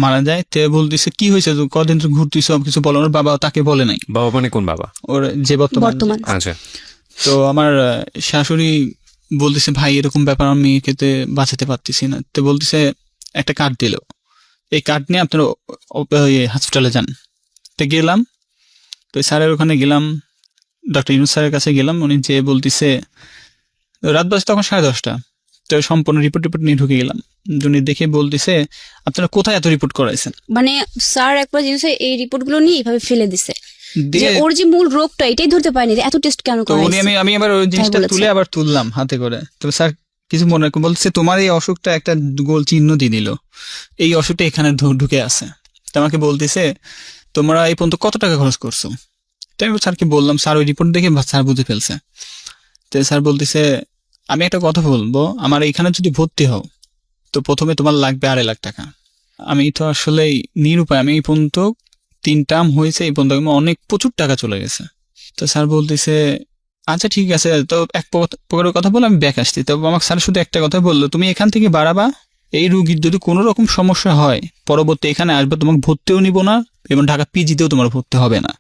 মারা যায়। তে বলতেছে কি হয়েছে, কদিন তো ঘুরতেছ, সব কিছু বলো। ওর বাবা তাকে বলে নাই। বাবা মানে কোন বাবা? ওর যে বর্তমান। আচ্ছা। তো আমার শাশুড়ি বলতেছে ভাই এরকম ব্যাপার, আমি খেতে বাঁচাতে পারতেছি না। তো বলতেছে একটা কার্ড দিল, এই কার্ড নিয়ে আপনার হসপিটালে যান। তো গেলাম, তো স্যারের ওখানে গেলাম, ডক্টর ইউনুস স্যারের কাছে গেলাম। উনি যে বলতেছে রাত বাজে তখন 10:30। তো সম্পূর্ণ রিপোর্ট নিয়ে ঢুকে গেলাম। উনি দেখে বলতেছে আপনারা কোথায় এত রিপোর্ট করাইছেন। মানে স্যার একবার জিনিস এই রিপোর্ট গুলো নিয়ে এইভাবে ফেলে দিছে যে ওর যে মূল রোগটা এটাই ধরতে পারেনি, এত টেস্ট কেন তো করাইছে। আমি আবার ওই জিনিসটা তুলে আবার তুললাম হাতে করে। তো স্যার কিছু মনে বলছে তোমার এই অসুখটা একটা গোল চিহ্ন দিয়ে দিল, এই অসুখটা এখানে ঢুকে আছে। তো আমাকে বলতেছে তোমরা এই পর্যন্ত কত টাকা খরচ করছো। তো আমি স্যারকে বললাম, স্যার ওই রিপোর্ট দেখে স্যার বুঝে ফেলছে। তো স্যার বলতেছে আমি একটা কথা বলবো, আমার এখানে যদি ভর্তি হও তো প্রথমে তোমার লাগবে 2.5 লাখ টাকা। আমি তো আসলে নিরুপায়, আমি এই পর্যন্ত 3 টার্ম হয়েছে, এই পর্যন্ত অনেক প্রচুর টাকা চলে গেছে। তো স্যার বলতেছে আচ্ছা ঠিক আছে, তো এক প্রকারের কথা বলে আমি ব্যাক আসছি। তো আমাকে স্যার শুধু একটা কথা বললো, তুমি এখান থেকে বাড়াবা, এই রুগীর যদি কোনো রকম সমস্যা হয় পরবর্তী এখানে আসবে, তোমাকে ভর্তিও নিব না এবং ঢাকা পিজিতেও তোমার ভর্তি হবে না।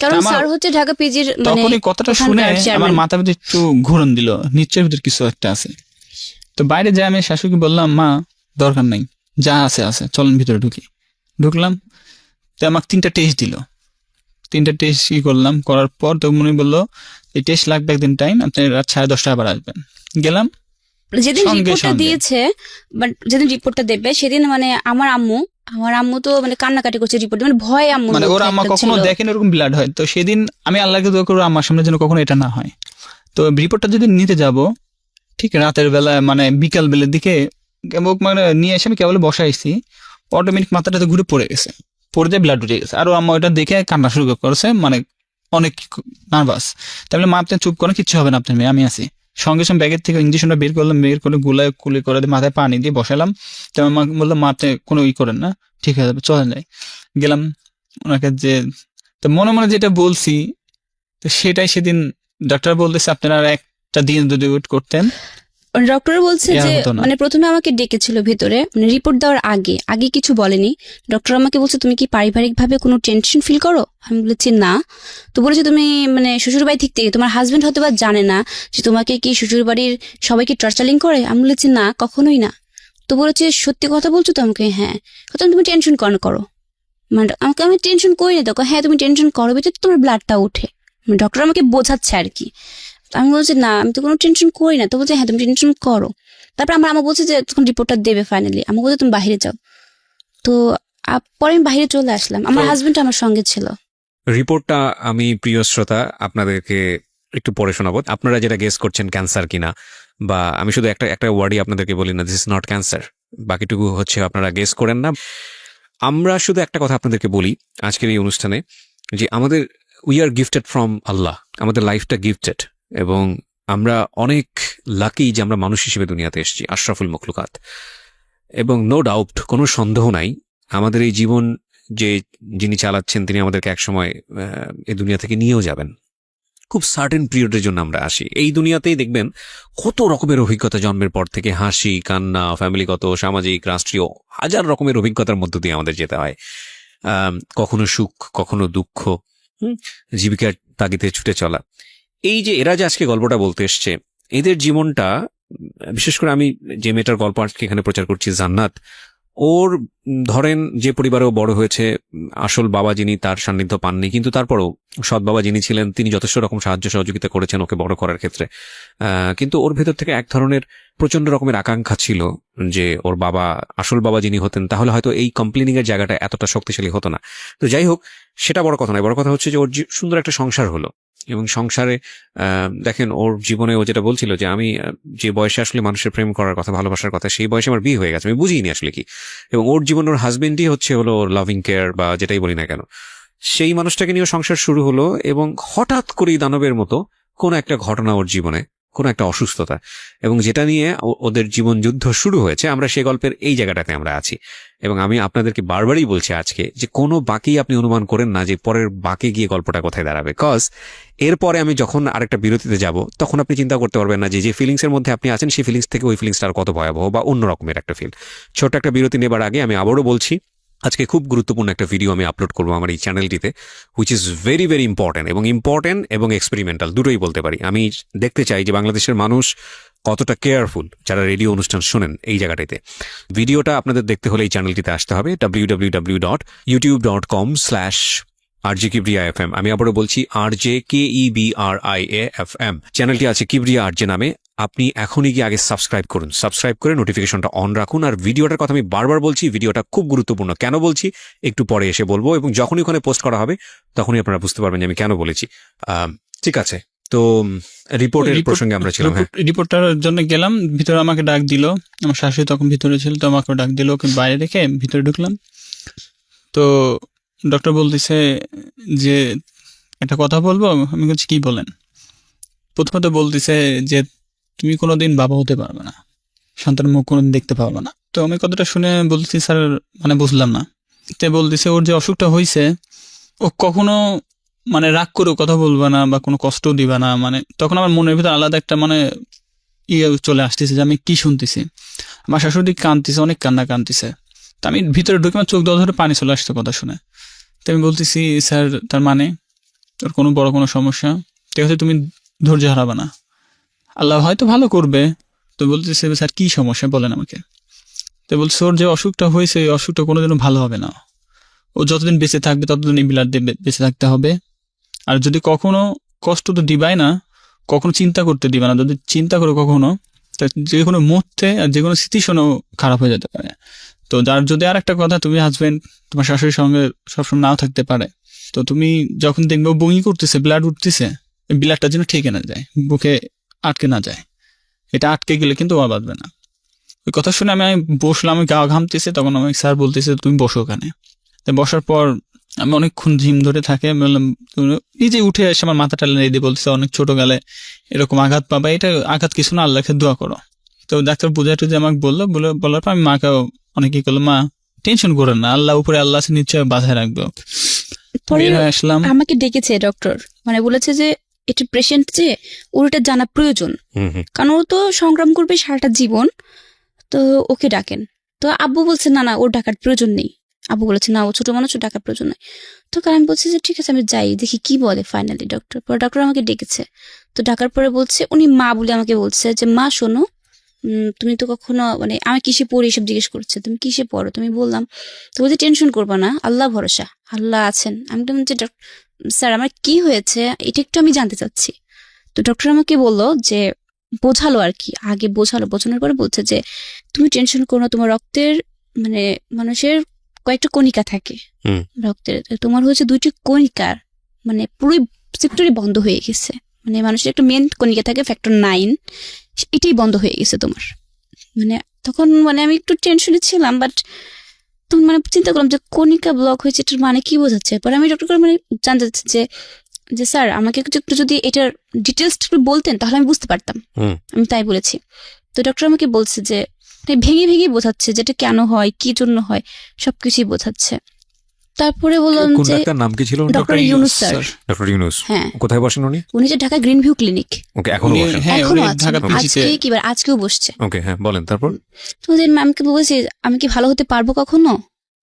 কারণ স্যার হচ্ছে ঢাকা পিজির মানে তখন এই কথাটা শুনে আমার মাথা ভিতরে একটু ঘুরন দিল, নিশ্চয়ের ভিতরে কিছু একটা আছে। তো বাইরে যাই আমি শাশুড়িকে বললাম মা দরকার নাই, যা আছে আছে, চলেন ভিতরে ঢুকলাম। তো আমাকে 3টা টেস্ট দিল। 3টা টেস্ট কি করলাম, করার পর তো মনে বললো এই টেস্ট লাগবে একদিন টাইম, আপনি রাত 10:30 আবার আসবেন। গেলাম, যেদিন রিপোর্টটা দিয়েছে, বাট যেদিন রিপোর্টটা দেবে সেদিন মানে আমার আম্মু তো মানে কান্নাকাটি করছে রিপোর্ট, মানে ভয় আম্মু, মানে ওর আম্মা কখনো দেখেন এরকম ব্লাড হয়। তো সেদিন আমি আল্লাহকে দোয়া করবো আমার সামনে যেন কখনো এটা না হয়। তো রিপোর্টটা যদি নিতে যাব ঠিক রাতের বেলা, মানে বিকাল বেলার দিকে মানে নিয়ে এসে আমি কেবল বসাইছি, অটোমেটিক মাথাটাতে ঘুরে পড়ে গেছে, পড়ে যায় ব্লাড উঠে গেছে। আর আম্মা ওটা দেখে কান্না শুরু করেছে, মানে অনেক নার্ভাস। তাহলে মা আপনি চুপ করেন, কিচ্ছু হবে না আপনার মেয়ে, আমি আছি। সঙ্গে সঙ্গে ব্যাগের থেকে ইঞ্জেকশনটা বের করলাম, বের করে গুলায় কুলি করে মাথায় পানি দিয়ে বসালাম। তো মা বললাম মা আপনি কোনো করেন না, ঠিক আছে চলেন যাই। গেলাম ওনাকে, যে তো মনে মনে যেটা বলছি তো সেটাই সেদিন ডাক্তার বলতেছে আপনারা আর একটা দিন যদি ওয়েট করতেন। ডক্টর বলছে যে মানে প্রথমে আমাকে ডেকেছিল ভেতরে, মানে রিপোর্ট দেওয়ার আগে কিছু বলেনি। ডক্টর আমাকে বলছে তুমি কি পারিবারিক ভাবে কোনো টেনশন ফিল করো? আমি বলেছি না। তো বলেছে তুমি মানে শ্বশুর বাড়ি থেকে তোমার হাজবেন্ড হয়তো বা জানে না যে তোমাকে কি শ্বশুর বাড়ির সবাইকে টর্চারিং করে? আমি বলেছি না, কখনোই না। তো বলেছে সত্যি কথা বলছো তো? আমাকে হ্যাঁ। তুমি টেনশন করো? মানে আমি টেনশন করি না। দেখো হ্যাঁ তুমি টেনশন করো, বেটা তোমার ব্লাডটা ওঠে। ডক্টর আমাকে বোঝাচ্ছে আর কি। আমি বলছি না আমি তো কোনো টেনশন করি না। তো বলছে হ্যাঁ তুমি টেনশন করো। তারপর আমার বলছে যে তখন রিপোর্টটা দেবে ফাইনালি। আমি বলছি তুমি বাইরে যাও। তো পরে আমি বাইরে চলে আসলাম, আমার হাজবেন্ড আমার সঙ্গে ছিল। রিপোর্টটা আমি প্রিয় শ্রোতা আপনাদেরকে একটু পড়ে শোনাবো। আপনারা যেটা গেস করছেন ক্যান্সার কিনা বা আমি শুধু একটা একটা ওয়ার্ডই আপনাদেরকে বলি না, দিস ইজ নট ক্যান্সার, বাকিটুকু হচ্ছে আপনারা গেস করেন না। আমরা শুধু একটা কথা আপনাদেরকে বলি আজকের এই অনুষ্ঠানে, যে আমাদের উই আর গিফটেড ফ্রম আল্লাহ, আমাদের লাইফটা গিফটেড, এবং আমরা অনেক লাকি যে আমরা মানুষ হিসেবে দুনিয়াতে এসেছি, আশরাফুল মখলুকাত। এবং নো ডাউট, কোনো সন্দেহ নাই, আমাদের এই জীবন যে যিনি চালাচ্ছেন তিনি আমাদেরকে একসময় এই দুনিয়া থেকে নিয়েও যাবেন। খুব সার্টেন পিরিয়ডের জন্য আমরা আসি এই দুনিয়াতেই, দেখবেন কত রকমের অভিজ্ঞতা জন্মের পর থেকে, হাসি কান্না, ফ্যামিলিগত, সামাজিক, রাষ্ট্রীয়, হাজার রকমের অভিজ্ঞতার মধ্য দিয়ে আমাদের যেতে হয়। কখনো সুখ, কখনো দুঃখ, জীবিকার তাগিদে ছুটে চলা। এই যে এরা যে আজকে গল্পটা বলতে এসছে, এদের জীবনটা, বিশেষ করে আমি যে মেয়েটার গল্প আজকে এখানে প্রচার করছি, জান্নাত, ওর ধরেন যে পরিবারেও বড় হয়েছে, আসল বাবা যিনি তার সান্নিধ্য পাননি, কিন্তু তারপরও সৎ বাবা যিনি ছিলেন তিনি যথেষ্ট রকম সাহায্য সহযোগিতা করেছেন ওকে বড় করার ক্ষেত্রে। কিন্তু ওর ভেতর থেকে এক ধরনের প্রচন্ড রকমের আকাঙ্ক্ষা ছিল যে ওর বাবা, আসল বাবা যিনি হতেন, তাহলে হয়তো এই কমপ্লেনিং এর জায়গাটা এতটা শক্তিশালী হতো না। তো যাই হোক, সেটা বড় কথা নয়, বড় কথা হচ্ছে যে ওর সুন্দর একটা সংসার হলো, এবং সংসারে দেখেন ওর জীবনে ও যেটা বলছিল যে আমি যে বয়সে আসলে মানুষের প্রেম করার কথা, ভালোবাসার কথা, সেই বয়সে আমার বিয়ে হয়ে গেছে, আমি বুঝিনি আসলে কি। এবং ওর জীবন, ওর হাজবেন্ডই হচ্ছে হলো ওর লাভিং কেয়ার বা যেটাই বলি না কেন, সেই মানুষটাকে নিয়ে সংসার শুরু হলো, এবং হঠাৎ করেই দানবের মতো কোনো একটা ঘটনা ওর জীবনে, কোনো একটা অসুস্থতা, এবং যেটা নিয়ে ওদের জীবন যুদ্ধ শুরু হয়েছে। আমরা সেই গল্পের এই জায়গাটাতে আমরা আছি, এবং আমি আপনাদেরকে বারবারই বলছি আজকে যে কোনো বাকি আপনি অনুমান করেন না যে পরের বাকি গিয়ে গল্পটা কোথায় দাঁড়াবে, কজ এরপরে আমি যখন আরেকটা বিরতিতে যাব তখন আপনি চিন্তা করতে পারবেন না যে ফিলিংসের মধ্যে আপনি আছেন সেই ফিলিংস থেকে ওই ফিলিংসটা আর কত ভয়াবহ বা অন্য রকমের একটা ফিল। ছোট একটা বিরতি নেবার আগে আমি আবারও বলছি, আজকে খুব গুরুত্বপূর্ণ একটা ভিডিও আমি আপলোড করবো আমার এই চ্যানেলটিতে, which is very very important এবং এক্সপেরিমেন্টাল, দুটোই বলতে পারি। আমি দেখতে চাই যে বাংলাদেশের মানুষ কতটা কেয়ারফুল যারা রেডিও অনুষ্ঠান শোনেন এই জায়গাটাতে। ভিডিওটা আপনাদের দেখতে হলে এই চ্যানেলটিতে আসতে হবে, www.youtube.com/RJ Kibriya FM। আমি আবারও বলছি, RJ KEBRIA FM চ্যানেলটি আছে কিবরিয়া RJ নামে। আপনি এখনই গিয়ে আগে সাবস্ক্রাইব করুন, সাবস্ক্রাইব করে নোটিফিকেশনটা অন রাখুন। আর ভিডিওটার কথা আমি বারবার বলছি, ভিডিওটা খুব গুরুত্বপূর্ণ। কেন বলছি একটু পরে এসে বলবো, এবং যখনই ওখানে পোস্ট করা হবে তখনই আপনারা বুঝতে পারবেন যে আমি কেন বলেছি। ঠিক আছে, তো রিপোর্টের প্রসঙ্গে আমরা ছিলাম। হ্যাঁ, রিপোর্টার জন্য গেলাম, ভিতরে আমাকে ডাক দিল, আমার শাশুড়ি তখন ভিতরে ছিল, তো আমাকে ডাক দিল, ওকে বাইরে রেখে ভিতরে ঢুকলাম। তো ডক্টর বলতেছে যে একটা কথা বলবো। আমি বলছি কি বলেন। প্রথমত বলতেছে যে তুমি কোনোদিন বাবা হতে পারবে না, সন্তানের মুখ কোনোদিন দেখতে পারবে না। তো আমি কথাটা শুনে বলতেছি স্যার মানে বুঝলাম না। তে বলতেছে ওর যে অসুখটা হয়েছে, ও কখনো মানে রাগ করেও কথা বলবে না বা কোনো কষ্ট দিবে না। মানে তখন আমার মনের ভিতরে আলাদা একটা মানে ইয়ে চলে আসতেছে যে আমি কি শুনতেছি। আমার শাশুড়ি কাঁদতেছে, অনেক কান্না কাঁদতেছে। তো আমি ভিতরে ঢুকে আমার চোখ ধরে পানি চলে আসছে কথা শুনে। তো আমি বলতেছি স্যার তার মানে তোর কোনো বড় কোনো সমস্যা, ঠিক আছে, তুমি ধৈর্য হারাবে না, আল্লাহ হয়তো ভালো করবে। তো বলতেছে স্যার কি সমস্যা বলেন আমাকে। তো বলছে ওর যে অসুখটা হয়েছে ওই অসুখটা কোনোদিনও ভালো হবে না, ও যতদিন বেঁচে থাকবে ততদিন এই বিলাট দিয়ে বেঁচে থাকতে হবে। আর যদি কখনো কষ্ট তো দিবাই না, কখনো চিন্তা করতে দিবে না, যদি চিন্তা করো কখনো যে কোনো মুহূর্তে আর যে কোনো স্মৃতিশোনও খারাপ হয়ে যেতে পারে। তো যার যদি আর একটা কথা, তুমি হাজবেন্ড তোমার শাশুড়ির সঙ্গে সবসময় নাও থাকতে পারে, তো তুমি যখন দেখবে ও বমি করতেছে, ব্লাড উঠতেছে, ওই ব্লাডটা যেন ঠেকে না যায়, বুকে আটকে না যায়। এটা আটকে গেলে কিন্তু ও বাঁচবে না। ওই কথা শুনে আমি বসলাম, আমি গা ঘামতেছে, তখন আমি স্যার বলতেছে তুমি বসো ওখানে। তো বসার পর আমি অনেকক্ষণ ঝিম ধরে থাকে, আমি বললাম নিজে উঠে এসে আমার মাথাটা লেগে দিয়ে বলতেছে অনেক ছোট গেলে এরকম আঘাত পাবা, এটা আঘাত কিছু না, আল্লাহকে দোয়া করো। তো ডাক্তার বুঝাই টুঝে আমাকে বলার পর আমি মাকে অনেকে করলো, মা টেনশন করেন না, আল্লাহ উপরে আল্লাহ আছে, নিশ্চয় বাধায় রাখবে। আসলাম, আমাকে ডেকেছে ডক্টর, মানে বলেছে যে এটা পেশেন্ট যে ওর এটা জানা প্রয়োজন, কারণ ও তো সংগ্রাম করবে সারাটা জীবন, তো ওকে ডাকেন। তো আব্বু বলছে না না ওর ডাকার প্রয়োজন নেই, আব্বু বলেছে না ও ছোট মানুষ, ও ডাকার প্রয়োজন নেই। তো আমি বলছি যে ঠিক আছে আমি যাই, দেখি কি বলে ফাইনালি ডক্টর। পরে ডক্টর আমাকে ডেকেছে, তো ডাকার পরে বলছে, উনি মা বলে আমাকে বলছে যে মা শোনো, তুমি তো কখনো মানে আমি কিসে পড়ি এসব জিজ্ঞেস করছে, তুমি কিসে পড়ো, তুমি বললাম তো বলছে টেনশন করবা না, আল্লাহ ভরসা, আল্লাহ আছেন। আমি তো বলছি স্যার আমার কি হয়েছে এটা একটু আমি জানতে চাচ্ছি। তো ডক্টর আমাকে বললো যে বোঝালো আর কি, আগে বোঝানোর পরে বলছে যে তুমি টেনশন করো না, তোমার রক্তের মানে মানুষের কয়েকটা কণিকা থাকে রক্তের, তোমার হচ্ছে 2টি কণিকার মানে পুরোই সেক্টরই বন্ধ হয়ে গেছে, মানে মানুষের একটা মেন কণিকা থাকে ফ্যাক্টর 9, এটাই বন্ধ হয়ে গেছে তোমার। মানে তখন মানে আমি একটু টেনশনে ছিলাম, বাট তখন মানে চিন্তা করলাম যে কণিকা ব্লক হয়েছে, এটার মানে কি বোঝাচ্ছে। পরে আমি ডক্টর মানে জানতে চাচ্ছি যে স্যার আমাকে একটু যদি এটার ডিটেলস একটু বলতেন তাহলে আমি বুঝতে পারতাম। আমি তাই বলেছি। তো ডক্টর আমাকে বলছে যে ভেঙে ভেঙে বোঝাচ্ছে যেটা কেন হয়, কি জন্য হয়, সবকিছুই বোঝাচ্ছে। তারপরে বললাম কোন যে ডাক্তার নাম কি ছিল? Doctor Yunus sir. Doctor Yunus. হ্যাঁ। কোথায় বসেন উনি? উনি যে ঢাকা গ্রিন ভিউ ক্লিনিক। ওকে, এখনো বসেন? হ্যাঁ, এখনো উনি আছে, ঢাকা আজকে কিবার আজকেও বসছে। ওকে, হ্যাঁ বলেন তারপর। তো ওদের ম্যামকে বলেছি আমি কি ভালো হতে পারবো কখনো,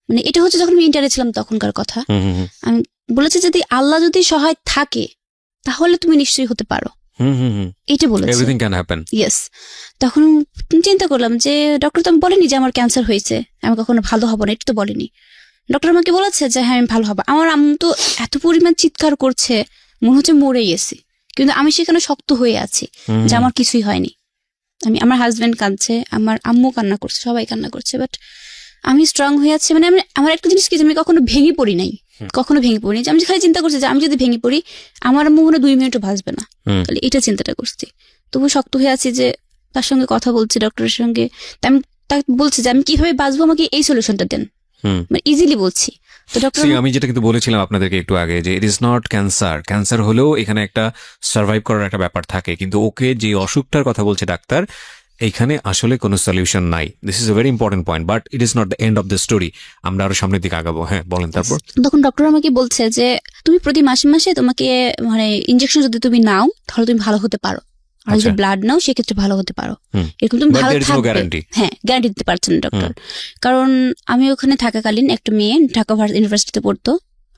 মানে এটা হচ্ছে যখন আমি ইন্টারে ছিলাম তখনকার কথা। আমি বলেছি যদি আল্লাহ যদি সহায় থাকে তাহলে তুমি নিশ্চয়ই হতে পারো, এটা বলেছে। Everything can happen. ইয়েস। তখন চিন্তা করলাম যে ডক্টর তো আমি বলেনি যে আমার ক্যান্সার হয়েছে, আমি কখনো ভালো হবো না, এটা তো বলেনি। ডক্টর আমাকে বলেছে যে হ্যাঁ আমি ভালো হবো। আমার আম্মু তো এত পরিমাণ চিৎকার করছে মনে হচ্ছে মরে গেছি, কিন্তু আমি সেখানে শক্ত হয়ে আছি যে আমার কিছুই হয়নি। আমার হাজবেন্ড কাঁদছে, আমার আম্মু কান্না করছে, সবাই কান্না করছে, বাট আমি স্ট্রং হয়ে আছি। মানে আমার একটা জিনিস কি যে আমি কখনো ভেঙে পড়ি নাই, কখনো ভেঙে পড়িনি। আমি খালি চিন্তা করছি যে আমি যদি ভেঙে পড়ি আমার আম্মু মনে 2 মিনিটও বাঁচবে না, তাহলে এটা চিন্তাটা করছি। তবু শক্ত হয়ে আছি যে তার সঙ্গে কথা বলছি ডক্টরের সঙ্গে। আমি তাকে বলছি যে আমি কিভাবে বাঁচবো, আমাকে এই সলিউশনটা দেন, মানে ইজিলি বলছি। তো ডক্টর আমি যেটা কিন্তু বলেছিলাম আপনাদেরকে একটু আগে যে it is not cancer. Cancer হলেও এখানে একটা সার্ভাইভ করার একটা ব্যাপার থাকে, কিন্তু ওকে যে অসুখটার কথা বলছে ডাক্তার, এইখানে আসলে কোনো সলিউশন নাই। This is a very important point, but it is not the end of the story. আমরা আরো সামনের দিকে আগাবো। হ্যাঁ বলেন তারপর। তখন ডক্টর আমাকে বলছে যে তুমি প্রতি মাসে মাসে তোমাকে মানে ইনজেকশন যদি তুমি নাও তাহলে তুমি ভালো হতে পারো, আর যদি ব্লাড নাও সেক্ষেত্রে ভালো হতে পারো, এরকম তুমি ভালো থাকবে। হ্যাঁ, গ্যারান্টি দিতে পারছেন ডক্টর। কারণ আমি ওখানে থাকাকালীন একটা মেয়ে ঢাকা ইউনিভার্সিটিতে পড়তো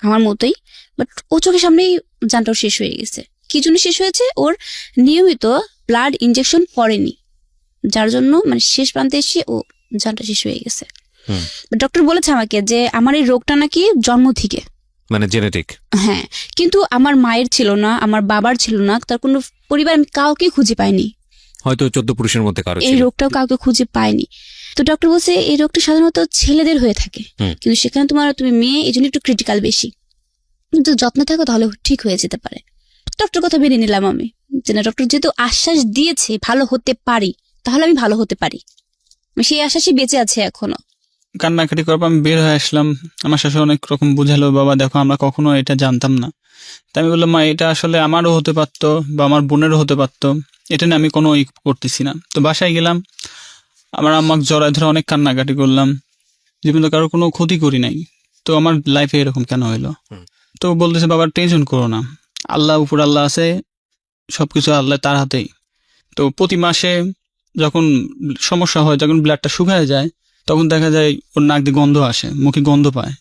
আমার মতোই, বাট ও চোখের সামনেই জানটাও শেষ হয়ে গেছে। কি জন্য শেষ হয়েছে? ওর নিয়মিত ব্লাড ইনজেকশন পড়েনি, যার জন্য মানে শেষ প্রান্তে এসে ও জানটা শেষ হয়ে গেছে। ডক্টর বলেছে আমাকে যে আমার এই রোগটা নাকি জন্ম থেকে, মানে জেনেটিক। হ্যাঁ, কিন্তু আমার মায়ের ছিল না, আমার বাবার ছিল না, তার কোনো পরিবার আমি কাউকে খুঁজে পাইনি। হয়তো 14 পুরুষের মধ্যে কারো এই রোগটাও কাউকে খুঁজে পাইনি। তো ডক্টর বলছে এই রোগটা সাধারণত ছেলেদের হয়ে থাকে, কিন্তু সেখানে তুমি মেয়ে, এই জন্য একটু ক্রিটিক্যাল বেশি, কিন্তু যত্নে থাকো তাহলে ঠিক হয়ে যেতে পারে। ডক্টর কথা বেরিয়ে নিলাম আমি, যে না ডক্টর যেহেতু আশ্বাস দিয়েছে ভালো হতে পারি, তাহলে আমি ভালো হতে পারি। সেই আশ্বাসই বেঁচে আছে এখনো। কান্নাকাটি করবো, আমি বের হয়ে আসলাম। আমার শাশুড়ি অনেক রকম বুঝালো, বাবা দেখো আমরা কখনো এটা জানতাম না। তাই আমি বললাম মা এটা আসলে আমারও হতে পারতো বা আমার বোনেরও হতে পারতো, এটা নিয়ে আমি কোনো করতেছি না। তো বাসায় গেলাম, আমার আম্মাকে জড়ায় ধরে অনেক কান্নাকাটি করলাম, জীবনে কারো কোনো ক্ষতি করি নাই, তো আমার লাইফে এরকম কেন হইলো? তো বলতেছে বাবা টেনশন করো না, আল্লাহ উপর আল্লাহ আছে, সবকিছু আল্লাহ তার হাতেই। তো প্রতি মাসে যখন সমস্যা হয়, যখন ব্লাডটা শুকায় যায়, তখন দেখা যায় ওর নাক দিয়ে গন্ধ আসে, মুখে গন্ধ পায়,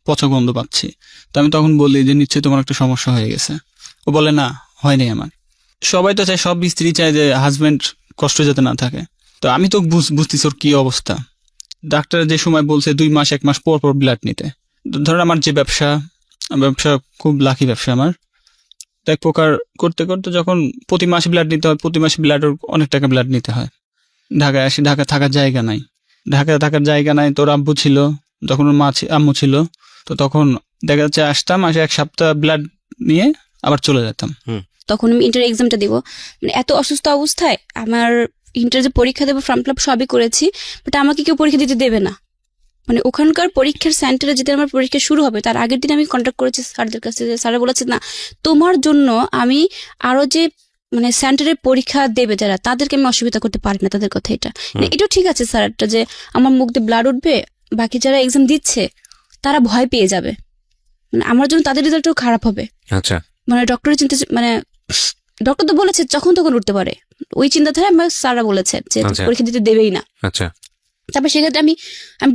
পচা গন্ধ পাচ্ছি। তো আমি তখন বলি যে নিশ্চয়ই তোমার একটা সমস্যা হয়ে গেছে। ও বলে না, হয়নি আমার। সবাই তো চায়, সব স্ত্রী চায় যে হাজবেন্ড কষ্ট যাতে না থাকে। তো আমি তো বুঝতেছি ওর কি অবস্থা। ডাক্তার যে সময় বলছে 2 মাস 1 মাস পর পর ব্লাড নিতে। ধরেন আমার যে ব্যবসা খুব লাকি ব্যবসা আমার, এক প্রকার করতে করতে যখন প্রতি মাসে ব্লাড নিতে হয়, প্রতি মাসে ব্লাডের অনেক টাকা ব্লাড নিতে হয়। ঢাকায় আসি, ঢাকা থাকার জায়গা নাই, তোর আব্বু ছিল, যখন ওর আম্মু ছিল, তো তখন দেখা যাচ্ছে আসতাম, আসে 1 সপ্তাহ ব্লাড নিয়ে আবার চলে যেতাম। তখন আমি ইন্টার এক্সামটা দিব, মানে এত অসুস্থ অবস্থায় আমার ইন্টার যে পরীক্ষা দেবো ফর্ম ফিল আপ সবই করেছি, বাট আমাকে কেউ পরীক্ষা দিতে দেবে না। মানে ওখানকার পরীক্ষার সেন্টারে যেদিন আমার পরীক্ষা শুরু হবে তার আগের দিন আমি কন্ট্যাক্ট করেছি স্যারদের কাছে, স্যারা বলেছে না তোমার জন্য আমি আরো যে মানে সেন্টারের পরীক্ষা দেবে যারা, তাদেরকে আমি অসুবিধা করতে পারি না, তাদের কথা এটা। এটাও ঠিক আছে স্যার, একটা যে আমার মুখ দিয়ে ব্লাড উঠবে, বাকি যারা এক্সাম দিচ্ছে তারা ভয় পেয়ে যাবে, মানে আমার জন্য তাদের রেজাল্টও খারাপ হবে। আচ্ছা, মানে ডক্টরের চিন্তা, মানে ডক্টর তো বলেছে যখন তখন উঠতে পারে, ওই চিন্তাধারায় আমার স্যাররা বলেছে যে পরীক্ষা দিতে দেবেই না। আচ্ছা, তারপর সেক্ষেত্রে আমি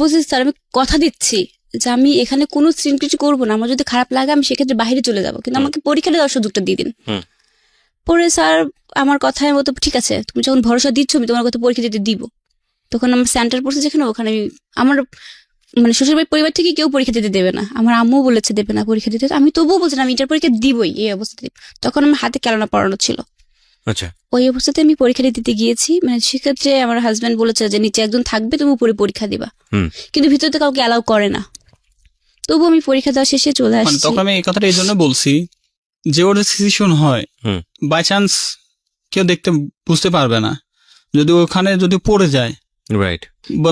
বলছি স্যার আমি কথা দিচ্ছি যে আমি এখানে কোনো কিছু করবো না, আমার যদি খারাপ লাগে আমি সেক্ষেত্রে বাইরে চলে যাবো, কিন্তু আমাকে পরীক্ষা দেওয়ার সুযোগটা দিয়ে দিন। পরে স্যার আমার কথায় মতো ঠিক আছে, তুমি যখন ভরসা দিচ্ছ আমি তোমার কথা পরীক্ষা দিতে দিব। তখন আমার সেন্টার পড়ছে যেখানে, ওখানে আমার মানে শ্বশুরবাড়ির পরিবার থেকে কেউ পরীক্ষা দিতে দেবে না, আমার আম্মু বলেছে দেবে না পরীক্ষা দিতে, আমি তবুও বলছি না আমি ইন্টার পরীক্ষা দিবই এই অবস্থাতে। তখন আমার হাতে কেলনা পড়ানো ছিল। আচ্ছা, ওই অবস্থাতে আমি পরীক্ষা দিতে গিয়েছি, মানে সেক্ষেত্রে আমার হাজবেন্ড বলেছে যে নিচে একজন থাকবে, তুমি উপরে পরীক্ষা দিবা, কিন্তু ভিতরে কাউকে অ্যালাউ করে না। তবু আমি পরীক্ষা দেওয়া শেষে চলে আসছি। তখন আমি এই কথাটা এই জন্য বলছি যে ওর সিচুয়েশন হয় হুম। বাই চান্স কেউ দেখতে বুঝতে পারবে না, যদি ওখানে যদি পড়ে যায় রাইট।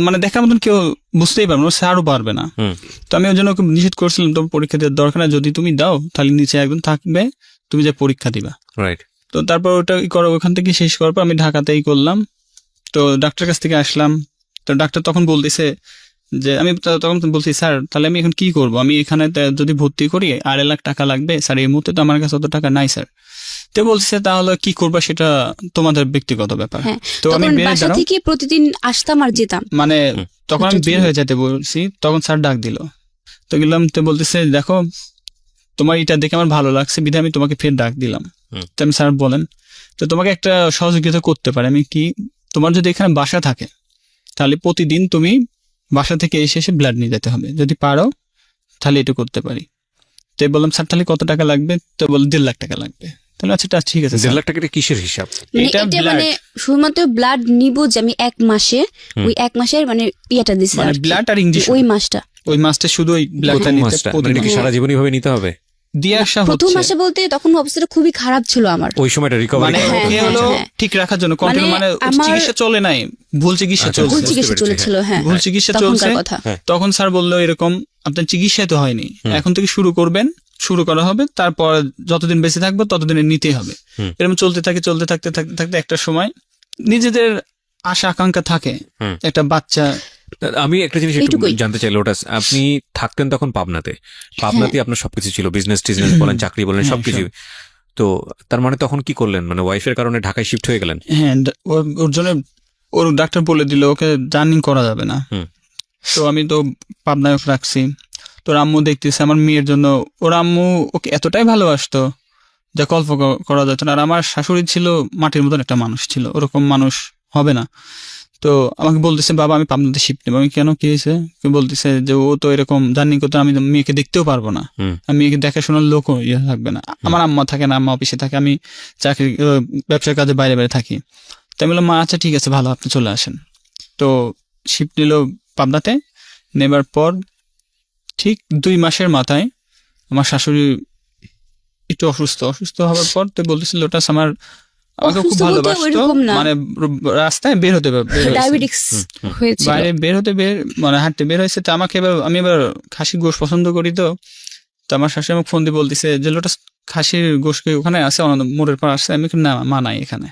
মানে দেখার মতন কেউ বুঝতেই পারবে না, স্যারও পারবে না। হুম। তো আমি ওই জন্য ওকে নিষেধ করছিলাম, তো পরীক্ষা দেওয়ার দরকার না, যদি তুমি দাও তাহলে নিচে একজন থাকবে, তুমি যে পরীক্ষা দিবা। রাইট। তো তারপর ওটা করো, ওখান থেকে শেষ করার পর আমি ঢাকাতেই করলাম। তো ডাক্তার কাছ থেকে আসলাম, তো ডাক্তার তখন বলতেছে যে আমি তখন বলছি স্যার তাহলে আমি এখন কি করব, আমি এখানে যদি ভর্তি করি 2.5 লাখ টাকা লাগবে স্যার, এই মুহূর্তে তো আমার কাছে অত টাকা নাই স্যার। তো বলছে তাহলে কি করবা সেটা তোমাদের ব্যক্তিগত ব্যাপার। হ্যাঁ, তো আমি তখন বের বাসা থেকে প্রতিদিন আসতাম আর যেতাম। মানে তখন আমি বের হয়ে যেতে বলছি, তখন স্যার ডাক দিল, তো গেলাম, তো বলতেছে দেখো তোমার এটা দেখে আমার ভালো লাগছে বিধায় আমি তোমাকে ফের ডাক দিলাম। তো আমি স্যার বলেন, তো তোমাকে একটা সহযোগিতা করতে পারে আমি কি, তোমার যদি এখানে বাসা থাকে তাহলে প্রতিদিন তুমি বাসা থেকে এসে এসে ব্লাড নিয়ে যেতে হবে, যদি পারো তাহলে এটা করতে পারি। তো বললাম স্যার তাহলে কত টাকা লাগবে, তো বল 1.5 লাখ টাকা লাগবে। তাহলে আচ্ছা ঠিক আছে 1.5 লাখ টাকা কিসের হিসাব? মানে এটা এটা blood। মানে শুধুমাত্র ব্লাড নিব যে আমি 1 মাসে, ওই 1 মাসের মানে ইয়েটা দিছে মানে আর কি। ব্লাড আর ইঞ্জেকশন, ওই মাসটা ওই মাসটা শুধু ওই ব্লাডটা প্রথম নিতে মাসটা মানে এটা কি প্রতিদিন সারা জীবনই ভাবে নিতে হবে? দিয়ে আসা প্রথম হচ্ছে। মাসে বলতে তখন অবস্থাটা খুবই খারাপ ছিল আমার। ওই সময়টা রিকভারি মানে হ্যাঁ, ওকে হ্যাঁ, হলো হ্যাঁ। ঠিক রাখার জন্য কন্ট্রোল, মানে আমার- চিকিৎসা চলে নাই, ভুল চিকিৎসা আচ্ছা, চলছে, ভুল বুঝতে চিকিৎসা পেরেছি, চলেছিল, হ্যাঁ ভুল চিকিৎসা চলছে। তখনকার কথা। তখন স্যার বললো এরকম আপনার চিকিৎসা তো হয়নি, এখন থেকে শুরু করবেন, শুরু করা হবে, তারপর যতদিন বেঁচে থাকবো ততদিনে নিতে হবে। এরকম চলতে থাকতে থাকতে একটা সময় নিজেদের আশা আকাঙ্ক্ষা থাকে, একটা বাচ্চা। আমি একটা জিনিস একটু এইটুকুই। জানতে চাই লোটাস, আপনি থাকতেন তখন পাবনাতে, পাবনাতে আপনার সবকিছু ছিল, বিজনেস টিজনেস বলেন, চাকরি বলেন, সবকিছু। তো তার মানে তখন কি করলেন, মানে ওয়াইফের কারণে ঢাকায় শিফট হয়ে গেলেন? হ্যাঁ, ওর জন্য ওর ডাক্তার বলে দিল ওকে জার্নি করা যাবে না। তো আমি তো পাবনায় ওকে রাখছি। তোর আম্মু দেখতেছে আমার মেয়ের জন্য, ওর আম্মু ওকে এতটাই ভালোবাসতো যা কল্প করা যেত না। আর আমার শাশুড়ি ছিল মাটির মতন একটা মানুষ ছিল, ওরকম মানুষ হবে না। তো আমাকে বলতেছে বাবা আমি পাবনাতে শিফট নেবো। আমি কেন, কি হয়েছে? বলতেছে যে ও তো এরকম জার্নি করতে, আমি মেয়েকে দেখতেও পারবো না, আমি মেয়েকে দেখাশোনার লোকও ইয়ে থাকবে না। আমার আম্মা থাকে না, আম্মা অফিসে থাকে, আমি চাকরি ব্যবসার কাজে বাইরে বাইরে থাকি। তাই বললাম মা আচ্ছা ঠিক আছে ভালো, আপনি চলে আসেন। তো শিফট নিল পাবনাতে। নেবার পর ঠিক 2 মাসের মাথায় আমার শাশুড়ি একটু অসুস্থ হওয়ার পর তো বলতেছিল লোটাস আমার আমাকে খুব অসুস্থ বলতে ভালোবাসতো, ওইরকম না। মানে রাস্তায় বের হতে ডায়াবেটিক্স হয়েছিল। বাইরে মানে হাঁটতে বের হয়েছে। তো আমাকে আমি এবার খাসির গোশ পছন্দ করি। তো আমার শাশুড়ি আমাকে ফোন দিয়ে বলতেছে যে লোটাস খাসির গোশ কি ওখানে আছে, মোড়ের পর আসছে? আমি না মা নাই এখানে।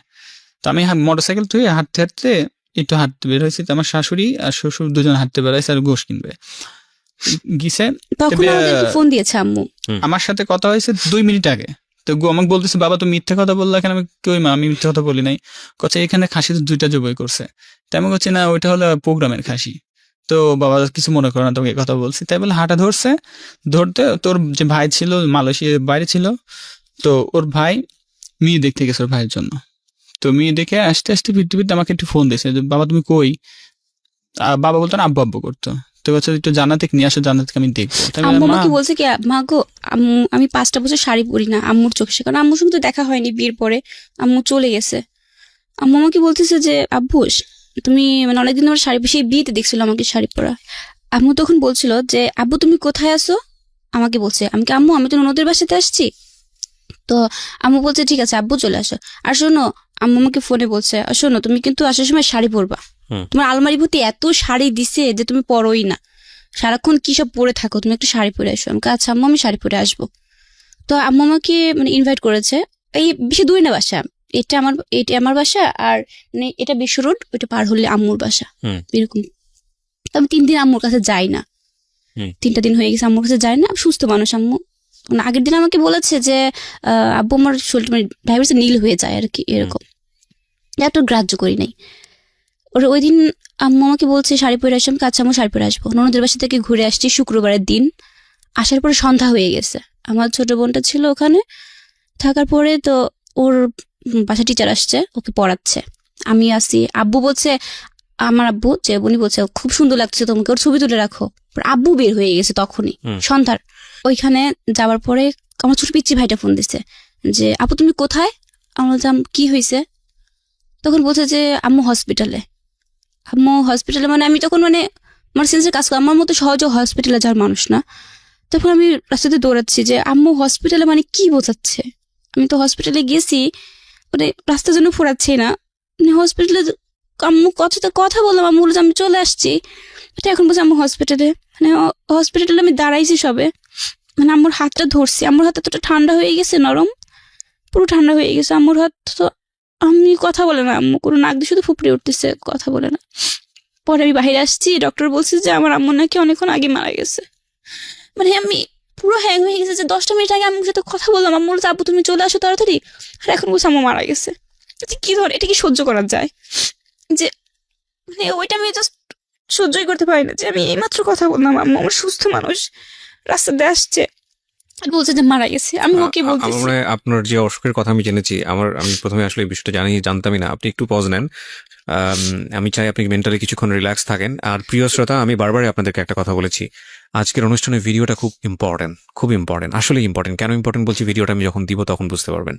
তো আমি মোটরসাইকেল তুই হাঁটতে একটু হাঁটতে বের হয়েছি। তো আমার শাশুড়ি আর শ্বশুর দুজন হাঁটতে বেরোয়ছে আর গোশ কিনবে গিয়েছে। তখন আমাদেরকে ফোন দিয়েছে আম্মু, আমার সাথে কথা হয়েছে 2 মিনিট আগে। তো আমাকে বলতেছে বাবা তুমি মিথ্যে কথা বললা কেন? আমি কই মা আমি মিথ্যে কথা বলি নাই। কচ্ছে এখানে খাসি তো 2টা জবাই করছে। তাই আমি বলছি না ওইটা হলো প্রোগ্রামের খাসি। তো বাবা কিছু মনে করে না, তোকে কথা বলছি। তাই বলে হাঁটা ধরতে তোর যে ভাই ছিল মালয়েশিয়ার বাইরে ছিল, তো ওর ভাই মেয়ে দেখতে গেছে ওর ভাইয়ের জন্য। তো মেয়ে দেখে আসতে ফিরতে আমাকে একটু ফোন দিয়েছে যে বাবা তুমি কই। বাবা বলতো না আব্বু করতো। তো বলছে একটু জান্নাতে নিয়ে আসো, জান্নাতকে আমি দেখবো। আম্মু আমাকে বলছে কি মা গো আমি 5টা বছর শাড়ি পরি না আম্মুর চোখে, কারণ আম্মুর সঙ্গে তো দেখা হয়নি বিয়ের পরে, আম্মু চলে গেছে। আম্মু আমাকে বলতেছে যে আব্বু তুমি মানে অনেকদিন আমার শাড়ি, সেই বিয়েতে দেখছিল আমাকে শাড়ি পরা। আম্মু তখন বলছিল যে আব্বু তুমি কোথায় আসো, আমাকে বলছে। আমি কি আম্মু আমি তো ননদের বাসাতে আসছি। তো আম্মু বলছে ঠিক আছে আব্বু চলে আসো। আর শোনো আম্মু আমাকে ফোনে বলছে শোনো তুমি কিন্তু আসার সময় শাড়ি পরবা, তোমার আলমারি ভর্তি এত শাড়ি দিছে যে তুমি পরোই না, সারাক্ষণ কি সব পরে থাকো, তুমি একটু শাড়ি পরে আসো। আমাকে আচ্ছা আম্মু আমি শাড়ি পরে আসবো। তো আম্মু আমাকে মানে ইনভাইট করেছে। এই বেশি দূরে না বাসা, এটা আমার বাসা, আর মানে এটা বিশ্ব রোড, ওইটা পার হলে আম্মুর বাসা, এরকম। আমি 3 দিন আম্মুর কাছে যাই না, 3টা দিন হয়ে গেছে আম্মুর কাছে যাই না। সুস্থ মানুষ আম্মু। মানে আগের দিন আমাকে বলেছে যে আব্বু আমার শরীর মানে ডায়াবেটিস নীল হয়ে যায় আর কি, এরকম। এত গ্রাহ্য করি নাই। ওই দিন আম্মু আমাকে বলছে শাড়ি পরে আসলাম, কাছে আম্মু শাড়ি পরে আসবো। ননদের বাসা থেকে ঘুরে আসছি শুক্রবারের দিন। আসার পরে সন্ধ্যা হয়ে গেছে। আমার ছোট বোনটা ছিল ওখানে থাকার পরে, তো ওর বাসা টিচার আসছে, ওকে পড়াচ্ছে, আমি আসি। আব্বু বলছে, আমার আব্বু যে উনি বলছে খুব সুন্দর লাগছে তোমাকে, ওর ছবি তুলে রাখো। আব্বু বের হয়ে গেছে তখনই সন্ধ্যার। ওইখানে যাওয়ার পরে আমার ছোট পিচ্চি ভাইটা ফোন দিছে যে আপু তুমি কোথায়? আমি বললাম কি হয়েছে? তখন বলছে যে আম্মু হসপিটালে। মানে আমি তখন মানে আমার সেন্সের কাজ করে, আমার মতো সহজে হসপিটালে যাওয়ার মানুষ না। তখন আমি রাস্তাতে দৌড়াচ্ছি যে আম্মু হসপিটালে মানে কি বোঝাচ্ছে, আমি তো হসপিটালে গেছি, মানে রাস্তার জন্য ফোরাচ্ছি না, মানে হসপিটালে আম্মু কথা বললাম, আম্মু বলছে আমি চলে আসছি, এটা এখন বলছে আম্মু হসপিটালে, মানে হসপিটালে আমি দাঁড়াইছি সবে, মানে আম্মুর হাতটা ধরছি, আম্মুর হাত এতটা ঠান্ডা হয়ে গেছে, নরম পুরো ঠান্ডা হয়ে গেছে আম্মুর হাত, তো আমি কথা বলে না, আম্মু কোনো নাক দিয়ে শুধু ফুপড়ে উঠতেছে, কথা বলে না। পরে আমি বাইরে আসছি, ডক্টর বলছে যে আমার আম্মু নাকি অনেকক্ষণ আগে মারা গেছে। মানে আমি পুরো হ্যাং হয়ে গেছে যে 10টা মিনিট আগে আম্মুর সাথে কথা বললাম, আম্মু বলছে আব্বু তুমি চলে আসো তাড়াতাড়ি, আর এখন বলছে আম্মু মারা গেছে। কি ধর এটা কি সহ্য করা যায়? যে মানে ওইটা আমি জাস্ট সহ্যই করতে পারি না যে আমি এইমাত্র কথা বললাম, আম্মু আমার সুস্থ মানুষ রাস্তা দিয়ে আসছে আর বলছে যে মারা গেছে, আমি ওকে বলতেছি। আমার আপনার যে অসুখের কথা আমি জেনেছি, আমি প্রথমে আসলে এই বিষয়টা জানতামই না। আপনি একটু পজ নেন, আমি চাই আপনি মেন্টালি কিছুক্ষণ রিল্যাক্স থাকেন। আর প্রিয় শ্রোতা, আমি বারবারই আপনাদেরকে একটা কথা বলেছি, আজকের অনুষ্ঠানের ভিডিওটা খুব ইম্পর্টেন্ট, আসলে ইম্পর্টেন্ট। কেন ইম্পর্টেন্ট বলছি, ভিডিওটা আমি যখন দিব তখন বুঝতে পারবেন।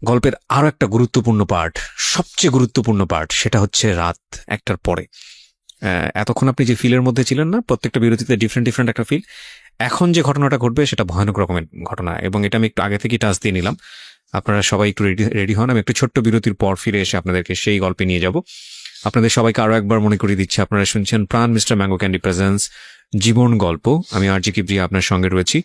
গল্পের আরো একটা গুরুত্বপূর্ণ পার্ট, সবচেয়ে গুরুত্বপূর্ণ পার্ট, সেটা হচ্ছে রাত 1টার পরে। এতক্ষণ আপনি যে ফিলের মধ্যে ছিলেন না, প্রত্যেকটা বিরতিতে ডিফারেন্ট একটা ফিল, এখন যে ঘটনাটা ঘটবে সেটা ভয়ানক রকমের ঘটনা, এবং এটা আমি একটু আগে থেকেই টাচ দিয়ে নিলাম। আপনারা সবাই একটু রেডি হন, আমি একটু ছোট্ট বিরতির পর ফিরে এসে আপনাদেরকে সেই গল্পে নিয়ে যাব। আপনাদের সবাইকে আরো একবার মনে করিয়ে দিচ্ছি, আপনারা শুনছেন প্রাণ মিস্টার ম্যাঙ্গো ক্যান্ডি প্রেজেন্স জীবন গল্প। আমি RJ কিবরিয়া আপনার সঙ্গে রয়েছি।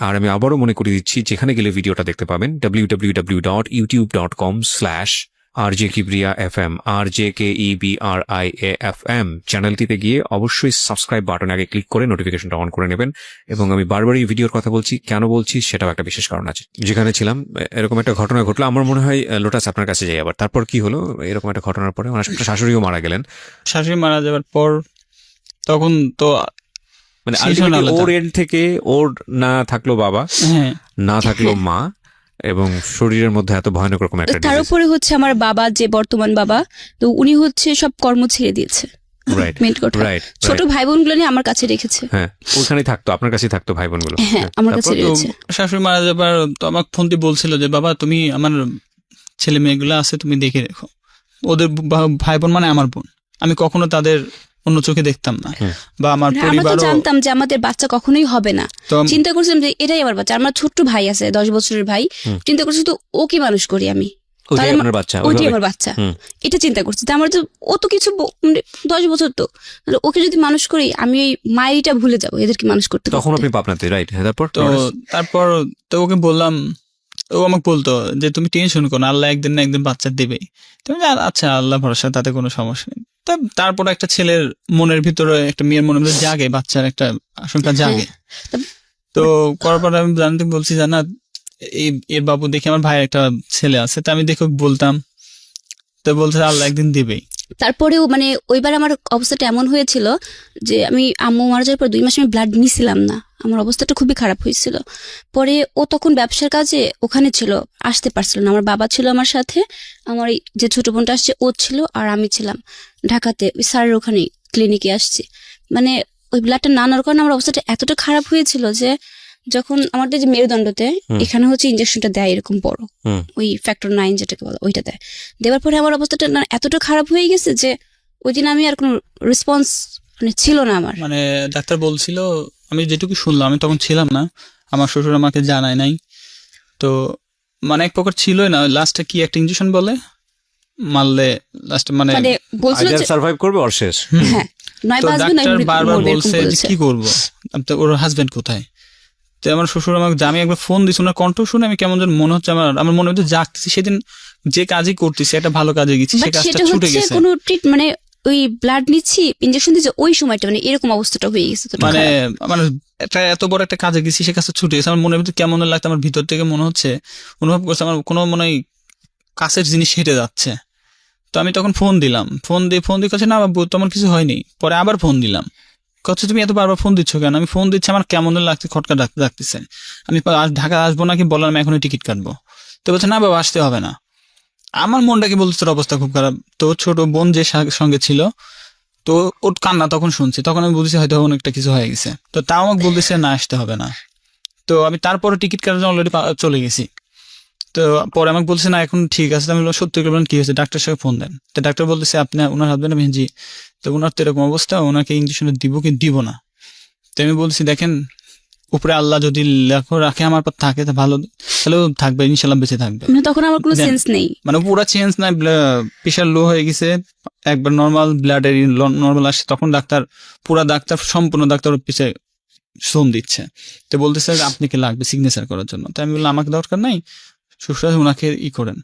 আর আমি আবারও মনে করিয়ে দিচ্ছি, যেখানে গেলে ভিডিওটা দেখতে পাবেন www.youtube.com/RJ Kibriya FM, RJKEBRIAFM চ্যানেলটিতে গিয়ে অবশ্যই সাবস্ক্রাইব বাটনে আগে ক্লিক করে নোটিফিকেশনটা অন করে নেবেন। এবং আমি বারবারই ভিডিওর কথা বলছি, কেন বলছি সেটাও একটা বিশেষ কারণ আছে। যেখানে ছিলাম এরকম একটা ঘটনা ঘটলো, আমার মনে হয় লোটাস আপনার কাছে যাই আবার। তারপর কি হলো, এরকম একটা ঘটনার পরে আমার শাশুড়িও মারা গেলেন। শাশুড়ি মারা যাওয়ার পর তখন তো মানে সেশন আলাদা। ওর এন্ড থেকে ওর না থাকলো বাবা, হ্যাঁ না থাকলো মা, এবং শরীরের মধ্যে এত ভয়ানক রকম একটা তার disease। উপরে হচ্ছে আমার বাবা, যে বর্তমান বাবা, তো উনি হচ্ছে সব কর্ম ছেড়ে দিয়েছে, Right, মেন কথা। right, ছোট right. ভাই বোনগুলো নিয়ে আমার কাছে রেখেছে, হ্যাঁ, ওখানেই থাকতো, আপনার কাছেই থাকতো ভাই বোনগুলো। হ্যাঁ আমার কাছে তো রয়েছে। শাশুড়ি মারা যাবার তো আমাকে ফোন দিয়ে বলছিল যে বাবা তুমি আমার ছেলে মেয়েগুলো আছে তুমি দেখে রেখো, ওদের ভাই বোন মানে আমার বোন, আমি কখনো তাদের অন্য চোখে দেখতাম না, বা আমার আমরা তো পরিবারও। জানতাম যে আমাদের বাচ্চা কখনোই হবে না, তো চিন্তা করছিলাম যে এটাই আমার বাচ্চা। আমার ছোট্ট ভাই আছে 10 বছরের ভাই, চিন্তা করছি তো ওকে মানুষ করি আমি, ওইটাই তাহলে আপনার বাচ্চা, ওইটাই ওইভাবে। আমার বাচ্চা, হুম। এটা চিন্তা করছি যে আমার তো ও তো কিছু মানে 10 বছর, তো তাহলে ওকে যদি মানুষ করি আমি ওই মায়েরটা ভুলে যাবো এদেরকে মানুষ করতে তখন করতে। আপনি পাবনাতে, রাইট? তারপর তারপর তো ওকে বললাম, ও আমাকে বলতো যে তুমি টেনশন করো না, আল্লাহ একদিন না একদিন বাচ্চা দেবেই। তুমি আচ্ছা আল্লাহ ভরসা, তাতে কোনো সমস্যা নেই। তারপর একটা ছেলের মনের ভিতরে, একটা মেয়ের মনের ভিতরে জাগে, বাচ্চার একটা আশঙ্কা জাগে। তো করার পর আমি জানতে বলছি জানা এর বাবু দেখে আমার ভাইয়ের একটা ছেলে আছে, তা আমি দেখে বলতাম, তো বলছে আল্লাহ একদিন দেবেই। তারপরেও মানে ওইবার আমার অবস্থাটা এমন হয়েছিল যে আমি আম্মু মারা যাওয়ার পর 2 মাস আমি ব্লাড নিছিলাম না, আমার অবস্থাটা খুবই খারাপ হয়েছিল। পরে ও তখন ব্যবসার কাজে ওখানে ছিল, আসতে পারছিল না। আমার বাবা ছিল আমার সাথে, আমার এই যে ছোট বোনটা আসছে ও ছিল, আর আমি ছিলাম ঢাকাতে ওই স্যারের ওখানে ক্লিনিকে আসছি। মানে ওই ব্লাডটা না নেওয়ার কারণে আমার অবস্থাটা এতটা খারাপ হয়েছিল যে যখন আমাদের যে মেরুদণ্ডতে এখানে হচ্ছে ইনজেকশনটা দেয় এরকম বড়, ওই ফ্যাক্টর 9 যেটাকে বলে ওইটা দেয়, দেওয়ার পরে আমার অবস্থাটা না এতটা খারাপ হয়ে গেছে যে ওই দিন আমি আর কোনো রেসপন্স মানে ছিল না আমার। মানে ডাক্তার বলছিল, আমি যেটুকু শুনলাম, আমি তখন ছিলাম না, আমার শ্বশুর আমাকে জানায় নাই, তো মানে এক প্রকার ছিলই না। লাস্টে কি একটা ইনজেকশন বলে মারলে লাস্টে মানে বলছিল যে সার্ভাইভ করবে ওর শেষ। হ্যাঁ, নয় তো বাজবে নয় ডাক্তার মরবে, বারবার এরকম বলছে যে কি করবো, ওর হাজবেন্ড কোথায়। তো আমার শ্বশুর আমাকে, আমি একবার ফোন দিছি, ওনার কণ্ঠ শুনে আমি কেমন যেন মনে হচ্ছে, আমার মনে হচ্ছে জাগতেছি। সেদিন যে কাজই করতেছি, একটা ভালো কাজে গেছি, সে কাজটা সেটা ছুটে হচ্ছে গেছে। কোনো ট্রিট মানে ওই ব্লাড নিচ্ছি, ইনজেকশন দিচ্ছে, ওই সময়টা মানে এরকম অবস্থাটা হয়ে গেছে। মানে মানে একটা এত বড় একটা কাজে গেছি, সে কাজটা ছুটে গেছে। আমার মনের ভিতরে কেমন লাগতো, আমার ভিতর থেকে মনে হচ্ছে, অনুভব করছে আমার কোনো মনে হয় কাছের জিনিস হেঁটে যাচ্ছে। তো আমি তখন ফোন দিয়ে কাছে না বাবু তোমার কিছু হয়নি। পরে আবার ফোন দিলাম, কচ্ছে তুমি এত বারবার ফোন দিচ্ছ কেন? আমি ফোন দিচ্ছি, আমার কেমন লাগছে, খটকা ডাকতেছে। আমি ঢাকা আসবো নাকি বললাম আমি এখনই টিকিট কাটবো। তো বলছে না বাবা আসতে হবে না। আমার মনটাকে বলছে তোর অবস্থা খুব খারাপ। তো ছোট বোন যে সঙ্গে ছিল, তো ওর কান্না তখন শুনছি, তখন আমি বলছি হয়তো অনেকটা কিছু হয়ে গেছে। তো তাও আমাকে বলতেছে না আসতে হবে না। তো আমি তারপরে টিকিট কাটার জন্য অলরেডি চলে গেছি। তো পরে আমাকে বলছে না এখন ঠিক আছে। আমি সত্যি করবেন কি হয়েছে, ডাক্তার সাহেব ফোন দেন। তো ডাক্তার বলতেছে আপনি ওনার হাজবেন্ড জি, তো ওনার তো এরকম অবস্থা, ওনাকে ইঞ্জেকশন দিব কি দিব না। তো আমি বলছি দেখেন উপরে আল্লাহ যদি লেখো রাখে আমার পর থাকে তা ভালো, তাহলেও থাকবে ইনশাল্লাহ, বেঁচে থাকবে। মানে তখন আমার কোনো Then- সেন্স নেই। মানে পুরো চেঞ্জ নাই, প্রেশার লো হয়ে গেছে, একবার নর্মাল ব্লাডের নর্মাল আসছে, তখন ডাক্তার সম্পূর্ণ ডাক্তার ওর পিছিয়ে শ্রম দিচ্ছে। তো বলতেছে যে আপনি কি লাগবে সিগনেচার করার জন্য। তো আমি বললাম আমাকে দরকার নাই, শ্বশুর ওনাকে করেন।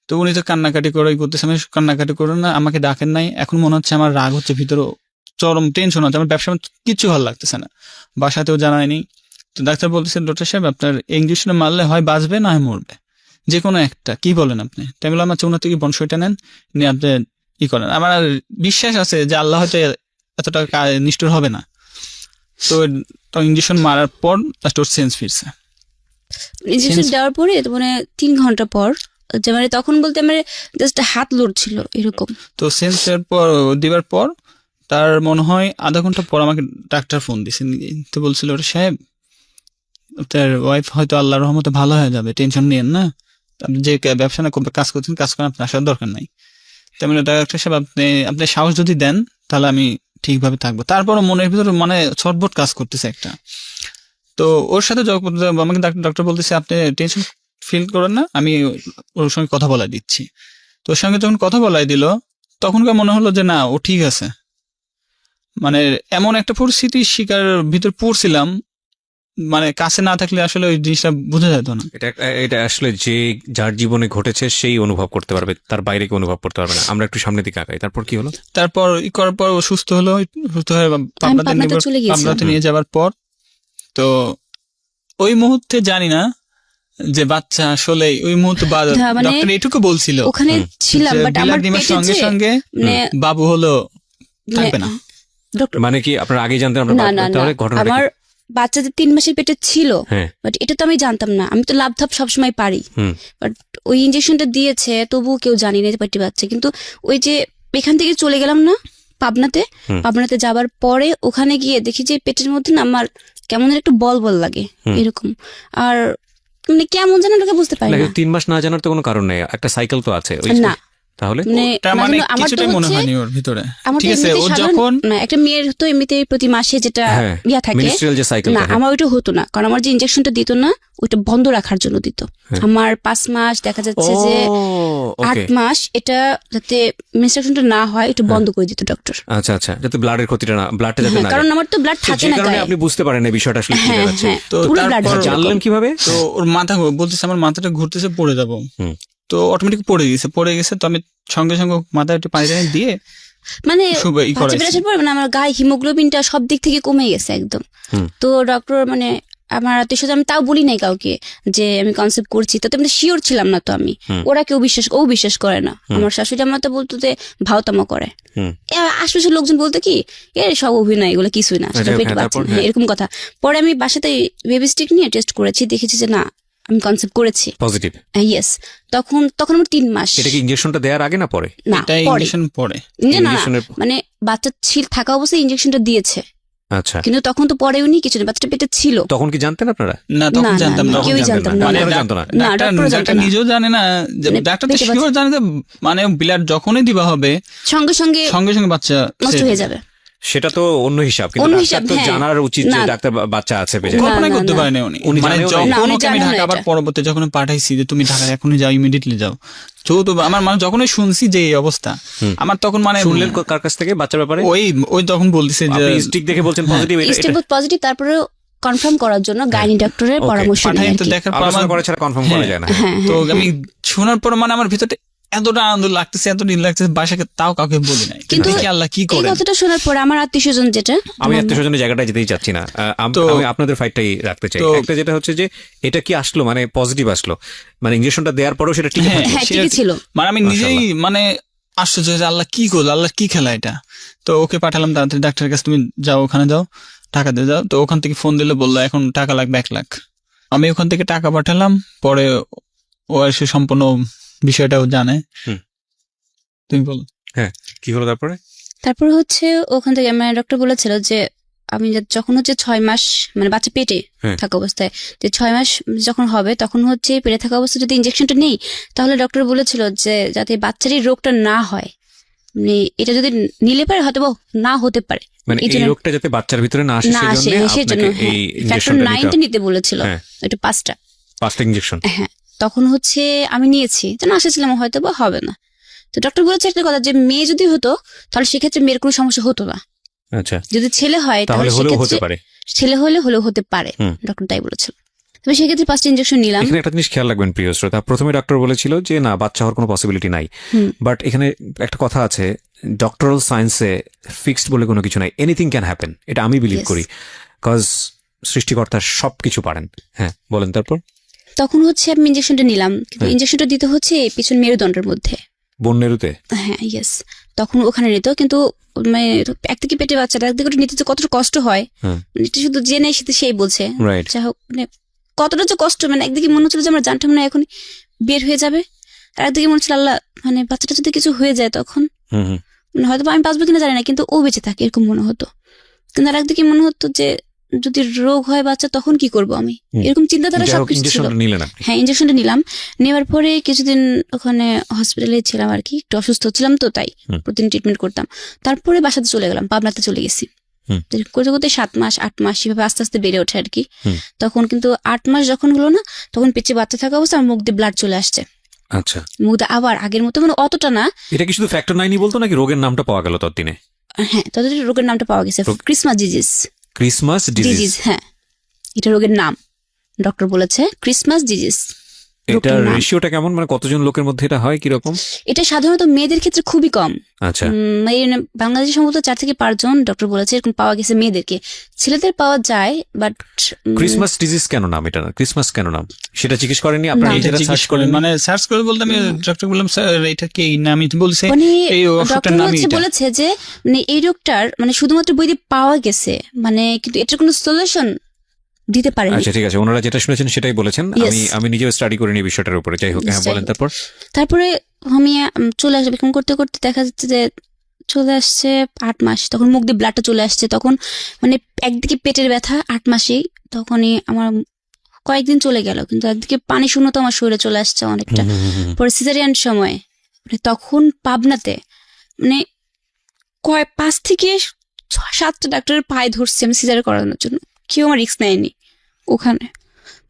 তো উনি তো কান্নাকাটি করে করতেছে, আমি কান্নাকাটি করেন না, আমাকে ডাকেন নাই। এখন মনে হচ্ছে আমার রাগ হচ্ছে, ভিতরে চরম টেনশন হচ্ছে, আমার ব্যবসা কিচ্ছু ভালো লাগতেছে না, বাসাতেও জানায়নি। তো ডাক্তার বলতেছে ডক্টর সাহেব আপনার ইঞ্জেকশনে মারলে হয় বাঁচবে না হয় মরবে, যে কোনো একটা, কি বলেন আপনি? তাই বললাম আচ্ছা ওনার থেকে বংশটা নেন, নিয়ে আপনি করেন। আমার আর বিশ্বাস আছে যে আল্লাহ হয়তো এতটা নিষ্ঠুর হবে না। তো ইঞ্জেকশন মারার পর লাস্ট ওর সেন্স ফিরছে। ইনজেকশন দেওয়ার পরে তো মানে 3 ঘন্টা পর, যে মানে তখন বলতে মানে জাস্ট হাত লড়ছিল এরকম। তো সেন্সের পর দিবার পর তার মনে হয় আধা ঘন্টা পর আমাকে ডাক্তার ফোন দিছে, তো বলছিল ওরে সাহেব তার ওয়াইফ হয়তো আল্লাহর রহমতে ভালো হয়ে যাবে, টেনশন নিয়েন না, আপনি যে ব্যবসা না কাজ করছেন কাজ করেন, আপনার আসার দরকার নাই। তেমন ডাক্তার সাহেব আপনি সাহস যদি দেন তাহলে আমি ঠিকভাবে থাকবো। তারপরও মনের ভিতরে মানে ছটফট কাজ করতেছে একটা। তো ওর সাথে যখন আমাকে ডক্টর বলতেছে আপনি টেনশন ফিল করেন না, আমি ওর সঙ্গে কথা বলাই দিচ্ছি। তো ওর সঙ্গে যখন কথা বলাই দিল তখনকার মনে হলো যে না ও ঠিক আছে। মানে এমন একটা পরিস্থিতির শিকার ভিতর পড়ছিলাম, মানে কাছে না থাকলে আসলে ওই জিনিসটা বোঝা যেত না। এটা আসলে যে যার জীবনে ঘটেছে সেই অনুভব করতে পারবে, তার বাইরে কেউ অনুভব করতে পারবে না। আমরা একটু সামনের দিকে আগাই, তারপর কি হলো? তারপর করার পর ও সুস্থ হলো, সুস্থ হয়ে পাবনাতে চলে গেছিলাম। পাবনাতে নিয়ে যাওয়ার পর তো ওই মুহূর্তে জানি না যে বাচ্চা আসলে ওই মুহূর্তে মানে ডক্টর এটুকু বলছিল ওখানে ছিলাম, যে বাট আমার ডিমের পেটে সঙ্গে যে সঙ্গে মানে বাবু হলো থাকবে না। ডক্টর মানে কি আপনারা আগে জানতেন? না না না, তাহলে ঘটনাটা আমার বাচ্চা যে 3 মাসের পেটে ছিল, হ্যাঁ। বাট এটা তো আমি জানতাম না, আমি তো লাভ সবসময় পারি, হুম। বাট ওই ইনজেকশনটা দিয়েছে তবুও কেউ জানি না যে পেটে বাচ্চা। কিন্তু ওই যে এখান থেকে চলে গেলাম না পাবনাতে যাবার পরে ওখানে গিয়ে দেখি যে পেটের মধ্যে না আমার কেমন যেন একটু বল লাগে এরকম, আর মানে কেমন যেন ওটাকে বুঝতে পারি না। 3 মাস না জানার তো কোনো কারণ নেই, একটা সাইকেল তো আছে না তাহলে তার মানে আমার তো কিছুটাই মনে হচ্ছে হয়নি ওর ভিতরে। আমার তো ঠিক আছে, ও এমনিতেই যখন না, একটা মেয়ের তো এমনিতে প্রতি মাসে যেটা ইয়া থাকে মিনিস্ট্রিয়াল যে সাইকেল, না, আমার ওইটা হতো না, কারণ আমার যে ইনজেকশনটা দিত না ওইটা বন্ধ রাখার জন্য দিত। আমার 5 মাস দেখা যাচ্ছে যে 8 মাস এটা যাতে মেনস্ট্রুয়েশনটা না হয় এটা বন্ধ করে দিত ডক্টর। আচ্ছা আচ্ছা, যাতে ব্লাডের ক্ষতিটা না, ব্লাডটা যাতে না, কারণ আমার তো ব্লাড থাকে না গায়ে। আপনি বুঝতে পারেন এই বিষয়টা আসলে কি দাঁড়াচ্ছে। তো পুরো blood তারপর ছিল। জানলেন কিভাবে? তো ওর মাথা বলতেছে আমার মাথাটা ঘুরতেছে, পড়ে যাবো। তো অটোমেটিক পড়ে গেছে। তো আমি সঙ্গে সঙ্গে মাথায় একটু পানি টানি দিয়ে মানে ই বাচ্চা করাইছি। আসার পর মানে আমার গায়ে হিমোগ্লোবিনটা সব দিক থেকে কমে গেছে একদম। তো ডক্টর মানে আমার আত্মীয় আমি তাও বলি নাই কাউকে যে আমি কনসেপ্ট করছি, তো তেমনি শিওর ছিলাম না। তো আমি ওরা কেউ বিশ্বাস করে না। আমার শাশুড়ি আমার তো বলতো যে ভাওতামা করে, আশপাশের লোকজন বলতো কি এর সব অভিনয়, এগুলো কিছুই না, সেটা পেটে বাচ্চা, এরকম কথা। পরে আমি বাসাতে বেবি স্টিক নিয়ে টেস্ট করেছি, দেখেছি যে না আমি কনসেপ্ট করেছি, পজিটিভ। ইয়েস। তখন আমার 3 মাস। এটা কি ইনজেকশনটা দেওয়ার আগে না পরে? না, পরে না মানে বাচ্চা থাকা অবস্থায় ইনজেকশনটা দিয়েছে। আচ্ছা, কিন্তু তখন তো পরে উনি কিছু না, বাচ্চাটা পেটে ছিল। তখন কি জানতেন আপনারা? না, তখন জানতাম না, কেউই জানতাম না। মানে জানতো না। না, ডাক্তার নিজেও জানে না, ডাক্তার তো শিওর জানে যে মানে ব্লাড যখনই দিবা হবে সঙ্গে সঙ্গে বাচ্চা নষ্ট হয়ে যাবে। সেটা তো অন্য হিসাব, কিন্তু ডাক্তার তো জানার উচিত যে ডাক্তার বাচ্চা আছে পেটে। কল্পনা করতে পারেনি উনি। মানে যখন আমি ঢাকা আবার পরবর্তী যখন পাঠাইছি যে তুমি ঢাকায় এখনই যাও, ইমিডিয়েটলি যাও, তো আমার মানে যখনই শুনছি যে এই অবস্থা, আমার তখন মানে শুনলেন কার কাছ থেকে বাচ্চার ব্যাপারে? ওই তখন বলতেছে যে স্টিক দেখে বলছেন পজিটিভ, পজিটিভ। তারপরে কনফার্ম করার জন্য গাইনি ডক্টরের পরামর্শ নিয়ে তো দেখার পর আলোচনা করে ছাড়া কনফার্ম করা যায় না। তো আমি শোনার পর মানে আমার ভিতরে এতটা আনন্দ লাগতেছে, এত নীল লাগতেছে, বাসাকে তাও কাউকে বলি নাই। কিন্তু আল্লাহ কি করে, এই কথাটা শোনার পরে আমার আত্মীয়স্বজন যেটা, আমি আত্মীয়স্বজনের জায়গাটায় যেতেই চাচ্ছি না, আমি আপনাদের ফাইটটাই রাখতে চাই। একটা যেটা হচ্ছে যে এটা কি আসলো মানে পজিটিভ আসলো, মানে ইনজেকশনটা দেওয়ার পরেও সেটা ঠিক ছিল। মানে আমি নিজেই মানে আশ্চর্য যে আল্লাহ কি করলো, আল্লাহ কি খেলা এটা। তো ওকে পাঠালাম তাড়াতাড়ি ডাক্তারের কাছে, তুমি যাও ওখানে যাও, টাকা দিয়ে যাও। তো ওখান থেকে ফোন দিলে বললো এখন টাকা লাগবে 1 লাখ। আমি ওখান থেকে টাকা পাঠালাম, পরে ও এসে সম্পূর্ণ বিষয়টাও জানে। তুমি বলো। হ্যাঁ, কি হলো তারপরে? তারপরে হচ্ছে ওখান থেকে মানে ডক্টর বলেছিল যে আমি যখন হচ্ছে 6 মাস মানে বাচ্চা পেটে থাকা অবস্থায়, যে 6 মাস যখন হবে তখন হচ্ছে পেটে থাকা অবস্থায় যদি ইনজেকশনটা নেই, তাহলে ডক্টর বলেছিল যে যাতে বাচ্চারই রোগটা না হয়, মানে এটা যদি নিলে পারে হয়তো বা না হতে পারে, মানে এই এই জন্য রোগটা যাতে বাচ্চার ভিতরে না আসে না আসে সেজন্য সেজন্য আপনাকে এই ফ্যাক্টর ইনজেকশনটা 9 নিতে বলেছিল, হ্যাঁ। এটা 5টা। 5টা ইনজেকশন। হ্যাঁ, তখন হচ্ছে আমি নিয়েছি, যেন আশাছিলাম হয়তো বা হবে না। তো ডক্টর বলেছে একটা কথা, যে মেয়ে যদি হতো তাহলে সেক্ষেত্রে মেয়ের কোনো সমস্যা হতো না, আচ্ছা, যদি ছেলে হয় তাহলে তাহলে হলেও হতে সেক্ষেত্রে পারে। ছেলে হলেও হতে পারে, ডক্টর তাই বলেছিল। তবে সেক্ষেত্রে 5টা ইনজেকশন নিলাম। এখানে একটা জিনিস খেয়াল রাখবেন প্রিয় শ্রোতা, প্রথমে ডক্টর বলেছিল যে না বাচ্চা হওয়ার কোনো পসিবিলিটি নাই, বাট এখানে একটা কথা আছে, ডক্টরাল সায়েন্সে ফিক্সড বলে কোনো কিছু নাই, এনিথিং ক্যান হ্যাপেন, এটা আমি বিলিভ Yes. করি, কজ সৃষ্টিকর্তা সবকিছু পারেন। হ্যাঁ বলেন তারপর। তখন হচ্ছে আমি ইনজেকশনটা নিলাম, কিন্তু ইনজেকশনটা দিতে হচ্ছে এই পিছন মেরুদণ্ডের মধ্যে। বন্যেরুতে? হ্যাঁ, ইয়েস। তখন ওখানে নিত, কিন্তু মানে একদিকে পেটে বাচ্চাটা, একদিকে ওটা নিতে যে কতটা কষ্ট হয়, মানে এটা শুধু যে নেই সেটা সেই বলছে। রাইট। যাই হোক, মানে কতটা যে কষ্ট, মানে একদিকে মনে হচ্ছিল যে আমার জানটা মনে হয় এখন বের হয়ে যাবে, আর একদিকে মনে হচ্ছিল আল্লাহ, মানে বাচ্চাটা যদি কিছু হয়ে যায় তখন মানে হয়তো বা আমি বাঁচবো কিনা জানি না, কিন্তু ও বেঁচে থাকে এরকম মনে হতো। কিন্তু আর একদিকে মনে হতো যে যদি রোগ হয় বাচ্চা তখন কি করব আমি, এরকম চিন্তাধারা সবকিছু ছিল। ইনজেকশনটা নিলেন আপনি? হ্যাঁ, ইনজেকশনটা নিলাম। নেওয়ার পরে কিছুদিন ওখানে হসপিটালে ছিলাম আর কি, একটু অসুস্থ ছিলাম তো তাই প্রতিদিন ট্রিটমেন্ট করতাম। তারপরে বাসাতে চলে গেলাম, পাবনাতে চলে গেছি। করতে করতে 7 মাস 8 মাস সেভাবে আস্তে আস্তে বেড়ে ওঠে আর কি। তখন কিন্তু 8 মাস যখন হলো না, তখন পেটে বাচ্চা থাকা অবস্থা আমার মুখ দিয়ে ব্লাড চলে আসছে। আচ্ছা, মুখ দিয়ে আবার আগের মতো, মানে অতটা না। এটা কি শুধু ফ্যাক্টর 9ই বলতো নাকি রোগের নামটা পাওয়া গেল ততদিনে? হ্যাঁ, তাদের রোগের নামটা পাওয়া গেছে, ক্রিসমাস ডিজিজ। Christmas disease? হ্যাঁ, এটা রোগের নাম, ডক্টর বলেছে ক্রিসমাস ডিজিজ। এটার রেশিওটা কেমন, মানে কতজন লোকের মধ্যে এটা হয়, কি রকম? এটা সাধারণত মেয়েদের ক্ষেত্রে খুবই কম। আচ্ছা, বাংলাদেশে সম্ভবত 4 থেকে 5 জন ডক্টর বলেছে এরকম পাওয়া গেছে মেয়েদেরকে, ছেলেদের পাওয়া যায় বাট। ক্রিসমাস ডিজিজ কেন নাম এটা, ক্রিসমাস কেন নাম সেটা জিজ্ঞেস করেননি আপনারা? না, নিজেরা জিজ্ঞেস সার্চ করেন, করেন? মানে সার্চ করে বলতে আমি ডক্টর বললাম স্যার এটা কি না, আমি বলছি মানে এই ওষুধটার ডক্টর নামই হচ্ছে এটা। বলেছে যে মানে এই রোগটার মানে শুধুমাত্র বইতে পাওয়া গেছে, মানে কিন্তু এটার কোনো সলিউশন দিতে পারেনি। আচ্ছা ঠিক আছে, ওনারা যেটা শুনেছেন সেটাই বলেছেন। Yes. আমি নিজেও স্টাডি করিনি বিষয়টার উপরে। যাই হোক, হ্যাঁ বলেন তারপর। তারপরে আমি চলে আসবে এরকম করতে করতে দেখা যাচ্ছে যে চলে আসছে 8 মাস, তখন মুখ দিয়ে ব্লাডটা চলে আসছে। তখন মানে একদিকে পেটের ব্যথা 8 মাসেই, তখনই আমার কয়েকদিন চলে গেল, কিন্তু একদিকে পানি শূন্যতা আমার শরীরে চলে আসছে অনেকটা। পরে সিজারিয়ান সময় মানে তখন পাবনাতে মানে 5 থেকে 7টা ডাক্তারের পায়ে ধরছে আমি সিজার করানোর জন্য, কেউ আমার রিস্ক নেয়নি ওখানে।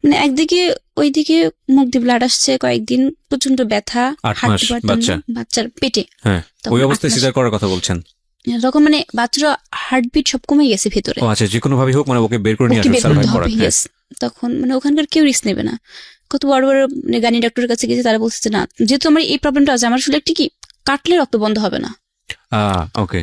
মানে একদিকে ওইদিকে মুখ দিয়ে ব্লাড আসছে কয়েকদিন, প্রচন্ড ব্যথা, 8 মাস হাঁটতে পারতাম বাচ্চা? না, বাচ্চার পেটে। হ্যাঁ, তখন ওই 8 অবস্থায় মাস। সিজার করার কথা বলছেন? তখন মানে বাচ্চারা হার্টবিট সব কমে গেছে ভেতরে, ও আচ্ছা, যে কোনো ভাবে হোক মানে ওকে বের করে নিয়ে ওকে আসবে, বের করতে সার্ভাইভ হবে। করা। Yes. তখন মানে ওখানকার কেউ রিস্ক নেবে না। কত বড় বড় মানে গানি ডক্টরের কাছে গেছে, তারা বলছে যে না, যেহেতু আমার এই প্রবলেমটা আছে, আমার আসলে একটি কি কাটলে রক্ত বন্ধ হবে না, ওকে।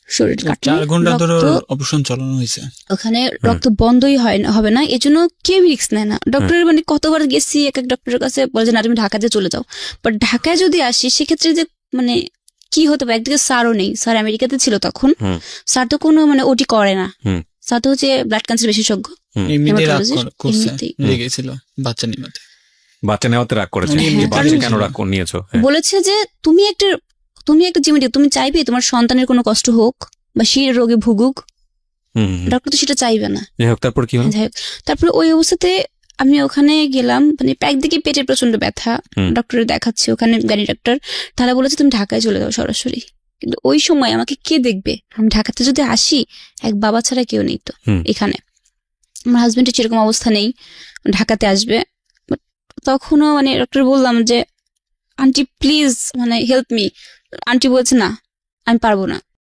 শরীর কাটলে 4 ঘন্টা ধরে রক্ত- অপারেশন চালানো হয়েছে। ওখানে রক্ত বন্ধই হবে না, এজন্য কেউ রিস্ক নেয় না। ডক্টরের মানে কতবার গেছি এক এক ডক্টরের কাছে, বলে যে না তুমি ঢাকাতে চলে যাও। বাট ঢাকায় যদি আসি সেক্ষেত্রে যে মানে কি হতে পারে, একদিকে স্যারও নেই, স্যার আমেরিকাতে ছিল তখন, স্যার তো কোনো মানে ওটি করে না, স্যার তো হচ্ছে ব্লাড ক্যান্সার বিশেষজ্ঞ, এমনিতেই রাগ hematologist, করছে, এমনিতেই। লেগেছিল বাচ্চা নিমাতে। বাচ্চা নেওয়াতে রাগ করেছে? উনি এই বাচ্চা কারণ- কেন রাগ করে নিয়েছো? হ্যাঁ। বলেছে যে তুমি একটা জীবন, তুমি চাইবে তোমার সন্তানের কোনো কষ্ট হোক বা সে রোগে ভুগুক, ডক্টর তো সেটা চাইবে না। যাই হোক, তারপর কি হলো? যাই হোক, তারপরে ওই অবস্থাতে আমি ওখানে গেলাম, মানে একদিকে পেটের প্রচন্ড ব্যথা, ডক্টরে দেখাচ্ছি ওখানে গানি ডক্টর, তারা বলেছে তুমি ঢাকায় চলে যাও সরাসরি। কিন্তু ওই সময় আমাকে কে দেখবে, আমি ঢাকাতে যদি আসি এক বাবা ছাড়া কেউ নেই তো এখানে, আমার হাজবেন্ডের সেরকম অবস্থা নেই ঢাকাতে আসবে। But তখনও মানে ডক্টর বললাম যে আন্টি প্লিজ মানে হেল্প মি, আন্টি বলছে না আমি পারবো না,